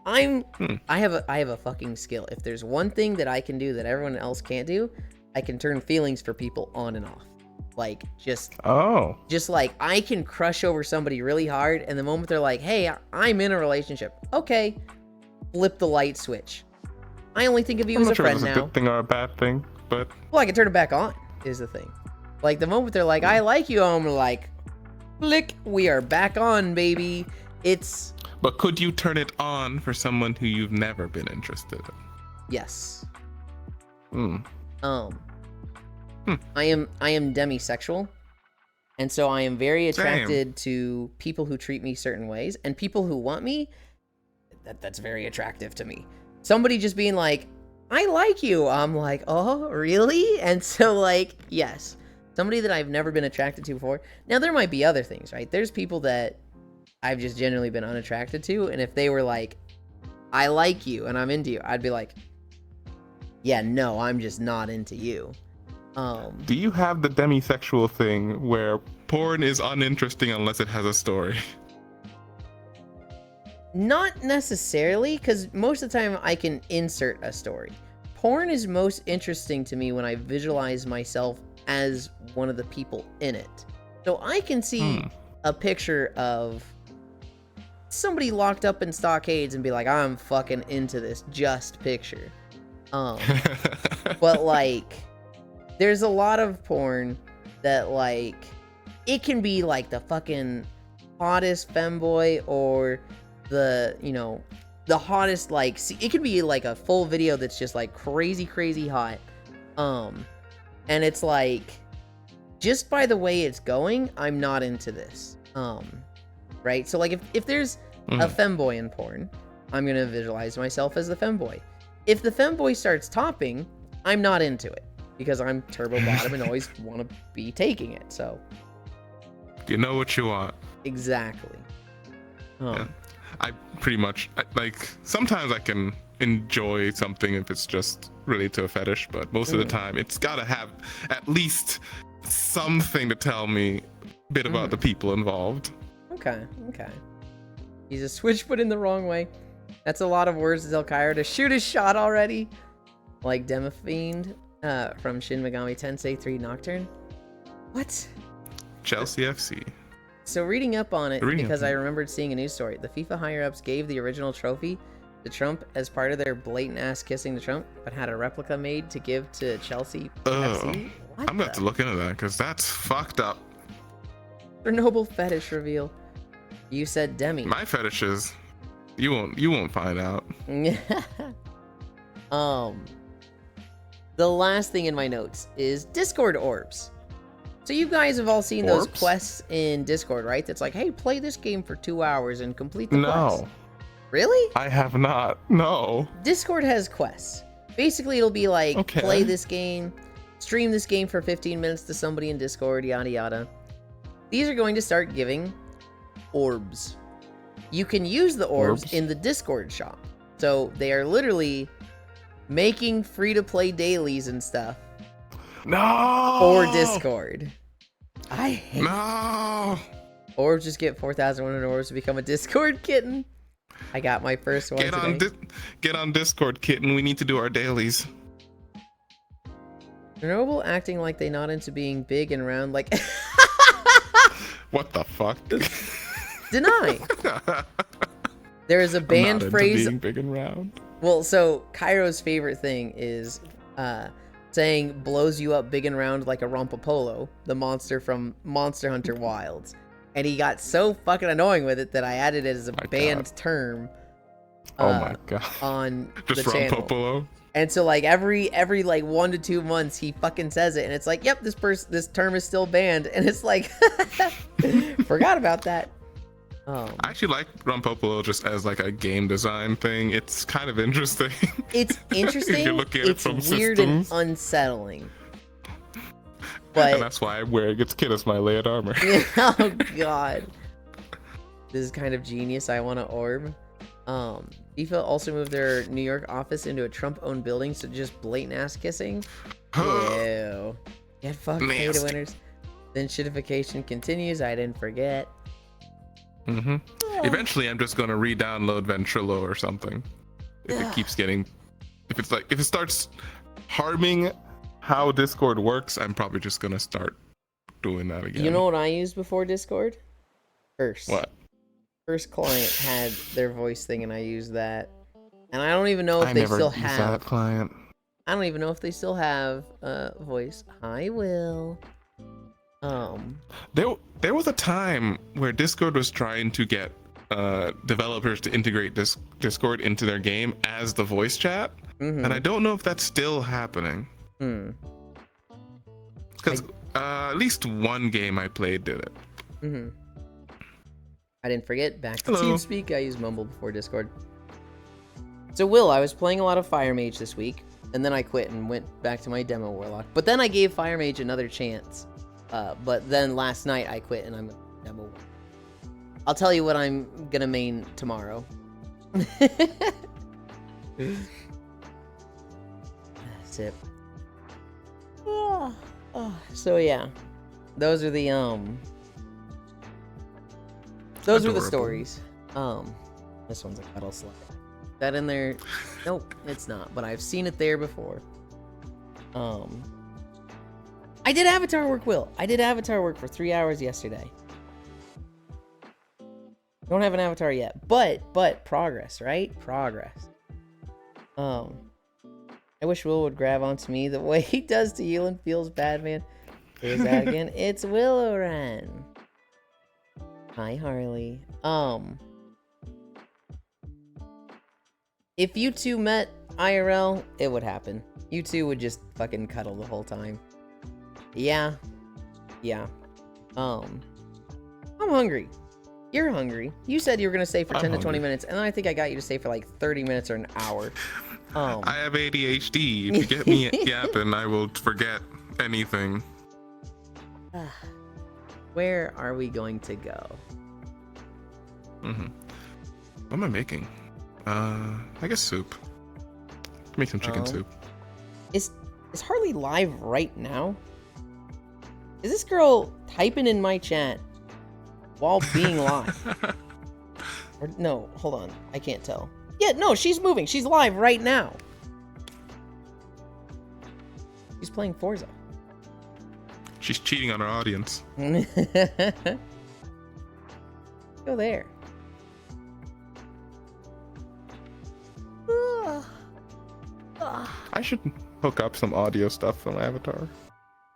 I have a fucking skill. If there's one thing that I can do that everyone else can't do, I can turn feelings for people on and off. Like just like I can crush over somebody really hard, and the moment they're like, "Hey, I'm in a relationship," okay, flip the light switch. I only think of you as a friend now. I'm not sure if it's a good thing or a bad thing, but well, I can turn it back on. Is the thing. Like the moment they're like, "I like you," I'm like, "Flick, we are back on, baby." It's. But could you turn it on for someone who you've never been interested in? Yes. Hmm. I am demisexual, and so I am very attracted to people who treat me certain ways, and people who want me. That's very attractive to me. Somebody just being like, "I like you," I'm like, "Oh, really?" And so like, yes, somebody that I've never been attracted to before. Now there might be other things, right? There's people that I've just generally been unattracted to, and if they were like, "I like you and I'm into you," I'd be like, "Yeah, no, I'm just not into you." Do you have the demisexual thing where porn is uninteresting unless it has a story? Not necessarily, because most of the time I can insert a story. Porn is most interesting to me when I visualize myself as one of the people in it. So I can see a picture of somebody locked up in stockades and be like, "I'm fucking into this just picture." But like, there's a lot of porn that like, it can be like the fucking hottest femboy or the, you know, the hottest, like, it could be like a full video that's just like crazy hot. And it's like, just by the way it's going, I'm not into this. Right? So like if there's a femboy in porn, I'm gonna visualize myself as the femboy. If the femboy starts topping, I'm not into it because I'm turbo bottom and always want to be taking it. So you know what you want. Exactly. Yeah. I pretty much like sometimes I can enjoy something if it's just related to a fetish, but most of the time it's gotta have at least something to tell me a bit about the people involved. Okay. He's a switch put in the wrong way. That's a lot of words to tell Cairo to shoot his shot already. Like Demifiend from Shin Megami Tensei 3 Nocturne. What? Chelsea FC. So reading up on it, because I remembered seeing a news story, the FIFA higher-ups gave the original trophy to Trump as part of their blatant ass kissing to Trump, but had a replica made to give to Chelsea FC. I'm gonna have to look into that because that's fucked up. Chernobyl fetish reveal. You said Demi. My fetishes, you won't find out. The last thing in my notes is Discord orbs. So you guys have all seen those quests in Discord, right? That's like, "Hey, play this game for 2 hours and complete the quest." No. Really? I have not. No. Discord has quests. Basically, it'll be like, play this game, stream this game for 15 minutes to somebody in Discord, yada yada. These are going to start giving orbs. You can use the orbs in the Discord shop. So they are literally making free-to-play dailies and stuff. No! For Discord. I hate No! Orbs just get 4,100 orbs to become a Discord kitten. I got my first one today. Get on Discord, kitten. We need to do our dailies. Chernobyl acting like they not into being big and round like... What the fuck? Deny. There is a banned phrase... being big and round. Well, so Cairo's favorite thing is... saying blows you up big and round like a Rompopolo, the monster from Monster Hunter Wilds. And he got so fucking annoying with it that I added it as a banned term. Oh my god. On just the channel. Rompopolo? And so like every like 1 to 2 months he fucking says it and it's like, "Yep, this term is still banned." And it's like forgot about that. I actually like Rompopolo just as like a game design thing. It's kind of interesting. It's interesting. If you look at it's it from weird systems. and unsettling. But and that's why I wear its kit as my layered armor. Oh god. This is kind of genius. I want to orb. FIFA also moved their New York office into a Trump-owned building, so just blatant ass kissing. Ew. Get fucked, pay to winners. Then shitification continues. I didn't forget. Mm-hmm. Eventually, I'm just gonna re-download Ventrilo or something. If it keeps getting, if it starts harming how Discord works, I'm probably just gonna start doing that again. You know what I used before Discord? Curse. What? First client had their voice thing, and I used that. And I don't even know if I they never still used have. that client. I don't even know if they still have voice. I will. There was a time where Discord was trying to get developers to integrate Discord into their game as the voice chat, and I don't know if that's still happening. Because at least one game I played did it. I didn't forget. Back to Hello. TeamSpeak. I used Mumble before Discord. So Will, I was playing a lot of Fire Mage this week, and then I quit and went back to my demo Warlock. But then I gave Fire Mage another chance. But then last night I quit and I'm demo Warlock. I'll tell you what I'm gonna main tomorrow. Sip. So yeah, those are the those are the Adorable. stories. This one's a cuddle slide. That in there? Nope, it's not. But I've seen it there before. I did avatar work, Will. I did avatar work for 3 hours yesterday. Don't have an avatar yet, but progress, right? Progress. I wish Will would grab onto me the way he does to you and feels bad, man. Who's that again? It's Willoran. Hi, Harley. If you two met IRL, it would happen. You two would just fucking cuddle the whole time. Yeah. I'm hungry. You're hungry. You said you were gonna stay for 10 to 20 minutes, and then I think I got you to stay for like 30 minutes or an hour. I have ADHD. If you get me yapping, I will forget anything. Where are we going to go? What am I making? I guess soup. Make some chicken soup. Is Harley live right now? Is this girl typing in my chat while being live? Or no, hold on. I can't tell. Yeah, no, she's moving. She's live right now. She's playing Forza. She's cheating on her audience. Go there. I should hook up some audio stuff from Avatar.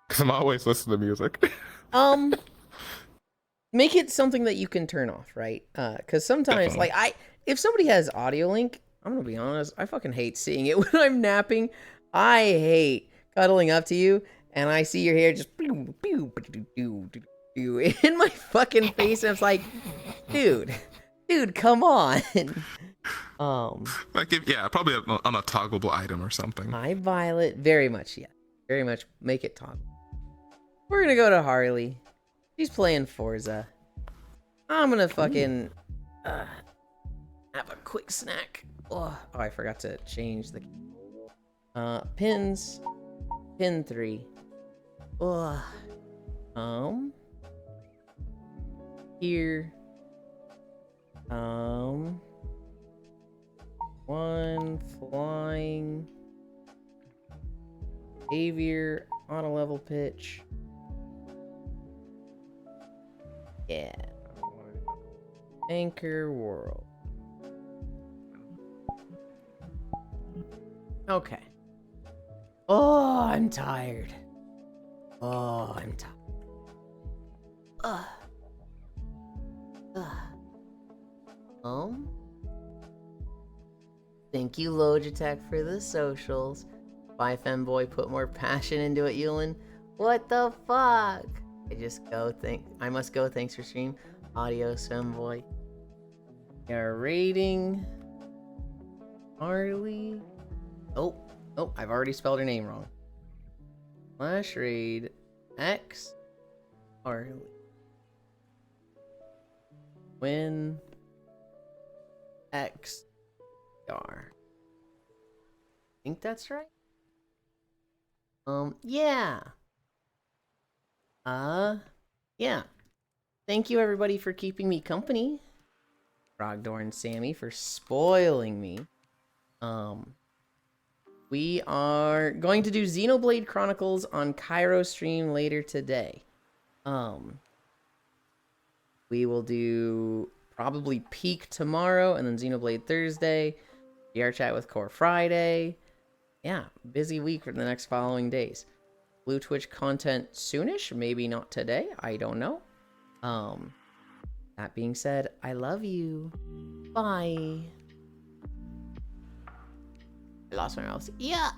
Because I'm always listening to music. Make it something that you can turn off, right? Because sometimes, Definitely. if somebody has audio link, I'm gonna be honest, I fucking hate seeing it when I'm napping. I hate cuddling up to you and I see your hair just in my fucking face, and it's like, dude, come on. Probably on a toggleable item or something. Hi, Violet. Very much, yeah. Very much make it toggle. We're gonna go to Harley. She's playing Forza. I'm gonna fucking have a quick snack. Oh, I forgot to change the pins. Pin 3. Here. One flying Aviar on a level pitch. Yeah. Anchor World. Okay. Oh, I'm tired. Thank you, Logitech, for the socials. Bye, Femboy. Put more passion into it, Yulin. What the fuck? I must go. Thanks for stream. Adios, Femboy. Your rating. Harley. Oh, I've already spelled her name wrong. Flash raid X Harley. Win X Star. Think that's right? Yeah. Yeah. Thank you everybody for keeping me company. Rogdor and Sammy for spoiling me. We are going to do Xenoblade Chronicles on Cairo stream later today. We will do probably Peak tomorrow and then Xenoblade Thursday. VR chat with Core Friday. Yeah, busy week for the next following days. Blue Twitch content soonish, maybe not today. I don't know. That being said, I love you. Bye. I lost my mouse. Yeah.